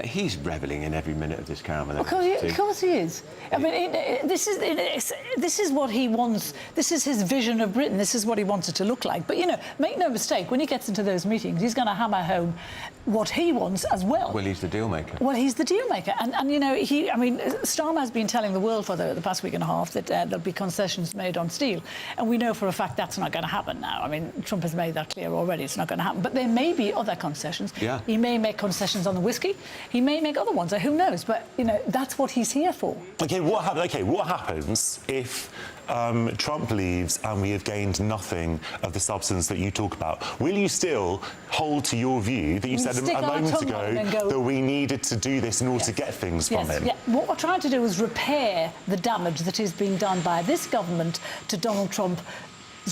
He's revelling in every minute of this, Carol. Of course he is. I mean, this is what he wants. This is his vision of Britain. This is what he wants it to look like. But, you know, make no mistake, when he gets into those meetings, he's going to hammer home what he wants as well. Well, he's the deal maker. Well, he's the deal maker. And you know, Starmer has been telling the world for the past week and a half that there'll be concessions made on steel. And we know for a fact that's not going to happen now. I mean, Trump has made that clear already. It's not going to happen. But there may be other concessions. Yeah. He may make concessions on the whiskey. He may make other ones. Who knows? But, you know, that's what he's here for. OK, what happens if Trump leaves and we have gained nothing of the substance that you talk about? Will you still hold to your view that you said a moment ago that we needed to do this in order to get things from him? Yeah. What we're trying to do is repair the damage that is being done by this government to Donald Trump's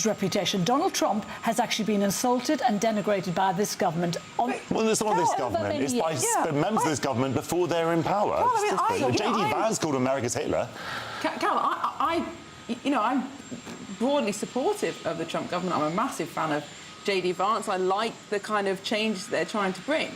reputation. Donald Trump has actually been insulted and denigrated by this government. Well, it's not this government. It's by members of this government before they're in power. J.D. Vance called America's Hitler. Carol, I'm broadly supportive of the Trump government. I'm a massive fan of J.D. Vance. I like the kind of changes they're trying to bring.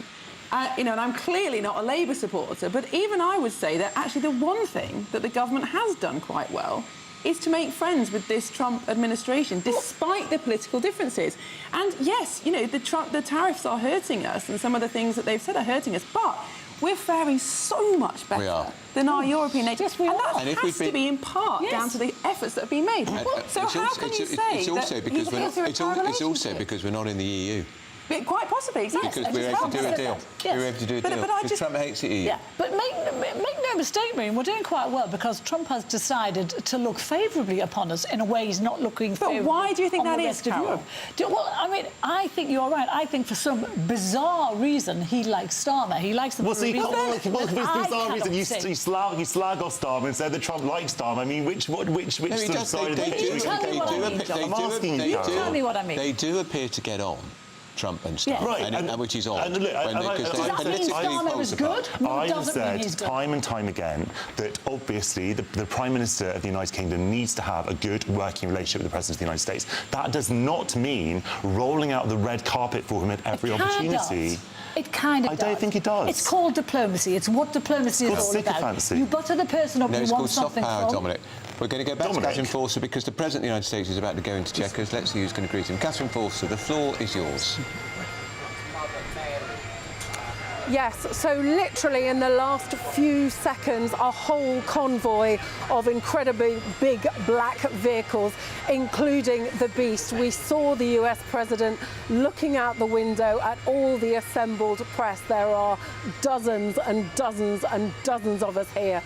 And I'm clearly not a Labour supporter, but even I would say that actually the one thing that the government has done quite well is to make friends with this Trump administration, despite the political differences. And yes, you know, the tariffs are hurting us, and some of the things that they've said are hurting us, but we're faring so much better than our European neighbours. And that has to be in part down to the efforts that have been made. So how can you say it's also because we're not in the EU. Quite possibly, yes. Because we're able to do a deal. We're able to do a deal. Because Trump hates the EU. Yeah, but make no mistake, Marine, we're doing quite well because Trump has decided to look favourably upon us in a way he's not looking favourably. But why do you think that is, Carol? Well, I mean, I think you're right. I think for some bizarre reason he likes Starmer. He likes the bizarre reason you slag off Starmer and say that Trump likes Starmer. I mean, which side of the picture? I'm asking you. Tell me what I mean. They do appear to get on. Trump and stuff, and which is odd. I have said time and time again that obviously the Prime Minister of the United Kingdom needs to have a good working relationship with the President of the United States. That does not mean rolling out the red carpet for him at every opportunity. It kind of does. I don't think it does. It's called diplomacy. It's what diplomacy is all about. You butter the person up you want something from. It's called soft power, Dominic. We're going to go back to Catherine Forster because the President of the United States is about to go into Chequers. Let's see who's going to greet him. Catherine Forster, the floor is yours. Yes, so literally in the last few seconds, a whole convoy of incredibly big black vehicles, including the Beast. We saw the US President looking out the window at all the assembled press. There are dozens and dozens and dozens of us here.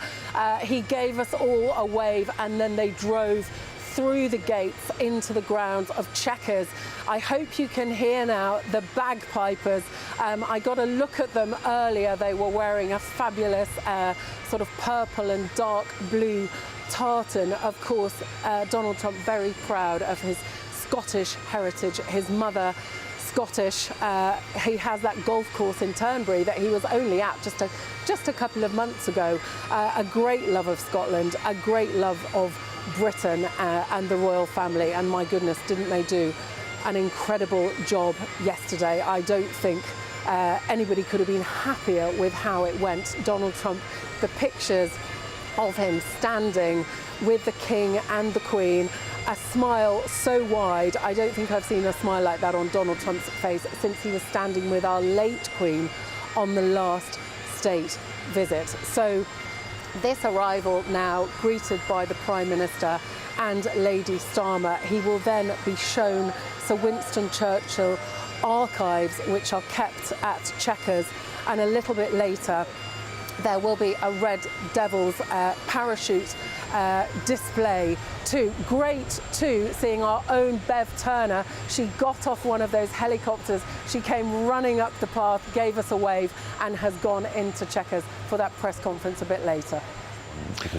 He gave us all a wave and then they drove through the gates into the grounds of Chequers. I hope you can hear now the bagpipers. I got a look at them earlier. They were wearing a fabulous sort of purple and dark blue tartan. Of course, Donald Trump very proud of his Scottish heritage. His mother Scottish. He has that golf course in Turnberry that he was only at just a couple of months ago. A great love of Scotland, a great love of Britain and the royal family. And my goodness, didn't they do an incredible job yesterday? I don't think anybody could have been happier with how it went. Donald Trump, the pictures of him standing with the King and the Queen, a smile so wide. I don't think I've seen a smile like that on Donald Trump's face since he was standing with our late Queen on the last state visit. So this arrival now greeted by the Prime Minister and Lady Starmer. He will then be shown Sir Winston Churchill archives, which are kept at Chequers, and a little bit later there will be a Red Devils parachute display too. Great too, seeing our own Bev Turner. She got off one of those helicopters. She came running up the path, gave us a wave, and has gone into Chequers for that press conference a bit later.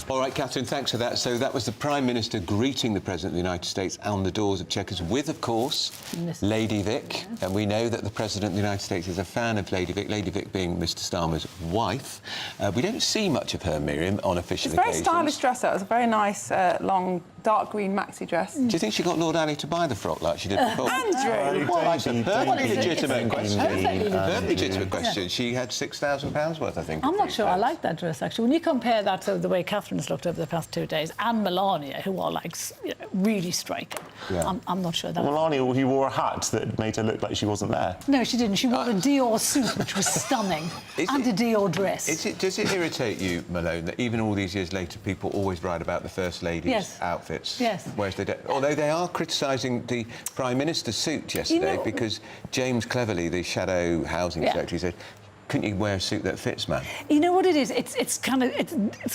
All right, Catherine, thanks for that. So that was the Prime Minister greeting the President of the United States on the doors of Chequers with, of course, Lady Vic. And we know that the President of the United States is a fan of Lady Vic being Mr Starmer's wife. We don't see much of her, Miriam, on official occasions. It's a very stylish dress. It was a very nice, long, dark green maxi dress. Do you think she got Lord Ali to buy the frock like she did before? Andrew! Well, that's a perfectly legitimate question. Perfectly legitimate question. She had £6,000 worth, I think. I'm not sure I like that dress, actually. When you compare that to the way Catherine's looked over the past 2 days, and Melania, who are, like, really striking, I'm not sure that... Melania, he wore a hat that made her look like she wasn't there. No, she didn't. She wore a Dior suit, which was stunning, and a Dior dress. Does it irritate you, Malone, that even all these years later, people always write about the First Lady's outfits? Yes. Whereas they don't, although they are criticising the Prime Minister's suit yesterday, because James Cleverly, the shadow housing secretary, said, couldn't you wear a suit that fits, man? You know what it is? It's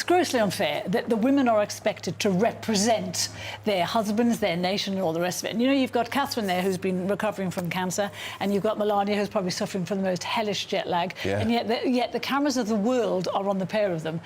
grossly unfair that the women are expected to represent their husbands, their nation, and all the rest of it. And, you know, you've got Catherine there, who's been recovering from cancer, and you've got Melania, who's probably suffering from the most hellish jet lag. Yeah. And yet the cameras of the world are on the pair of them,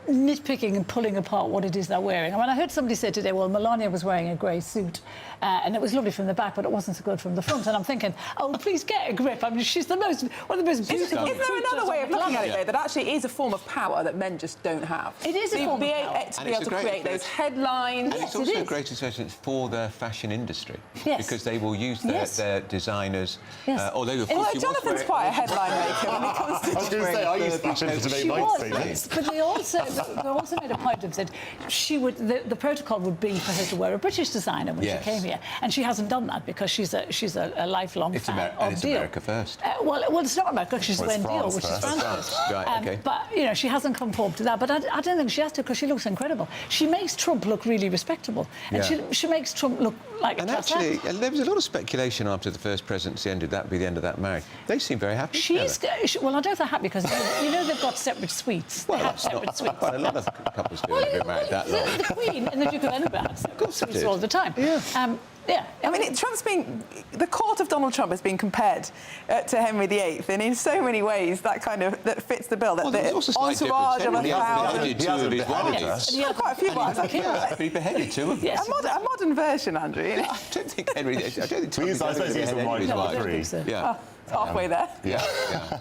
nitpicking and pulling apart what it is they're wearing. I mean, I heard somebody say today, well, Melania was wearing a grey suit, and it was lovely from the back, but it wasn't so good from the front. And I'm thinking, oh, please get a grip. I mean, she's one of the most beautiful... Is there another way of looking at it, though, that actually is a form of power that men just don't have? It is a form of power. To be able to create those headlines. And it's also a great assessment for the fashion industry. Yes. Because they will use their designers. Yes. Although, of course, Jonathan's quite a headline maker when it comes to... I was going to say, I used fashion for today night. But they also made a point of that the protocol would be for her to wear a British designer when she came here. And she hasn't done that because she's a lifelong fan of it's Dior. America first. Well, it's not America, she's wearing Dior, which is France first. Right, okay. But, you know, she hasn't come forward to that. But I don't think she has to, because she looks incredible. She makes Trump look really respectable. And she makes Trump look like a class act. Actually, there was a lot of speculation after the first presidency ended, that would be the end of that marriage. They seem very happy. Well, I don't know if they're happy, because, you know, they've got separate suites. Well, they have separate suites. Well, a lot of couples do have been married that long. The Queen and the Duke of Edinburgh have separate suites all the time. Yeah. I mean, the court of Donald Trump has been compared to Henry VIII, and in so many ways that fits the bill. That the entourage of 1,000. He has beheaded 2 of his wives. Yeah, quite a few wives. He beheaded 2 of them. Yes. A modern version, Andrew. You know? I don't think Henry. I don't think. I suppose he's the wife of 3. Yeah. Halfway there. Yeah.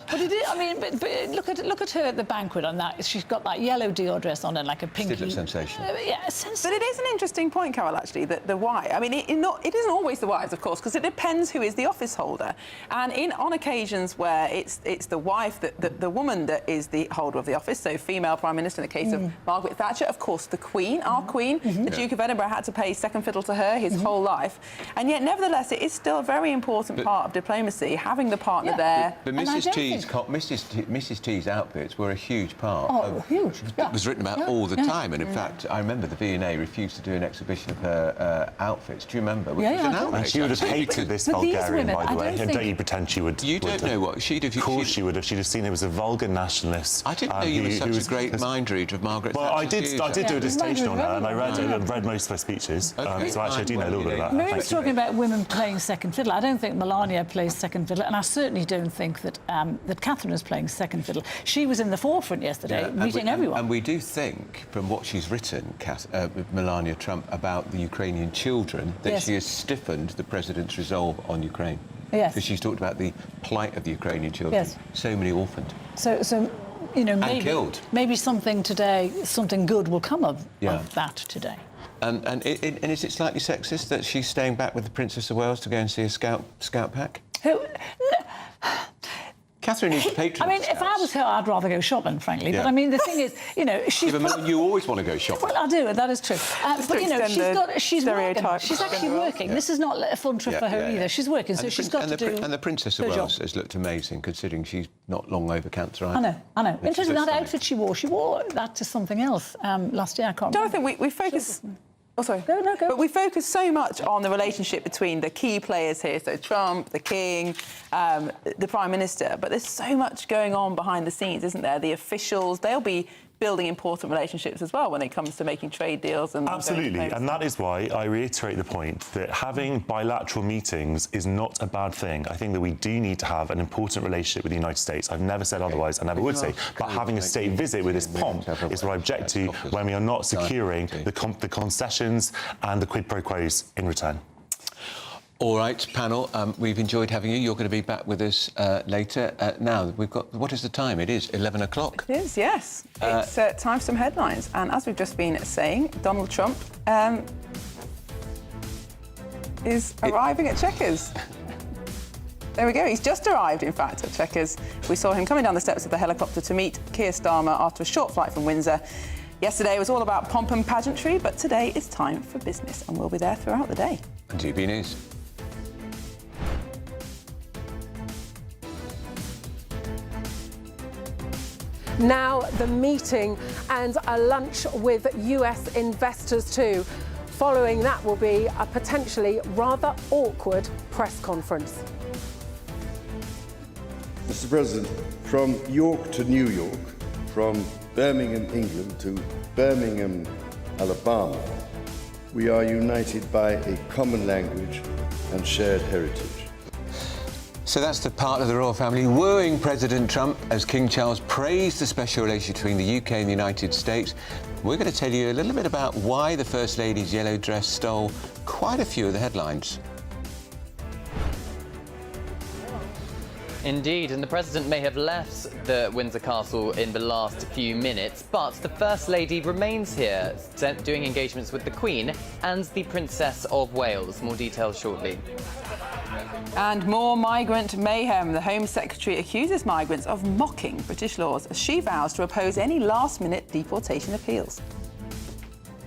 But it is, I mean, but look at her at the banquet on that. She's got that yellow Dior dress on and like a pinky. Still sensational. But it is an interesting point, Carol, actually, that the wife. I mean, it isn't always the wives, of course, because it depends who is the office holder. And on occasions where it's the wife, the woman that is the holder of the office, so female Prime Minister in the case of Margaret Thatcher, of course, the Queen, our Queen, the Duke of Edinburgh had to pay second fiddle to her his whole life. And yet, nevertheless, it is still a very important part of diplomacy, having the partner there. But Mrs. T's outfits were a huge part. Huge. It was written about all the time, and in fact, I remember the V&A refused to do an exhibition of her outfits. Do you remember? Which was an outrage. And she would have hated this Bulgarian, by the way. And don't you pretend she would? You don't know what she'd have. Of course she would have. She'd have seen it was a vulgar nationalist. I didn't know you were such a great mind reader of Margaret Thatcher's. Well, I did do a dissertation on her, and I read most of her speeches. So actually, I do know a little bit about her. Marion was talking about women playing second fiddle. I don't think Melania plays second fiddle, and I certainly don't think that that Catherine is playing second fiddle. She was in the forefront yesterday, meeting everyone. And we do think, from what she's written, Melania Trump, about the Ukrainian children, that she has stiffened the president's resolve on Ukraine. Yes. Because she's talked about the plight of the Ukrainian children. Yes. So many orphaned. So you know, maybe something today, something good will come of that today. And is it slightly sexist that she's staying back with the Princess of Wales to go and see a scout pack? Catherine is the patron. I mean, if I was her, I'd rather go shopping, frankly. But I mean, the thing is, you know, she's. You always want to go shopping. Well, I do. That is true. But you know, she's working. She's actually working. This is not a fun trip for her either. She's working, so she's got to do. And the Princess of Wales has looked amazing, considering she's not long over cancer either. I know. Interesting, that outfit she wore that to something else last year. I can't remember. Jonathan, we focus. Oh, sorry. Go. But we focus so much on the relationship between the key players here, so Trump, the King, the Prime Minister, but there's so much going on behind the scenes, isn't there? The officials, they'll be building important relationships as well when it comes to making trade deals. And absolutely, and that is why I reiterate the point that having bilateral meetings is not a bad thing. I think that we do need to have an important relationship with the United States. I've never said otherwise, I never would say, but having a state visit with this pomp is what I object to when we are not securing the concessions and the quid pro quos in return. All right, panel, we've enjoyed having you. You're going to be back with us later. Now, we've got... What is the time? It is 11 o'clock. It is, yes. It's time for some headlines. And as we've just been saying, Donald Trump is arriving at Chequers. There we go. He's just arrived, in fact, at Chequers. We saw him coming down the steps of the helicopter to meet Keir Starmer after a short flight from Windsor. Yesterday was all about pomp and pageantry, but today is time for business, and we'll be there throughout the day. GB News. Now the meeting and a lunch with US investors too. Following that will be a potentially rather awkward press conference. Mr. President, from York to New York, from Birmingham, England to Birmingham, Alabama, we are united by a common language and shared heritage. So that's the part of the royal family wooing President Trump as King Charles praised the special relationship between the UK and the United States. We're going to tell you a little bit about why the First Lady's yellow dress stole quite a few of the headlines. Indeed, and the President may have left the Windsor Castle in the last few minutes, but the First Lady remains here, doing engagements with the Queen and the Princess of Wales. More details shortly. And more migrant mayhem. The Home Secretary accuses migrants of mocking British laws as she vows to oppose any last-minute deportation appeals.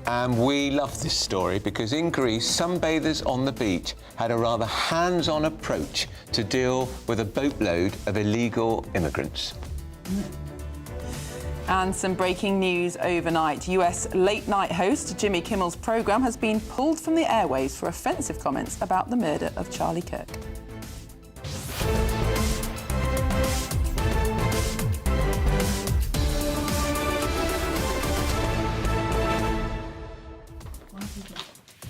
And we love this story because in Greece, sunbathers on the beach had a rather hands-on approach to deal with a boatload of illegal immigrants. And some breaking news overnight. US late-night host Jimmy Kimmel's programme has been pulled from the airwaves for offensive comments about the murder of Charlie Kirk.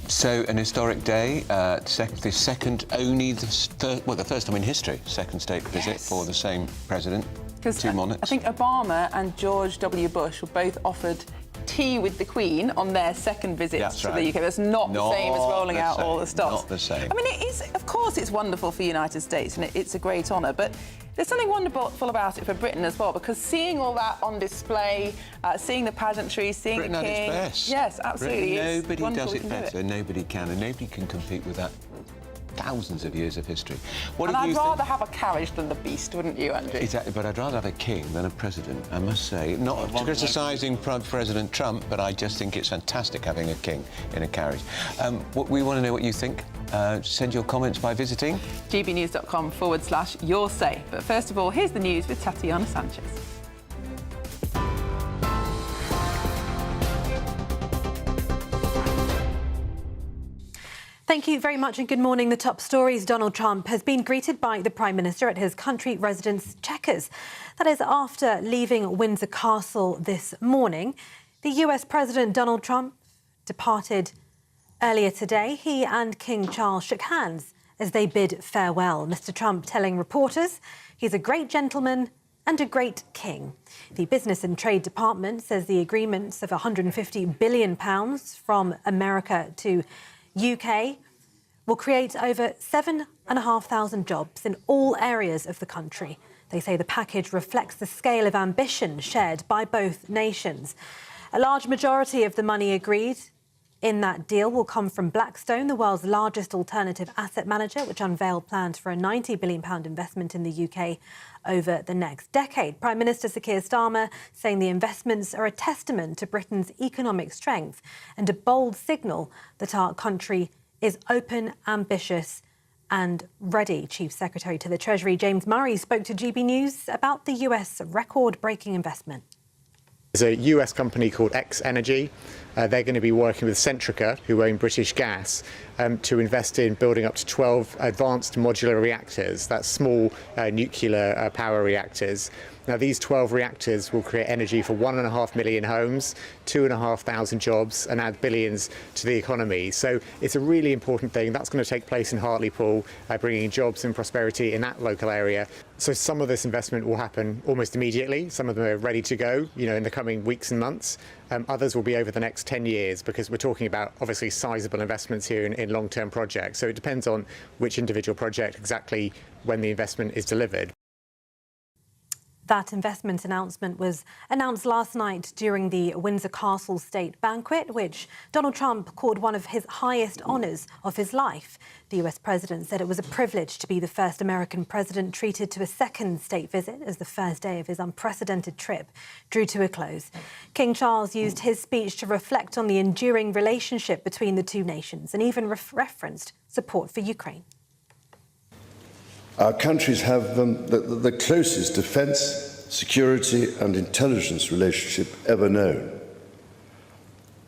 So, an historic day, the first time in history, second state visit for the same president, two monarchs. I think Obama and George W. Bush were both offered tea with the Queen on their second visit to the UK. That's not the same as rolling out all the stops. Not the same. I mean, it is, of course, it's wonderful for the United States and it's a great honour, but there's something wonderful about it for Britain as well, because seeing all that on display, seeing the pageantry, seeing Britain the King... at its best. Yes, absolutely. Nobody does it better. Nobody can, and nobody can compete with that. Thousands of years of history. And I'd rather have a carriage than the beast, wouldn't you, Andrew? Exactly, but I'd rather have a king than a president, I must say. Not criticising President Trump, but I just think it's fantastic having a king in a carriage. We want to know what you think. send your comments by visiting gbnews.com/yoursay. But first of all, here's the news with Tatiana Sanchez. Thank you very much and good morning. The top stories. Donald Trump has been greeted by the Prime Minister at his country residence Chequers. That is after leaving Windsor Castle this morning. The US President Donald Trump departed earlier today. He and King Charles shook hands as they bid farewell. Mr. Trump telling reporters he's a great gentleman and a great king. The Business and Trade Department says the agreements of £150 billion from America to UK will create over 7,500 jobs in all areas of the country. They say the package reflects the scale of ambition shared by both nations. A large majority of the money agreed in that deal will come from Blackstone, the world's largest alternative asset manager, which unveiled plans for a £90 billion investment in the UK over the next decade. Prime Minister Sir Keir Starmer saying the investments are a testament to Britain's economic strength and a bold signal that our country is open, ambitious and ready. Chief Secretary to the Treasury James Murray spoke to GB News about the US record-breaking investment. There's a US company called X Energy. They're going to be working with Centrica, who own British Gas, to invest in building up to 12 advanced modular reactors. That's small nuclear power reactors. Now, these 12 reactors will create energy for 1.5 million homes, 2,500 jobs, and add billions to the economy. So it's a really important thing. That's going to take place in Hartlepool, bringing jobs and prosperity in that local area. So some of this investment will happen almost immediately. Some of them are ready to go, in the coming weeks and months. Others will be over the next 10 years because we're talking about obviously sizable investments here in long-term projects. So it depends on which individual project, exactly when the investment is delivered. That investment announcement was announced last night during the Windsor Castle State Banquet, which Donald Trump called one of his highest honours of his life. The US president said it was a privilege to be the first American president treated to a second state visit as the first day of his unprecedented trip drew to a close. King Charles used his speech to reflect on the enduring relationship between the two nations and even referenced support for Ukraine. Our countries have the closest defence, security and intelligence relationship ever known.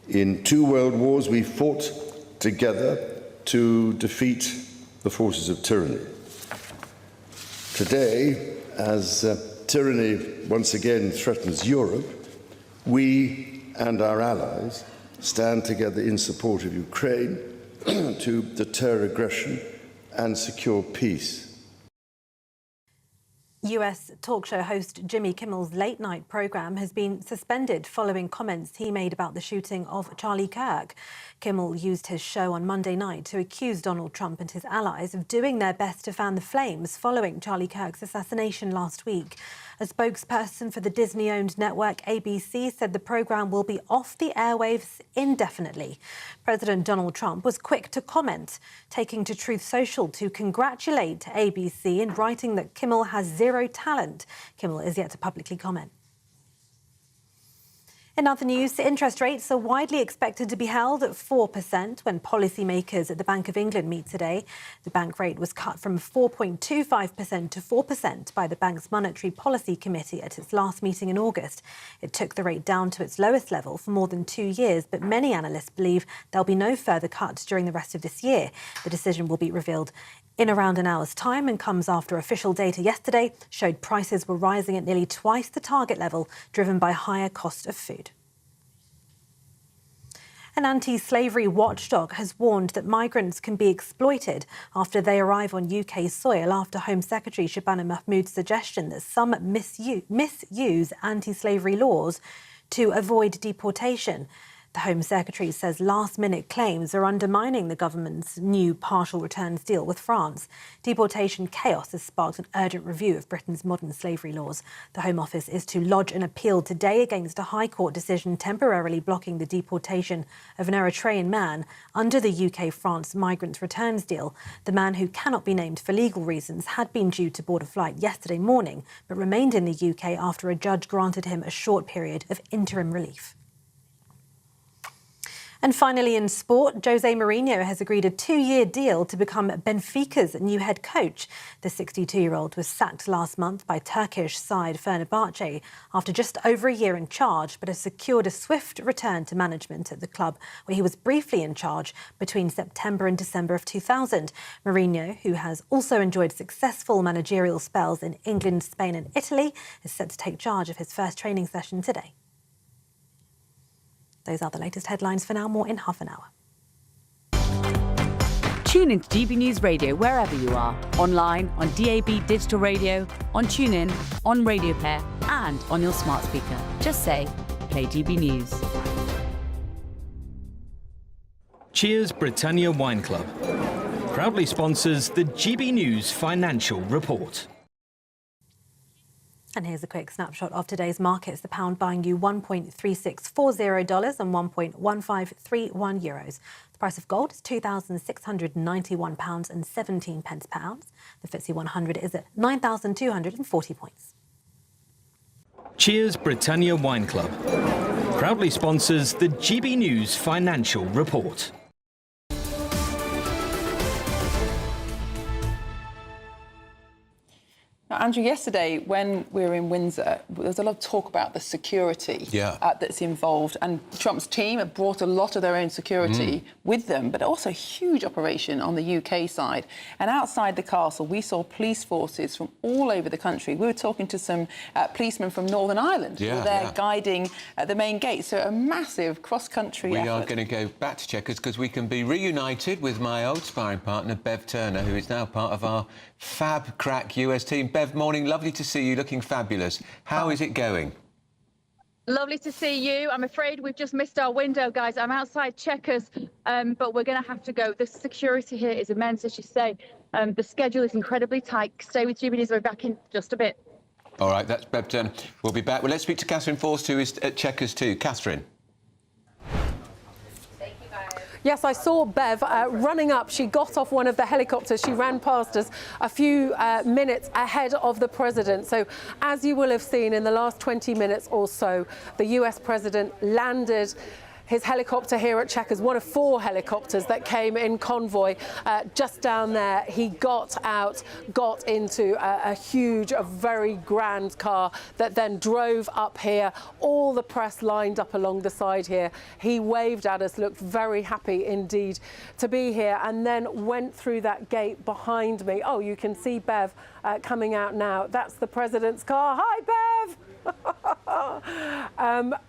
In 2 world wars, we fought together to defeat the forces of tyranny. Today, as tyranny once again threatens Europe, we and our allies stand together in support of Ukraine to deter aggression and secure peace. US talk show host Jimmy Kimmel's late-night programme has been suspended following comments he made about the shooting of Charlie Kirk. Kimmel used his show on Monday night to accuse Donald Trump and his allies of doing their best to fan the flames following Charlie Kirk's assassination last week. A spokesperson for the Disney-owned network ABC said the programme will be off the airwaves indefinitely. President Donald Trump was quick to comment, taking to Truth Social to congratulate ABC and writing that Kimmel has zero talent. Kimmel is yet to publicly comment. In other news, interest rates are widely expected to be held at 4% when policymakers at the Bank of England meet today. The bank rate was cut from 4.25% to 4% by the bank's Monetary Policy Committee at its last meeting in August. It took the rate down to its lowest level for more than 2 years, but many analysts believe there'll be no further cuts during the rest of this year. The decision will be revealed in around an hour's time and comes after official data yesterday showed prices were rising at nearly twice the target level, driven by higher cost of food. An anti-slavery watchdog has warned that migrants can be exploited after they arrive on UK soil after Home Secretary Shabana Mahmood's suggestion that some misuse anti-slavery laws to avoid deportation. The Home Secretary says last-minute claims are undermining the government's new partial returns deal with France. Deportation chaos has sparked an urgent review of Britain's modern slavery laws. The Home Office is to lodge an appeal today against a High Court decision temporarily blocking the deportation of an Eritrean man under the UK-France migrant returns deal. The man, who cannot be named for legal reasons, had been due to board a flight yesterday morning, but remained in the UK after a judge granted him a short period of interim relief. And finally in sport, Jose Mourinho has agreed a 2-year deal to become Benfica's new head coach. The 62-year-old was sacked last month by Turkish side Fenerbahce after just over a year in charge, but has secured a swift return to management at the club, where he was briefly in charge between September and December of 2000. Mourinho, who has also enjoyed successful managerial spells in England, Spain and Italy, is set to take charge of his first training session today. Those are the latest headlines for now. More in half an hour. Tune into GB News Radio wherever you are. Online, on DAB Digital Radio, on TuneIn, on Radio Pair and on your smart speaker. Just say, play GB News. Cheers Britannia Wine Club proudly sponsors the GB News Financial Report. And here's a quick snapshot of today's markets. The pound buying you $1.3640 and €1.1531. The price of gold is £2,691.17 per ounce. The FTSE 100 is at 9,240 points. Cheers Britannia Wine Club proudly sponsors the GB News Financial Report. Now, Andrew, yesterday when we were in Windsor, there was a lot of talk about the security that's involved, and Trump's team have brought a lot of their own security with them, but also a huge operation on the UK side. And outside the castle, we saw police forces from all over the country. We were talking to some policemen from Northern Ireland who were there guiding the main gate. So a massive cross-country effort. We are going to go back to Chequers because we can be reunited with my old sparring partner, Bev Turner, who is now part of our fab crack US team. Bev, morning. Lovely to see you, looking fabulous. How is it going? Lovely to see you. I'm afraid we've just missed our window, guys. I'm outside Chequers, but we're going to have to go. The security here is immense, as you say. The schedule is incredibly tight. Stay with GB News. We're back in just a bit. All right, that's Bev Turner. We'll be back. Well, let's speak to Catherine Forst, who is at Chequers too. Catherine. Yes, I saw Bev running up. She got off one of the helicopters. She ran past us a few minutes ahead of the president. So as you will have seen in the last 20 minutes or so, the US president landed his helicopter here at Chequers, one of 4 helicopters that came in convoy just down there. He got out, got into a huge, a very grand car that then drove up here. All the press lined up along the side here. He waved at us, looked very happy indeed to be here, and then went through that gate behind me. Oh, you can see Bev coming out now. That's the president's car. Hi, Bev!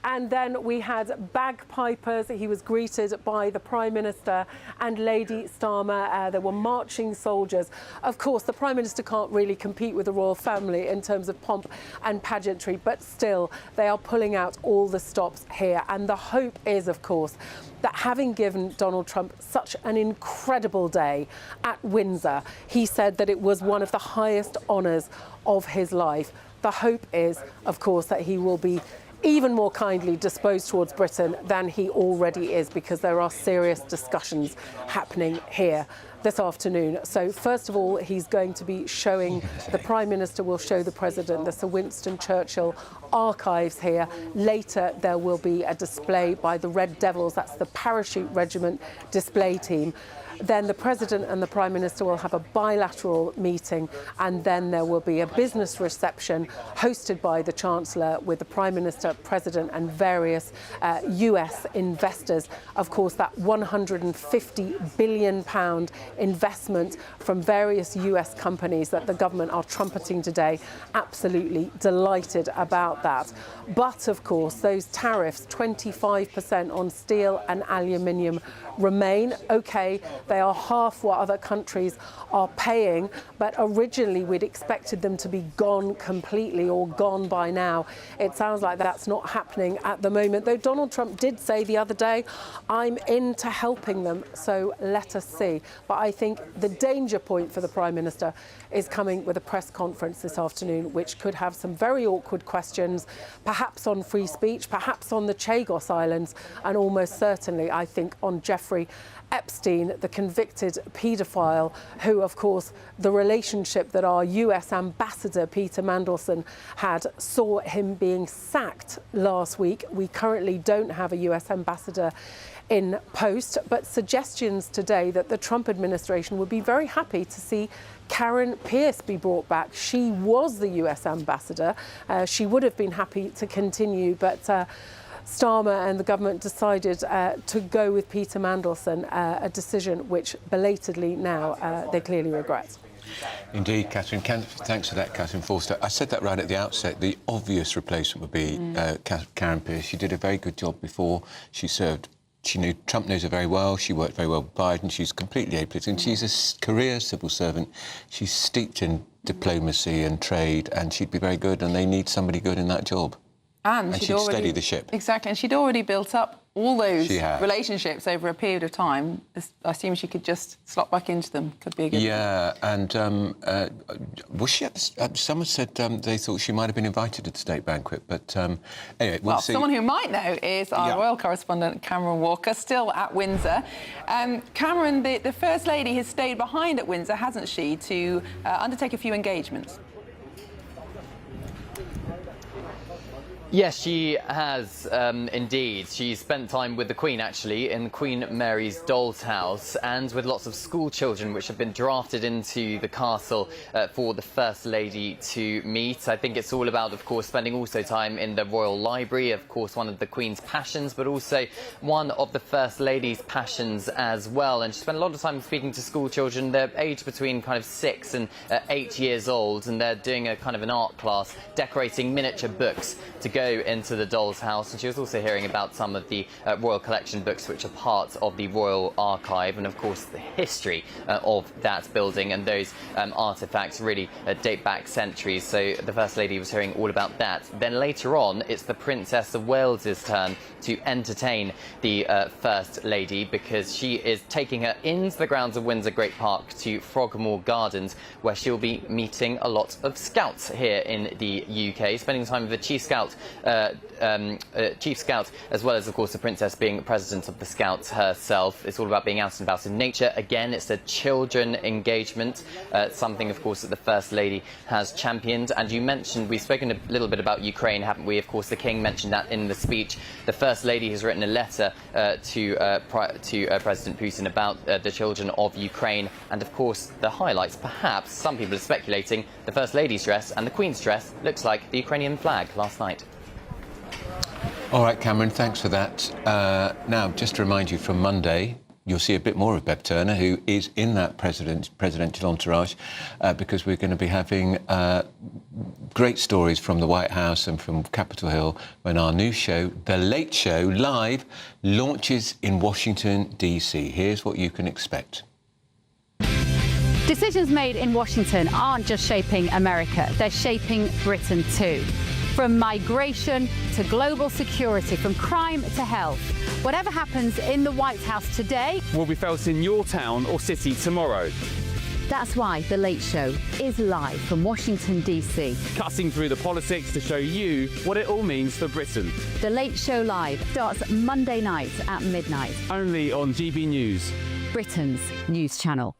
And then we had bagpipers. He was greeted by the Prime Minister and Lady Starmer. There were marching soldiers. Of course, the Prime Minister can't really compete with the royal family in terms of pomp and pageantry, but still, they are pulling out all the stops here. And the hope is, of course, that having given Donald Trump such an incredible day at Windsor, he said that it was one of the highest honours of his life. The hope is, of course, that he will be even more kindly disposed towards Britain than he already is, because there are serious discussions happening here this afternoon. So first of all, he's going to be showing, the Prime Minister will show the President the Sir Winston Churchill archives here. Later, there will be a display by the Red Devils, that's the Parachute Regiment display team. Then the President and the Prime Minister will have a bilateral meeting, and then there will be a business reception hosted by the Chancellor with the Prime Minister, President and various US investors. Of course, that £150 billion investment from various US companies that the government are trumpeting today. Absolutely delighted about that. But of course, those tariffs, 25% on steel and aluminium, remain. OK, they are half what other countries are paying, but originally we'd expected them to be gone completely or gone by now. It sounds like that's not happening at the moment, though Donald Trump did say the other day, I'm into helping them, so let us see. But I think the danger point for the Prime Minister is coming with a press conference this afternoon, which could have some very awkward questions, perhaps on free speech, perhaps on the Chagos Islands, and almost certainly, I think, on Jeffrey Epstein, the convicted paedophile, who, of course, the relationship that our US ambassador, Peter Mandelson, had saw him being sacked last week. We currently don't have a US ambassador in post, but suggestions today that the Trump administration would be very happy to see Karen Pierce be brought back. She was the US ambassador. She would have been happy to continue, but Starmer and the government decided to go with Peter Mandelson, a decision which belatedly now they clearly regret. Indeed, Catherine. Thanks for that, Catherine Forster. I said that right at the outset. The obvious replacement would be Karen Pierce. She did a very good job before. She served. She knew Trump knows her very well. She worked very well with Biden. She's completely apolitical. And she's a career civil servant. She's steeped in diplomacy and trade, and she'd be very good. And they need somebody good in that job. And she'd steady the ship. Exactly, and she'd already built up all those relationships over a period of time. I assume she could just slot back into them. Could be a good thing. And was she someone said they thought she might have been invited to the state banquet, but anyway, we'll see. Someone who might know is our royal correspondent, Cameron Walker, still at Windsor. Cameron, the First Lady has stayed behind at Windsor, hasn't she, to undertake a few engagements? Yes, she has indeed. She spent time with the Queen, actually, in Queen Mary's doll's house, and with lots of school children which have been drafted into the castle for the First Lady to meet. I think it's all about, of course, spending also time in the Royal Library, of course, one of the Queen's passions, but also one of the First Lady's passions as well. And she spent a lot of time speaking to school children. They're aged between kind of 6 and 8 years old, and they're doing a kind of an art class, decorating miniature books to go into the doll's house. And she was also hearing about some of the royal collection books which are part of the Royal Archive, and of course the history of that building, and those artefacts really date back centuries. So the First Lady was hearing all about that. Then later on, it's the Princess of Wales's turn to entertain the First Lady, because she is taking her into the grounds of Windsor Great Park to Frogmore Gardens, where she'll be meeting a lot of scouts here in the UK, spending time with the Chief Scout, as well as, of course, the Princess being president of the Scouts herself. It's all about being out and about in nature. Again, it's a children engagement, something, of course, that the First Lady has championed. And you mentioned, we've spoken a little bit about Ukraine, haven't we? Of course, the King mentioned that in the speech. The First Lady has written a letter to President Putin about the children of Ukraine. And, of course, the highlights, perhaps, some people are speculating, the First Lady's dress and the Queen's dress looks like the Ukrainian flag last night. All right, Cameron, thanks for that. Now, just to remind you, from Monday, you'll see a bit more of Bev Turner, who is in that presidential entourage, because we're going to be having great stories from the White House and from Capitol Hill when our new show, The Late Show Live, launches in Washington, D.C. Here's what you can expect. Decisions made in Washington aren't just shaping America, they're shaping Britain too. From migration to global security, from crime to health. Whatever happens in the White House today will be felt in your town or city tomorrow. That's why The Late Show is live from Washington, D.C. Cutting through the politics to show you what it all means for Britain. The Late Show Live starts Monday night at midnight. Only on GB News, Britain's news channel.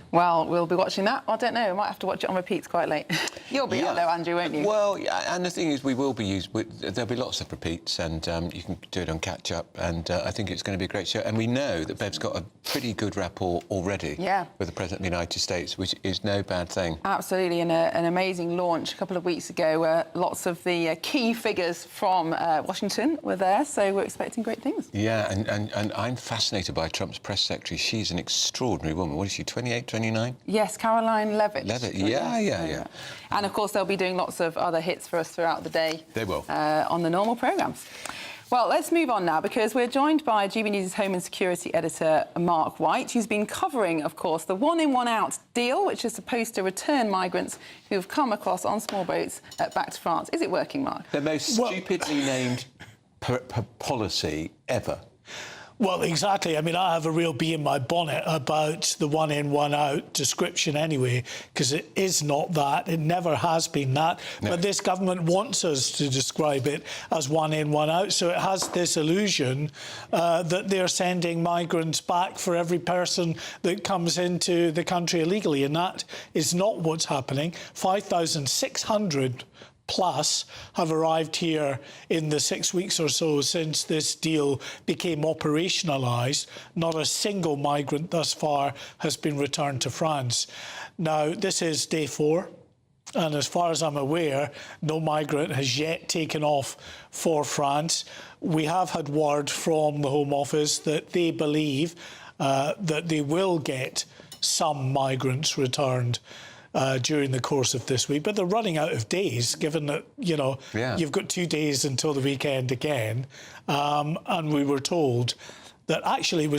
Well, we'll be watching that. I don't know. I might have to watch it on repeats quite late. You'll be up there, Andrew, won't you? Well, yeah, and the thing is, we will be there'll be lots of repeats, and you can do it on catch up. And I think it's going to be a great show. And we know that Bev's got a pretty good rapport already with the President of the United States, which is no bad thing. Absolutely, and an amazing launch a couple of weeks ago. Lots of the key figures from Washington were there, so we're expecting great things. Yeah, and I'm fascinated by Trump's press secretary. She's an extraordinary woman. What is she, 28, 29? Yes, Caroline Levitt. Yeah. And, of course, they'll be doing lots of other hits for us throughout the day. They will. On the normal programmes. Well, let's move on now, because we're joined by GB News' Home and Security Editor, Mark White, who's been covering, of course, the one-in, one-out deal, which is supposed to return migrants who have come across on small boats back to France. Is it working, Mark? The most stupidly named policy ever. Well, exactly. I mean, I have a real bee in my bonnet about the one-in, one-out description anyway, because it is not that. It never has been that. No. But this government wants us to describe it as one-in, one-out. So it has this illusion that they're sending migrants back for every person that comes into the country illegally. And that is not what's happening. 5,600 plus have arrived here in the 6 weeks or so since this deal became operationalised. Not a single migrant thus far has been returned to France. Now, this is day 4. And as far as I'm aware, no migrant has yet taken off for France. We have had word from the Home Office that they believe that they will get some migrants returned during the course of this week, but they're running out of days, given that, you've got 2 days until the weekend again. And we were told that actually it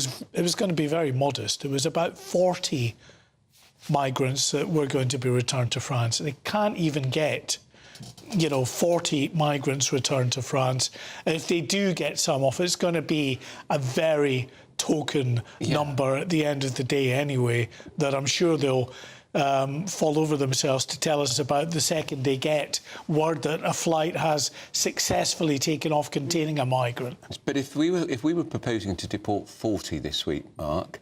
was going to be very modest. It was about 40 migrants that were going to be returned to France. They can't even get 40 migrants returned to France. And if they do get some off, it's going to be a very token number at the end of the day anyway, that I'm sure they'll fall over themselves to tell us about the second they get word that a flight has successfully taken off containing a migrant. But if we were proposing to deport 40 this week, Mark,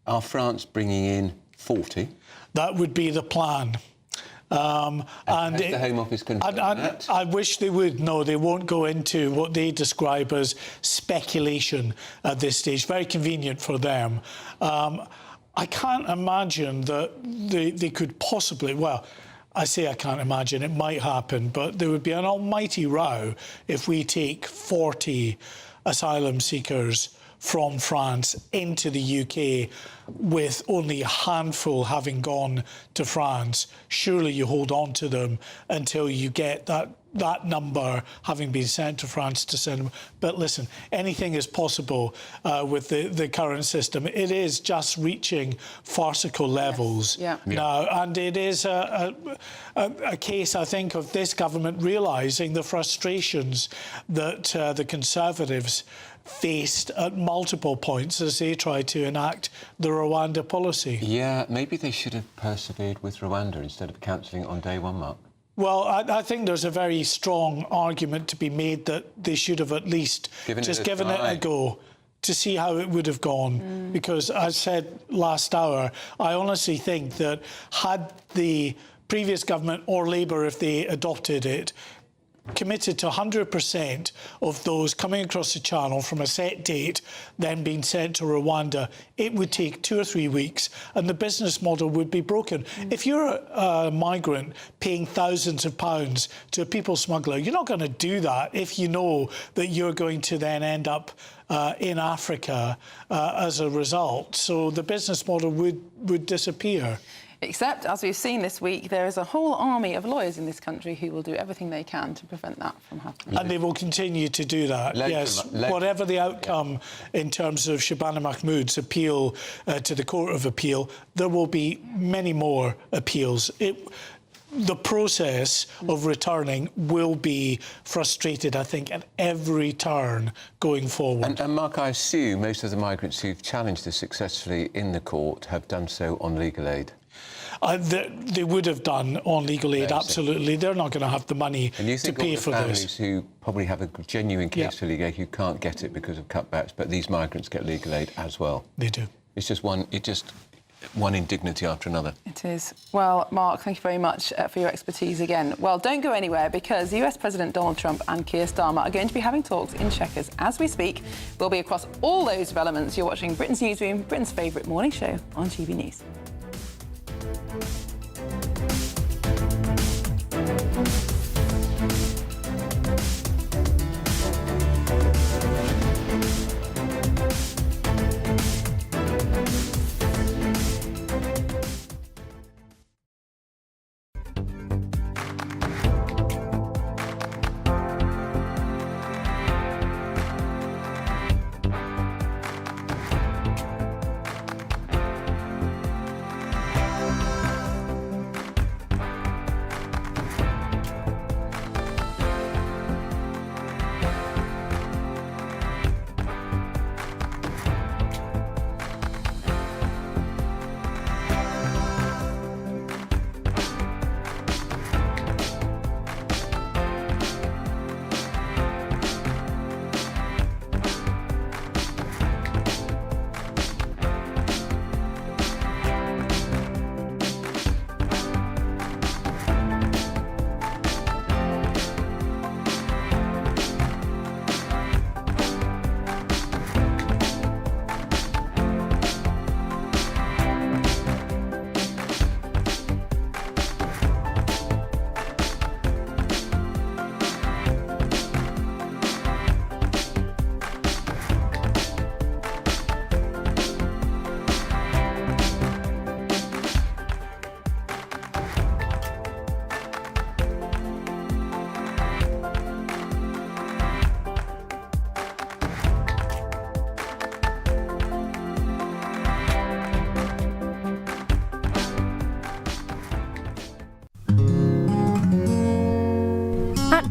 are France bringing in 40? That would be the plan. And the Home Office confirmed that? I wish they would. No, they won't go into what they describe as speculation at this stage. Very convenient for them. I can't imagine that they could possibly... Well, I say I can't imagine. It might happen, but there would be an almighty row if we take 40 asylum seekers from France into the UK with only a handful having gone to France. Surely you hold on to them until you get that number having been sent to France to send them. But listen, anything is possible with the current system. It is just reaching farcical levels now. And it is a case, I think, of this government realising the frustrations that the Conservatives faced at multiple points as they tried to enact the Rwanda policy. Yeah, maybe they should have persevered with Rwanda instead of cancelling it on day 1, Mark. Well, I think there's a very strong argument to be made that they should have at least given it a go to see how it would have gone. Because, as I said last hour, I honestly think that had the previous government or Labour, if they adopted it, committed to 100% of those coming across the channel from a set date then being sent to Rwanda, it would take 2 or 3 weeks and the business model would be broken. If you're a migrant paying thousands of pounds to a people smuggler, you're not going to do that if you know that you're going to then end up in Africa as a result. So the business model would disappear. Except, as we've seen this week, there is a whole army of lawyers in this country who will do everything they can to prevent that from happening. And they will continue to do that, yes. Whatever the outcome in terms of Shabana Mahmood's appeal to the Court of Appeal, there will be many more appeals. The process of returning will be frustrated, I think, at every turn going forward. And Mark, I assume most of the migrants who've challenged this successfully in the court have done so on legal aid. They would have done on legal aid, absolutely. They're not going to have the money to pay for this. And you think all the families who probably have a genuine case for legal aid who can't get it because of cutbacks, but these migrants get legal aid as well? They do. It's just one indignity after another. It is. Well, Mark, thank you very much for your expertise again. Well, don't go anywhere because US President Donald Trump and Keir Starmer are going to be having talks in Chequers as we speak. We'll be across all those developments. You're watching Britain's Newsroom, Britain's favourite morning show on GB News.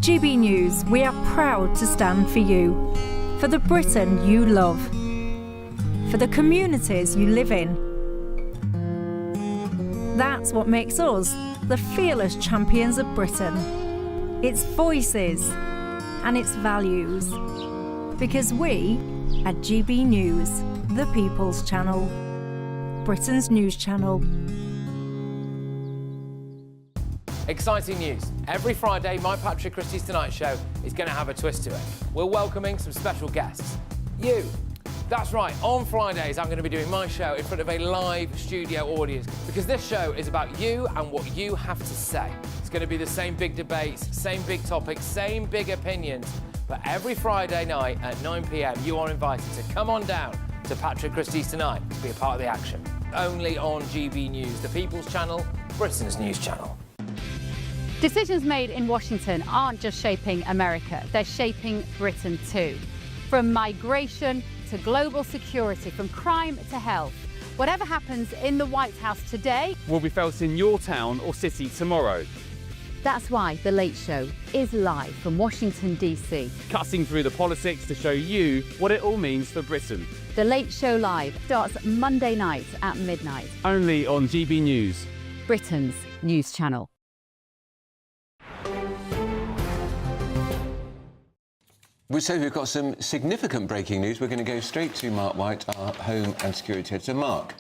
At GB News, we are proud to stand for you, for the Britain you love, for the communities you live in. That's what makes us the fearless champions of Britain. Its voices and its values. Because we, at GB News, the People's Channel, Britain's news channel. Exciting news. Every Friday, my Patrick Christie's Tonight Show is going to have a twist to it. We're welcoming some special guests. You. That's right, on Fridays I'm going to be doing my show in front of a live studio audience because this show is about you and what you have to say. It's going to be the same big debates, same big topics, same big opinions, but every Friday night at 9 p.m. you are invited to come on down to Patrick Christie's Tonight to be a part of the action. Only on GB News, the People's Channel, Britain's news channel. Decisions made in Washington aren't just shaping America, they're shaping Britain too. From migration to global security, from crime to health. Whatever happens in the White House today will be felt in your town or city tomorrow. That's why The Late Show is live from Washington, D.C. Cutting through the politics to show you what it all means for Britain. The Late Show Live starts Monday night at midnight. Only on GB News, Britain's news channel. So we've got some significant breaking news. We're going to go straight to Mark White, our Home and Security Editor. Mark.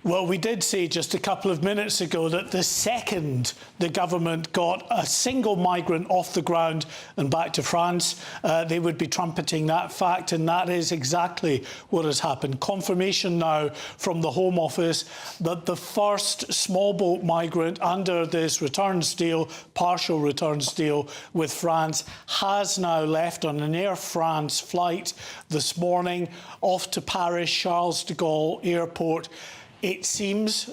Well, we did see just a couple of minutes ago that the second the government got a single migrant off the ground and back to France, they would be trumpeting that fact, and that is exactly what has happened. Confirmation now from the Home Office that the first small boat migrant under this returns deal, partial returns deal with France, has now left on an Air France flight this morning off to Paris Charles de Gaulle Airport. It seems,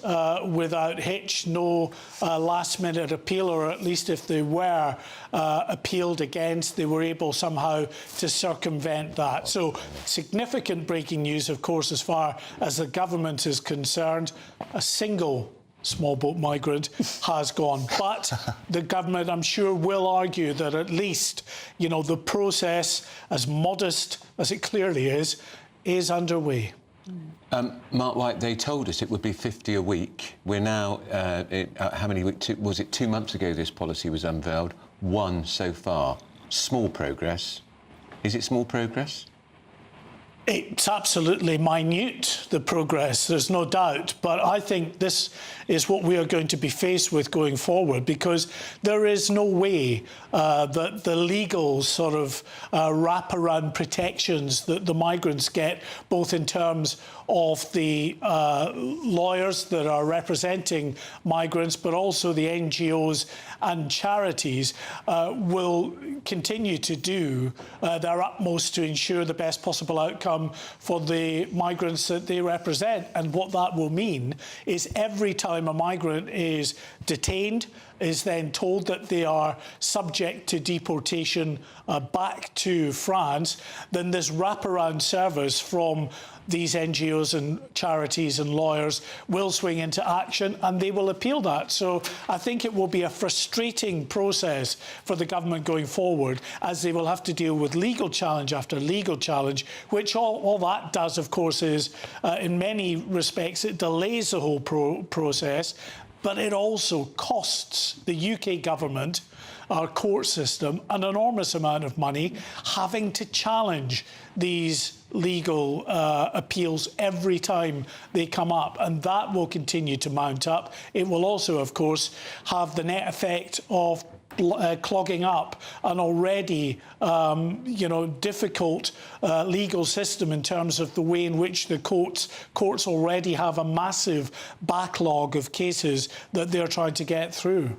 without hitch, no last-minute appeal, or at least if they were appealed against, they were able somehow to circumvent that. So significant breaking news, of course, as far as the government is concerned. A single small boat migrant has gone. But the government, I'm sure, will argue that at least, you know, the process, as modest as it clearly is underway. Mark White, they told us it would be 50 a week. We're now, how many weeks? Was it 2 months ago this policy was unveiled? One so far. Small progress. Is it small progress? It's absolutely minute, the progress, there's no doubt. But I think this is what we are going to be faced with going forward, because there is no way that the legal sort of wraparound protections that the migrants get, both in terms of the lawyers that are representing migrants, but also the NGOs and charities, will continue to do their utmost to ensure the best possible outcome for the migrants that they represent. And what that will mean is every time a migrant is detained, is then told that they are subject to deportation back to France, then this wraparound service from these NGOs and charities and lawyers will swing into action, and they will appeal that. So I think it will be a frustrating process for the government going forward, as they will have to deal with legal challenge after legal challenge, which all that does, of course, is in many respects it delays the whole process, but it also costs the UK government, our court system, an enormous amount of money, having to challenge these legal appeals every time they come up, and that will continue to mount up. It will also, of course, have the net effect of clogging up an already, difficult legal system in terms of the way in which the courts already have a massive backlog of cases that they're trying to get through.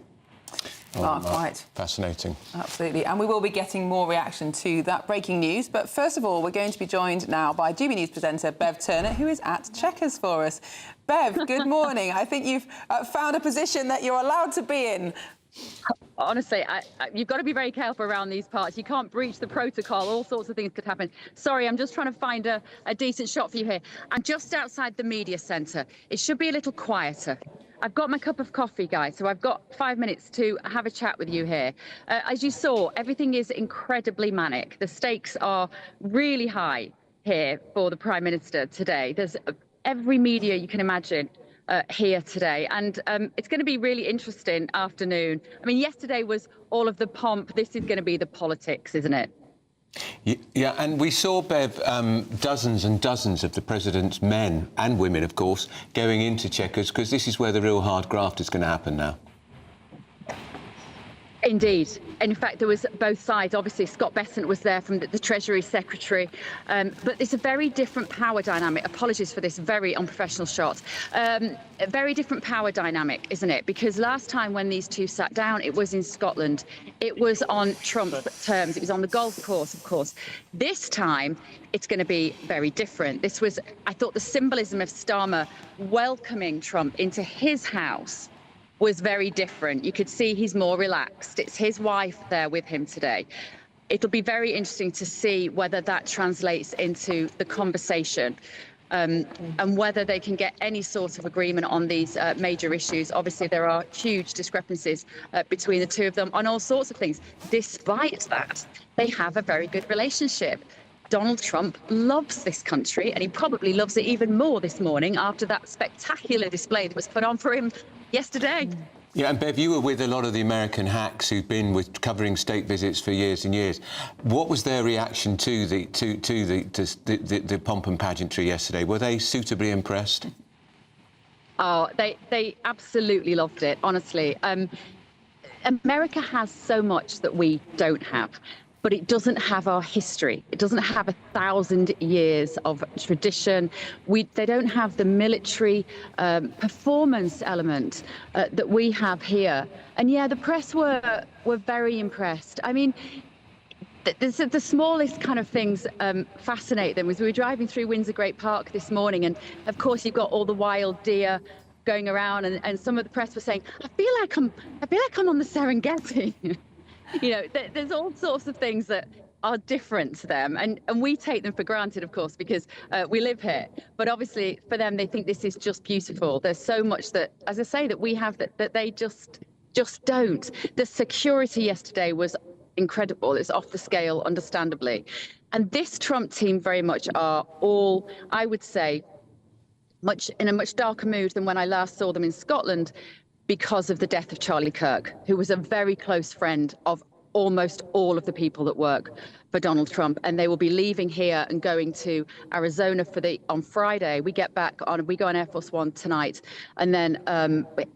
Mark White. Fascinating. Absolutely. And we will be getting more reaction to that breaking news. But first of all, we're going to be joined now by GB News presenter Bev Turner, who is at Chequers for us. Bev, good morning. I think you've found a position that you're allowed to be in. Honestly, you've got to be very careful around these parts. You can't breach the protocol. All sorts of things could happen. Sorry, I'm just trying to find a decent shot for you here. I'm just outside the media centre. It should be a little quieter. I've got my cup of coffee, guys, so I've got 5 minutes to have a chat with you here. As you saw, everything is incredibly manic. The stakes are really high here for the Prime Minister today. There's every media you can imagine here today, and it's going to be really interesting afternoon. I mean, yesterday was all of the pomp. This is going to be the politics, isn't it? Yeah, and we saw, Bev, dozens and dozens of the president's men and women, of course, going into Chequers, because this is where the real hard graft is going to happen now. Indeed. In fact, there was both sides. Obviously, Scott Bessent was there from the Treasury Secretary, but it's a very different power dynamic. Apologies for this very unprofessional shot. A very different power dynamic, isn't it? Because last time when these two sat down, it was in Scotland. It was on Trump's terms. It was on the golf course, of course. This time, it's going to be very different. This was, I thought, the symbolism of Starmer welcoming Trump into his house was very different. You could see he's more relaxed. It's his wife there with him today. It'll be very interesting to see whether that translates into the conversation and whether they can get any sort of agreement on these major issues. Obviously, there are huge discrepancies between the two of them on all sorts of things. Despite that, they have a very good relationship. Donald Trump loves this country, and he probably loves it even more this morning after that spectacular display that was put on for him yesterday. Yeah, and Bev, you were with a lot of the American hacks who've been covering state visits for years and years. What was their reaction to the pomp and pageantry yesterday? Were they suitably impressed? Oh, they absolutely loved it, honestly. America has so much that we don't have, but it doesn't have our history. It doesn't have 1,000 years of tradition. They don't have the military performance element that we have here. And yeah, the press were very impressed. I mean, the smallest kind of things fascinate them. As we were driving through Windsor Great Park this morning, and of course you've got all the wild deer going around, and some of the press were saying, I feel like I'm on the Serengeti. You know, there's all sorts of things that are different to them, and we take them for granted, of course, because we live here. But obviously, for them, they think this is just beautiful. There's so much that, as I say, that we have that they just don't. The security yesterday was incredible. It's off the scale, understandably. And this Trump team very much are all, I would say, in a much darker mood than when I last saw them in Scotland, because of the death of Charlie Kirk, who was a very close friend of almost all of the people that work for Donald Trump. And they will be leaving here and going to Arizona on Friday. We go on Air Force One tonight, and then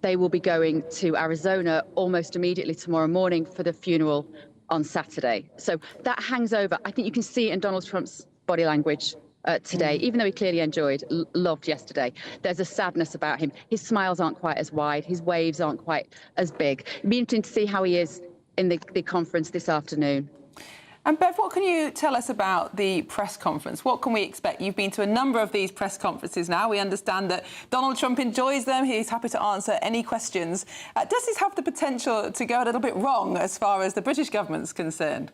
they will be going to Arizona almost immediately tomorrow morning for the funeral on Saturday. So that hangs over. I think you can see it in Donald Trump's body language today, even though he clearly loved yesterday. There's a sadness about him. His smiles aren't quite as wide. His waves aren't quite as big. It'll be interesting to see how he is in the conference this afternoon. And Bev, what can you tell us about the press conference? What can we expect? You've been to a number of these press conferences now. We understand that Donald Trump enjoys them. He's happy to answer any questions. Does this have the potential to go a little bit wrong as far as the British government's concerned?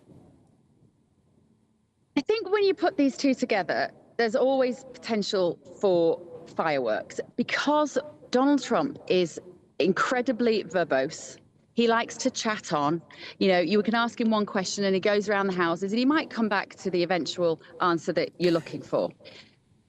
I think when you put these two together, there's always potential for fireworks, because Donald Trump is incredibly verbose. He likes to chat on. You know, you can ask him one question and he goes around the houses and he might come back to the eventual answer that you're looking for.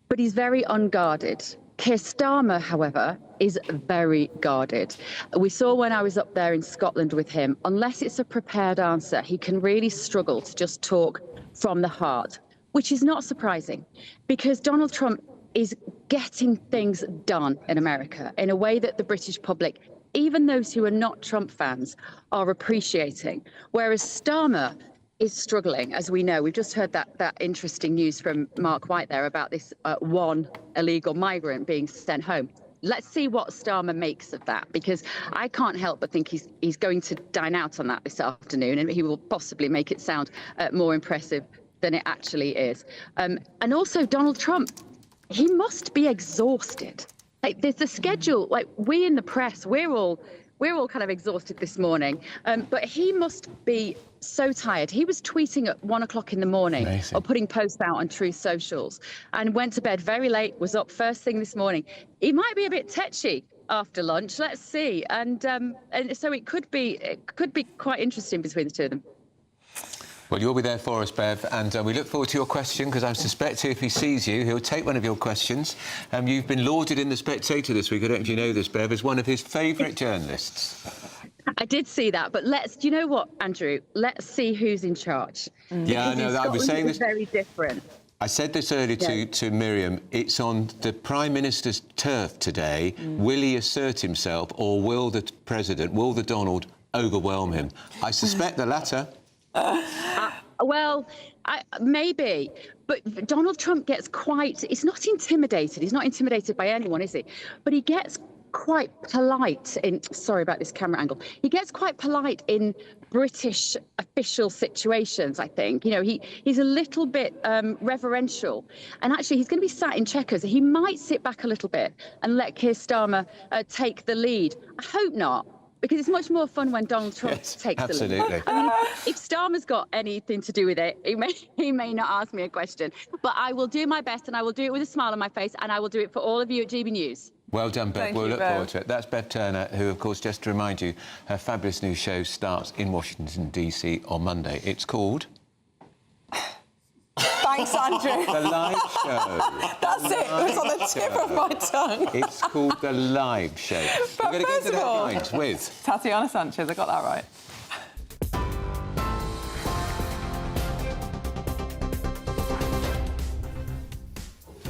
But he's very unguarded. Keir Starmer, however, is very guarded. We saw when I was up there in Scotland with him, unless it's a prepared answer, he can really struggle to just talk from the heart, which is not surprising, because Donald Trump is getting things done in America in a way that the British public, even those who are not Trump fans, are appreciating. Whereas Starmer is struggling, as we know. We've just heard that interesting news from Mark White there about this one illegal migrant being sent home. Let's see what Starmer makes of that, because I can't help but think he's going to dine out on that this afternoon, and he will possibly make it sound more impressive than it actually is. And also Donald Trump, he must be exhausted. Like, there's the schedule, like we in the press, we're all kind of exhausted this morning, but he must be so tired. He was tweeting at 1 o'clock in the morning. Amazing. Or putting posts out on Truth Socials, and went to bed very late, was up first thing this morning. He might be a bit tetchy after lunch. Let's see, and so it could be quite interesting between the two of them. Well, you'll be there for us, Bev, and we look forward to your question, because I suspect if he sees you, he'll take one of your questions. You've been lauded in The Spectator this week, I don't know if you know this, Bev, as one of his favourite journalists. I did see that, but do you know what, Andrew? Let's see who's in charge. Yeah, I know, I was saying this... very different. I said this earlier to Miriam, it's on the Prime Minister's turf today. Will he assert himself, or will the President, will the Donald, overwhelm him? I suspect the latter. Well, maybe, but Donald Trump gets he's not intimidated. He's not intimidated by anyone, is he? But he gets quite polite sorry about this camera angle. He gets quite polite in British official situations, I think. You know, he's a little bit reverential. And actually, he's going to be sat in Chequers. He might sit back a little bit and let Keir Starmer take the lead. I hope not. Because it's much more fun when Donald Trump takes the lead. I mean, if Starmer's got anything to do with it, he may not ask me a question. But I will do my best, and I will do it with a smile on my face, and I will do it for all of you at GB News. Well done, Bev. Thank We'll you, look Bev. forward to it. That's Bev Turner, who, of course, just to remind you, her fabulous new show starts in Washington, D.C. on Monday. It's called... Thanks, Andrew. The Live Show. That's it. It was on the tip of my tongue. It's called The Live Show. But We're going to get to the first of all, headlines with... Tatiana Sanchez, I got that right.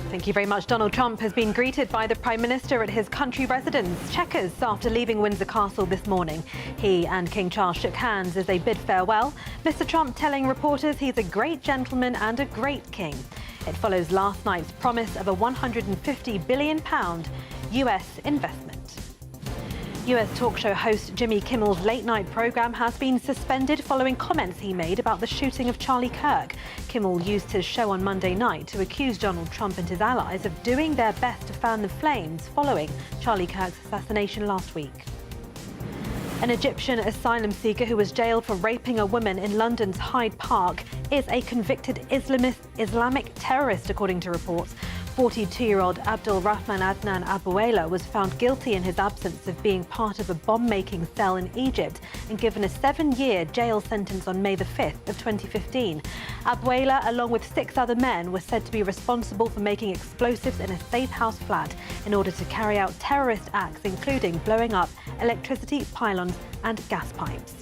Thank you very much. Donald Trump has been greeted by the Prime Minister at his country residence, Chequers, after leaving Windsor Castle this morning. He and King Charles shook hands as they bid farewell. Mr. Trump telling reporters he's a great gentleman and a great king. It follows last night's promise of a £150 billion US investment. US talk show host Jimmy Kimmel's late-night programme has been suspended following comments he made about the shooting of Charlie Kirk. Kimmel used his show on Monday night to accuse Donald Trump and his allies of doing their best to fan the flames following Charlie Kirk's assassination last week. An Egyptian asylum seeker who was jailed for raping a woman in London's Hyde Park is a convicted Islamic terrorist, according to reports. 42-year-old Abdul Rahman Adnan Abuela was found guilty in his absence of being part of a bomb-making cell in Egypt and given a 7-year jail sentence on May the 5th of 2015. Abuela, along with 6 other men, was said to be responsible for making explosives in a safe house flat in order to carry out terrorist acts, including blowing up electricity pylons and gas pipes.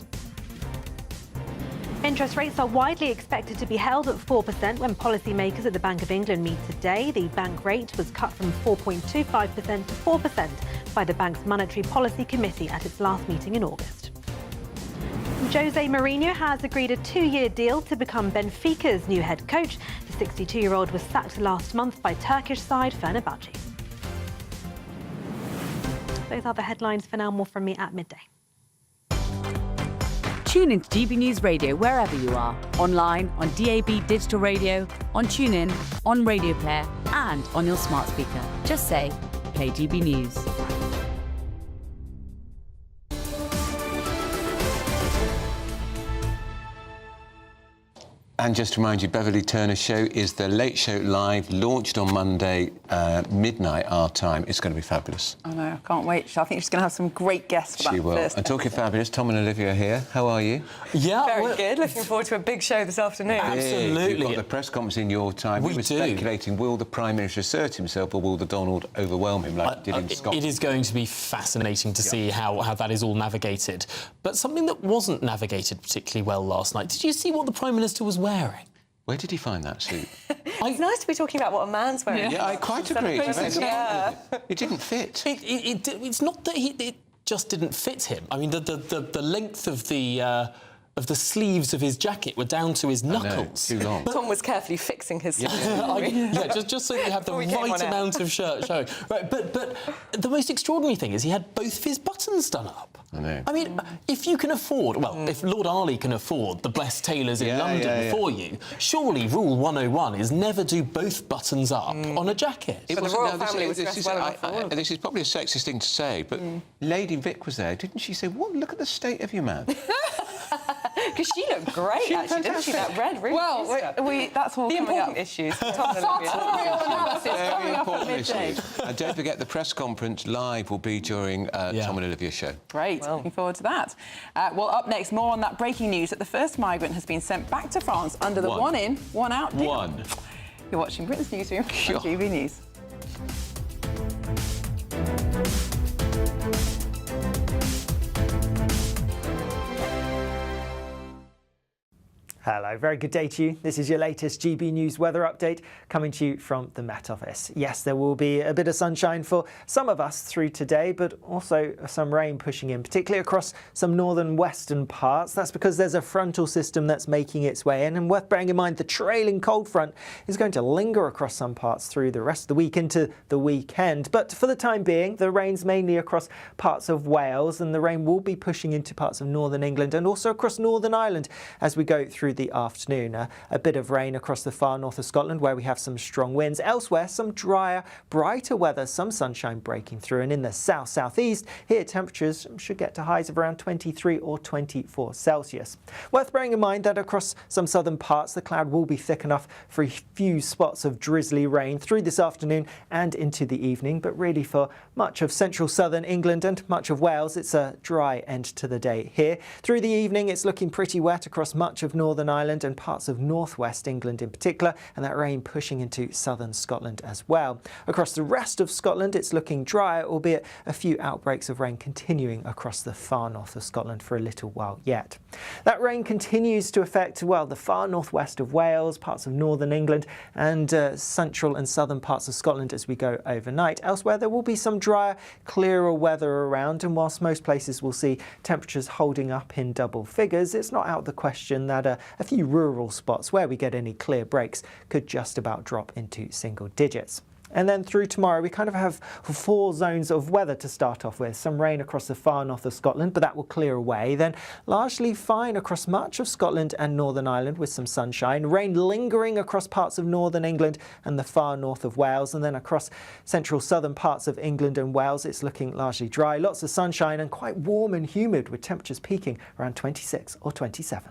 Interest rates are widely expected to be held at 4% when policymakers at the Bank of England meet today. The bank rate was cut from 4.25% to 4% by the bank's Monetary Policy Committee at its last meeting in August. Jose Mourinho has agreed a 2-year deal to become Benfica's new head coach. The 62-year-old was sacked last month by Turkish side Fenerbahce. Those are the headlines for now. More from me at midday. Tune into GB News Radio wherever you are, online, on DAB digital radio, on TuneIn, on Radio Player, and on your smart speaker. Just say, play GB News. And just to remind you, Beverly Turner's show is The Late Show Live, launched on Monday, midnight our time. It's going to be fabulous. I know, I can't wait. I think she's going to have some great guests for that. She will. First. And talking fabulous, Tom and Olivia are here. How are you? Yeah, very good. Looking forward to a big show this afternoon. Absolutely. You've got the press conference in your time. We were speculating, will the Prime Minister assert himself or will the Donald overwhelm him like he did in Scotland? It is going to be fascinating to see how that is all navigated. But something that wasn't navigated particularly well last night, did you see what the Prime Minister was wearing? Where did he find that suit? It's nice to be talking about what a man's wearing. Yeah, I quite agree. It didn't fit. It's not that it just didn't fit him. I mean, the length of the sleeves of his jacket were down to his knuckles. Too long. Tom was carefully fixing his... just so you have the right amount of shirt showing. Right, but the most extraordinary thing is he had both of his buttons done up. I know. I mean, if you can afford... Well, if Lord Arley can afford the best tailors in London for you, surely Rule 101 is never do both buttons up on a jacket. But the royal family was dressed well enough for all of them. This is probably a sexist thing to say, but Lady Vic was there. Didn't she say, "What? Look at the state of you, man"? Because she looked great, actually, didn't she? That red, really. Well, that's all the coming important up. issues. Sartorial analysis coming up at midday. And don't forget, the press conference live will be during Tom and Olivia's show. Great, looking forward to that. Well, up next, more on that breaking news that the first migrant has been sent back to France under the one in, one out deal. You're watching Britain's Newsroom on GB News. Hello, very good day to you. This is your latest GB News weather update coming to you from the Met Office. Yes, there will be a bit of sunshine for some of us through today, but also some rain pushing in, particularly across some northern western parts. That's because there's a frontal system that's making its way in, and worth bearing in mind the trailing cold front is going to linger across some parts through the rest of the week into the weekend. But for the time being, the rain's mainly across parts of Wales, and the rain will be pushing into parts of northern England and also across Northern Ireland as we go through the afternoon. A bit of rain across the far north of Scotland where we have some strong winds. Elsewhere, some drier, brighter weather, some sunshine breaking through. And in the south-southeast, here temperatures should get to highs of around 23 or 24 Celsius. Worth bearing in mind that across some southern parts, the cloud will be thick enough for a few spots of drizzly rain through this afternoon and into the evening. But really for much of central southern England and much of Wales, it's a dry end to the day here. Through the evening, it's looking pretty wet across much of Northern Ireland and parts of northwest England in particular, and that rain pushing into southern Scotland as well. Across the rest of Scotland, it's looking drier, albeit a few outbreaks of rain continuing across the far north of Scotland for a little while yet. That rain continues to affect, well, the far northwest of Wales, parts of northern England and central and southern parts of Scotland as we go overnight. Elsewhere, there will be some drier, clearer weather around, and whilst most places will see temperatures holding up in double figures, it's not out of the question that a few rural spots where we get any clear breaks could just about drop into single digits. And then through tomorrow, we kind of have 4 zones of weather to start off with. Some rain across the far north of Scotland, but that will clear away. Then largely fine across much of Scotland and Northern Ireland with some sunshine. Rain lingering across parts of northern England and the far north of Wales. And then across central southern parts of England and Wales, it's looking largely dry. Lots of sunshine and quite warm and humid with temperatures peaking around 26 or 27.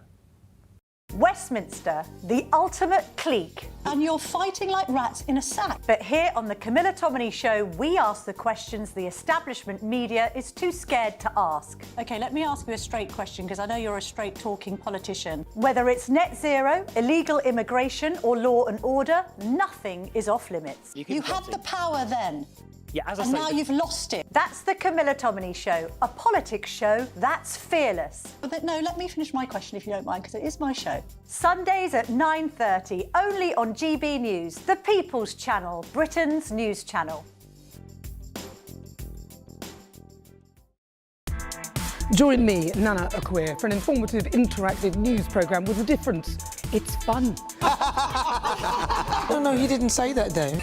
Westminster, the ultimate clique. And you're fighting like rats in a sack. But here on the Camilla Tominey Show, we ask the questions the establishment media is too scared to ask. OK, let me ask you a straight question, because I know you're a straight-talking politician. Whether it's net zero, illegal immigration or law and order, nothing is off limits. You had the power then. Yeah, as I and say, now you've lost it. That's the Camilla Tominey Show, a politics show that's fearless. But no, let me finish my question if you don't mind, because it is my show. Sundays at 9:30, only on GB News, the People's Channel, Britain's news channel. Join me, Nana Akwe, for an informative, interactive news programme with a difference. It's fun. No, he didn't say that, Dave.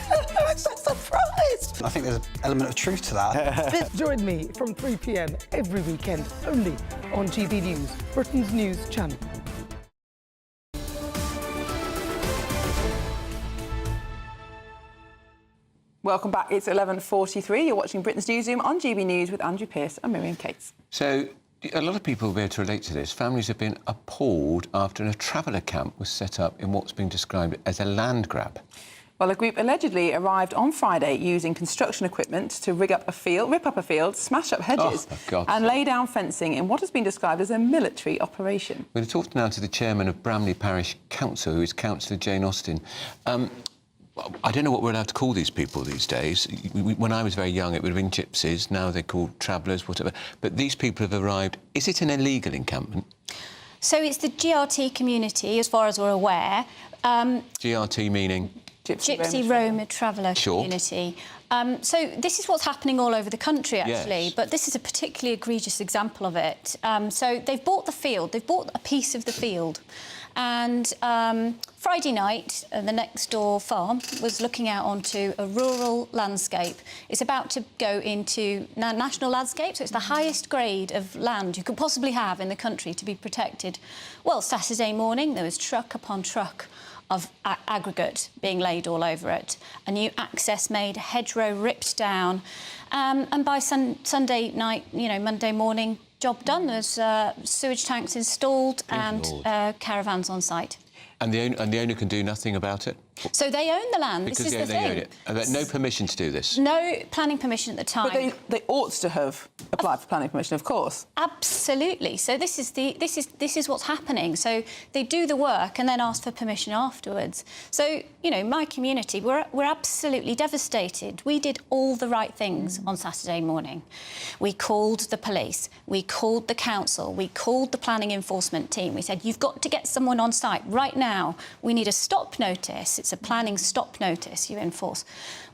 I'm so surprised. I think there's an element of truth to that. Join me from 3 p.m. every weekend, only on GB News, Britain's news channel. Welcome back. It's 11:43. You're watching Britain's Newsroom on GB News with Andrew Pearce and Miriam Cates. So, a lot of people will be able to relate to this. Families have been appalled after a traveller camp was set up in what's been described as a land grab. Well, a group allegedly arrived on Friday using construction equipment to rip up a field, smash up hedges and lay down fencing in what has been described as a military operation. We're going to talk now to the chairman of Bramley Parish Council, who is Councillor Jane Austen. I don't know what we're allowed to call these people these days. When I was very young, it would have been gypsies. Now they're called travellers, whatever. But these people have arrived. Is it an illegal encampment? So it's the GRT community, as far as we're aware. GRT meaning? Gypsy Roma Traveller Community. So this is what's happening all over the country, actually, but this is a particularly egregious example of it. So they've bought the field, they've bought a piece of the field, and Friday night, the next door farm was looking out onto a rural landscape. It's about to go into national landscape, so it's the highest grade of land you could possibly have in the country to be protected. Well, Saturday morning, there was truck upon truck of aggregate being laid all over it. A new access made, a hedgerow ripped down, and by Sunday night, Monday morning, job done. There's sewage tanks installed and caravans on site. And the owner can do nothing about it? So they own the land. Because this is the thing. Own it. No permission to do this? No planning permission at the time. But they ought to have applied for planning permission, of course. Absolutely. So this is what's happening. So they do the work and then ask for permission afterwards. So, you know, my community, we're absolutely devastated. We did all the right things on Saturday morning. We called the police, we called the council, we called the planning enforcement team. We said, you've got to get someone on site right now. We need a stop notice. It's a planning stop notice you enforce.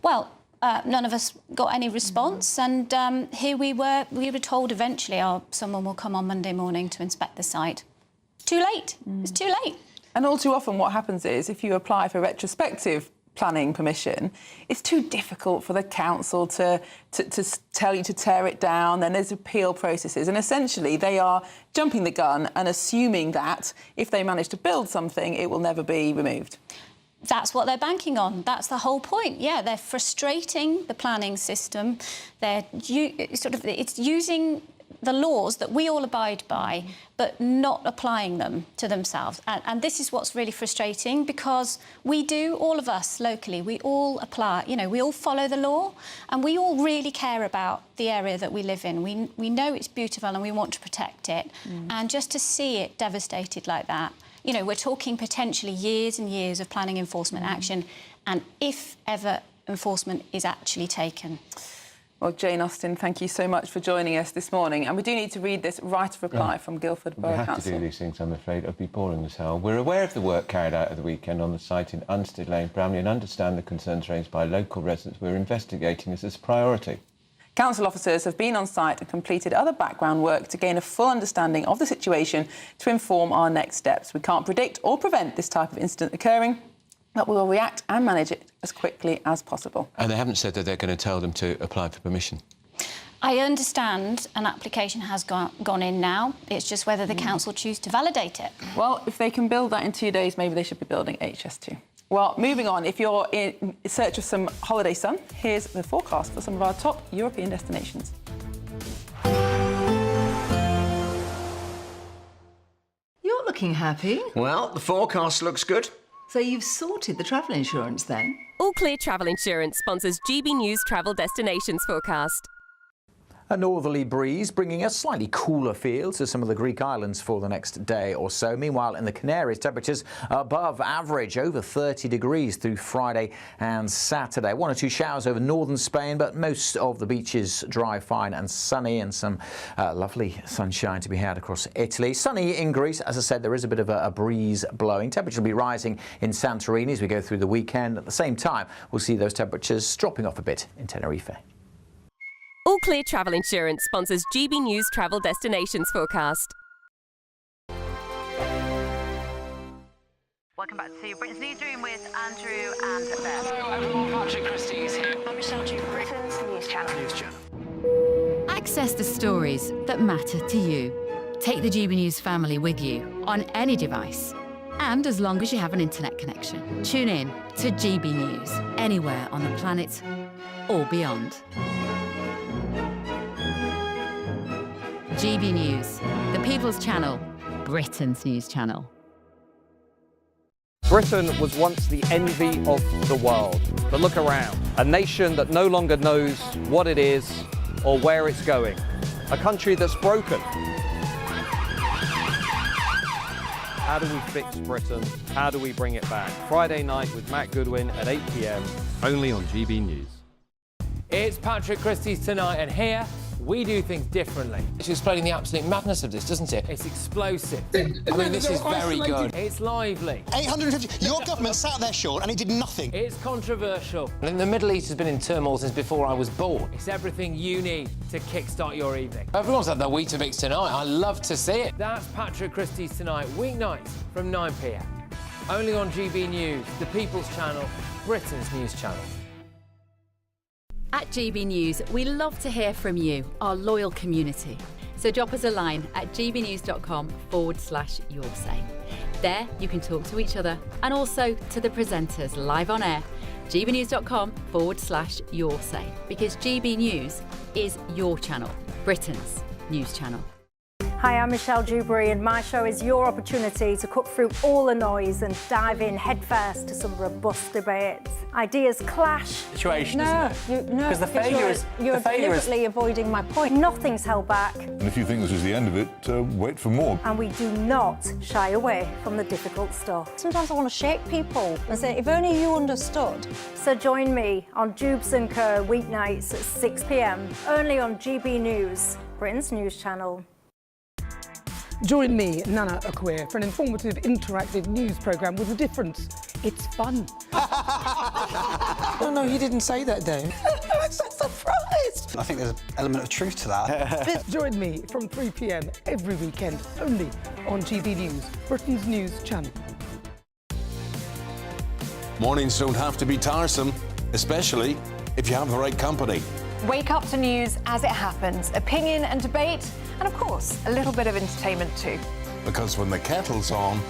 Well, none of us got any response, and here we were told eventually, someone will come on Monday morning to inspect the site. Too late. It's too late. And all too often what happens is, if you apply for retrospective planning permission, it's too difficult for the council to tell you to tear it down. Then there's appeal processes, and essentially they are jumping the gun and assuming that if they manage to build something, it will never be removed. That's what they're banking on. That's the whole point. Yeah, they're frustrating the planning system. It's using the laws that we all abide by, but not applying them to themselves. And this is what's really frustrating, because we do, all of us locally, we all apply, you know, we all follow the law, and we all really care about the area that we live in. We know it's beautiful and we want to protect it. And just to see it devastated like that, you know, we're talking potentially years and years of planning enforcement action, and if ever enforcement is actually taken. Well, Jane Austen, thank you so much for joining us this morning. And we do need to read this right of reply from Guildford Borough Council. We have to do these things, I'm afraid. It would be boring as hell. We're aware of the work carried out at the weekend on the site in Unstead Lane, Bramley, and understand the concerns raised by local residents. We're investigating this as a priority. Council officers have been on site and completed other background work to gain a full understanding of the situation to inform our next steps. We can't predict or prevent this type of incident occurring, but we will react and manage it as quickly as possible. And they haven't said that they're going to tell them to apply for permission? I understand an application has gone in now. It's just whether the council choose to validate it. Well, if they can build that in 2 days, maybe they should be building HS2. Well, moving on, if you're in search of some holiday sun, here's the forecast for some of our top European destinations. You're looking happy. Well, the forecast looks good. So you've sorted the travel insurance then? All Clear Travel Insurance sponsors GB News Travel Destinations forecast. A northerly breeze bringing a slightly cooler feel to some of the Greek islands for the next day or so. Meanwhile, in the Canaries, temperatures above average, over 30 degrees through Friday and Saturday. 1 or 2 showers over northern Spain, but most of the beaches dry, fine and sunny, and some lovely sunshine to be had across Italy. Sunny in Greece. As I said, there is a bit of a breeze blowing. Temperature will be rising in Santorini as we go through the weekend. At the same time, we'll see those temperatures dropping off a bit in Tenerife. All Clear Travel Insurance sponsors GB News Travel Destinations forecast. Welcome back to Britain's Newsroom with Andrew and Beth. Hello everyone, Patrick Christie is here. I'm Michelle Drew, Britain's News Channel. Access the stories that matter to you. Take the GB News family with you on any device. And as long as you have an internet connection, tune in to GB News anywhere on the planet or beyond. GB News, the People's Channel, Britain's news channel. Britain was once the envy of the world, but look around. A nation that no longer knows what it is or where it's going. A country that's broken. How do we fix Britain? How do we bring it back? Friday night with Matt Goodwin at 8 p.m. only on GB News. It's Patrick Christie's Tonight, and here we do things differently. It's explaining the absolute madness of this, doesn't it? It's explosive. I mean, this is very good. It's lively. 850. Your government sat there, Sean, and it did nothing. It's controversial. And the Middle East has been in turmoil since before I was born. It's everything you need to kickstart your evening. Everyone's had their Weetabix tonight. I love to see it. That's Patrick Christie's Tonight, weeknights from 9 p.m. Only on GB News, the People's Channel, Britain's news channel. At GB News, we love to hear from you, our loyal community. So drop us a line at gbnews.com/yoursay. There you can talk to each other and also to the presenters live on air. gbnews.com/yoursay, because GB News is your channel, Britain's news channel. Hi, I'm Michelle Dewberry, and my show is your opportunity to cut through all the noise and dive in headfirst to some robust debates. Ideas clash. Situation, No, isn't it? no, Because the failure is you're deliberately avoiding my point. Nothing's held back, And if you think this is the end of it, wait for more. and we do not shy away from the difficult stuff. Sometimes I want to shake people and say, if only you understood. So join me on Dubes & Co. weeknights at 6 p.m, only on GB News, Britain's news channel. Join me, Nana Akwe, for an informative, interactive news programme with a difference. It's fun. No, you didn't say that, Dave. I'm so surprised. I think there's an element of truth to that. Join me from 3 p.m. every weekend, only on GB News, Britain's news channel. Mornings don't have to be tiresome, especially if you have the right company. Wake up to news as it happens, opinion and debate, and of course, a little bit of entertainment too. Because when the kettle's on,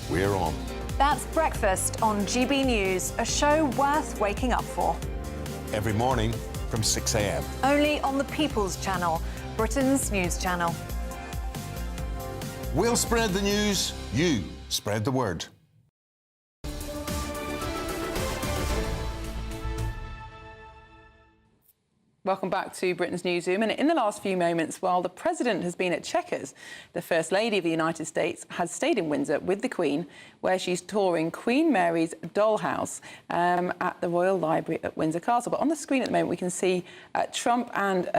we're on. That's Breakfast on GB News, a show worth waking up for. Every morning from 6 a.m. Only on the People's Channel, Britain's news channel. We'll spread the news, you spread the word. Welcome back to Britain's Newsroom. And in the last few moments, while the President has been at Chequers, the First Lady of the United States has stayed in Windsor with the Queen, where she's touring Queen Mary's dollhouse at the Royal Library at Windsor Castle. But on the screen at the moment, we can see Trump and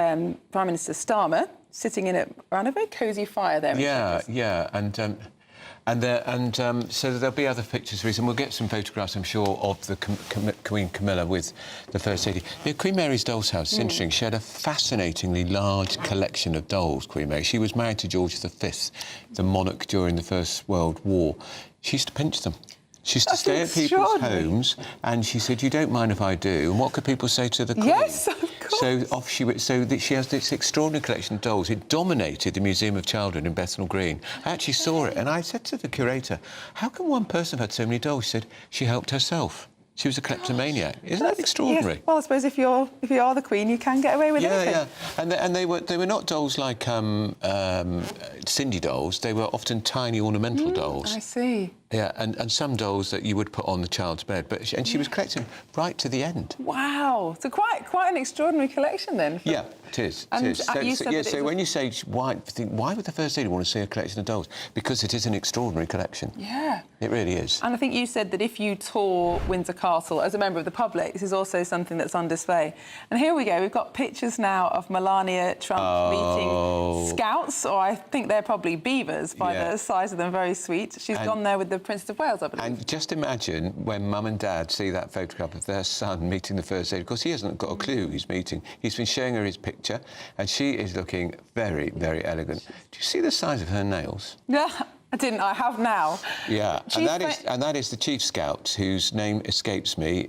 Prime Minister Starmer sitting around a very cosy fire there. Yeah, so there'll be other pictures, and we'll get some photographs, I'm sure, of the Queen Camilla with the First Lady. Yeah, Queen Mary's doll's house is interesting. She had a fascinatingly large collection of dolls, Queen Mary. She was married to George V, the monarch during the First World War. She used to pinch them. She used to stay at people's homes, and she said, "You don't mind if I do?" And what could people say to the Queen? Yes, of course. So off she went. So she has this extraordinary collection of dolls. It dominated the Museum of Childhood in Bethnal Green. I actually saw it, and I said to the curator, "How can one person have had so many dolls?" She said, "She helped herself. She was a kleptomaniac." Isn't that extraordinary? Yes. Well, I suppose if you are the Queen, you can get away with anything. Yeah. And they were not dolls like Cindy dolls. They were often tiny ornamental dolls. I see. Yeah, and some dolls that you would put on the child's bed. And she was collecting right to the end. Wow. So quite an extraordinary collection then. Yeah, it is. And it is. So when you say why would the First Lady want to see a collection of dolls? Because it is an extraordinary collection. Yeah. It really is. And I think you said that if you tour Windsor Castle as a member of the public, this is also something that's on display. And here we go. We've got pictures now of Melania Trump meeting scouts, or I think they're probably beavers by the size of them. Very sweet. She's gone there with the Princess of Wales, I believe. And just imagine when Mum and Dad see that photograph of their son meeting the First Lady. Of course, he hasn't got a clue who's meeting. He's been showing her his picture, and she is looking very, very elegant. Do you see the size of her nails? Yeah. I didn't. I have now. Yeah, and that is the Chief Scout, whose name escapes me,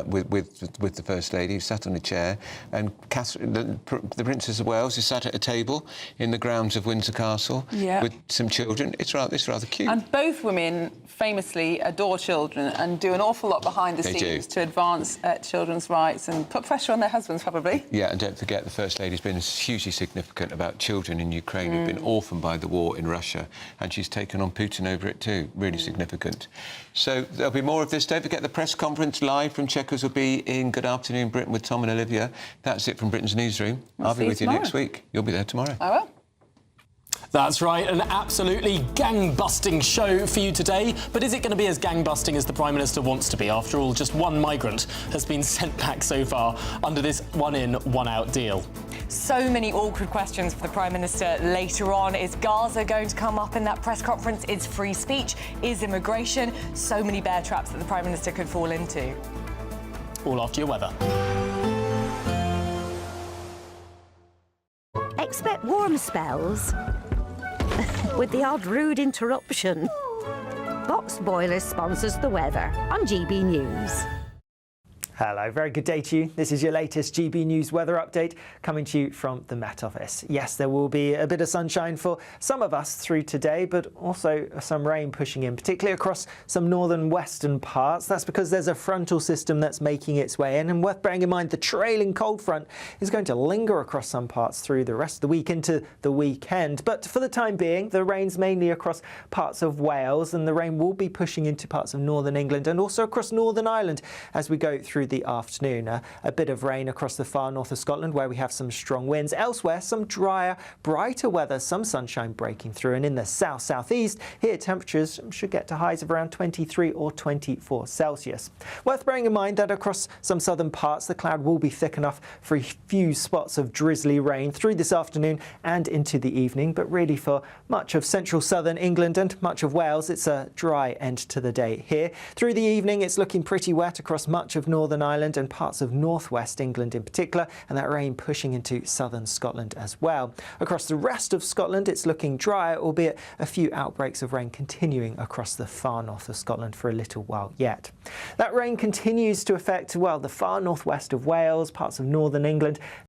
with the First Lady, who sat on a chair, and Catherine, the Princess of Wales, is sat at a table in the grounds of Windsor Castle with some children. It's rather cute. And both women famously adore children and do an awful lot behind the scenes to advance children's rights and put pressure on their husbands, probably. Yeah, and don't forget the First Lady's been hugely significant about children in Ukraine who've been orphaned by the war in Russia. And she's taken on Putin over it too. Really significant. So there'll be more of this. Don't forget the press conference live from Chequers will be in Good Afternoon Britain with Tom and Olivia. That's it from Britain's Newsroom. I'll be with you next week. You'll be there tomorrow. I will. That's right, an absolutely gang-busting show for you today. But is it going to be as gang-busting as the Prime Minister wants to be? After all, just one migrant has been sent back so far under this one-in, one-out deal. So many awkward questions for the Prime Minister later on. Is Gaza going to come up in that press conference? Is free speech? Is immigration? So many bear traps that the Prime Minister could fall into. All after your weather. Expect warm spells with the odd rude interruption. Box Boilers sponsors the weather on GB News. Hello, very good day to you. This is your latest GB News weather update coming to you from the Met Office. Yes, there will be a bit of sunshine for some of us through today, but also some rain pushing in, particularly across some northern western parts. That's because there's a frontal system that's making its way in, and worth bearing in mind the trailing cold front is going to linger across some parts through the rest of the week into the weekend. But for the time being, the rain's mainly across parts of Wales, and the rain will be pushing into parts of northern England and also across Northern Ireland as we go through the afternoon. A bit of rain across the far north of Scotland where we have some strong winds. Elsewhere, some drier, brighter weather, some sunshine breaking through. And in the south-southeast, here temperatures should get to highs of around 23 or 24 Celsius. Worth bearing in mind that across some southern parts, the cloud will be thick enough for a few spots of drizzly rain through this afternoon and into the evening. But really for much of central southern England and much of Wales, it's a dry end to the day here. Through the evening, it's looking pretty wet across much of Northern Ireland and parts of northwest England in particular, and that rain pushing into southern Scotland as well. Across the rest of Scotland, it's looking drier, albeit a few outbreaks of rain continuing across the far north of Scotland for a little while yet. That rain continues to affect, well, the far northwest of Wales, parts of northern England,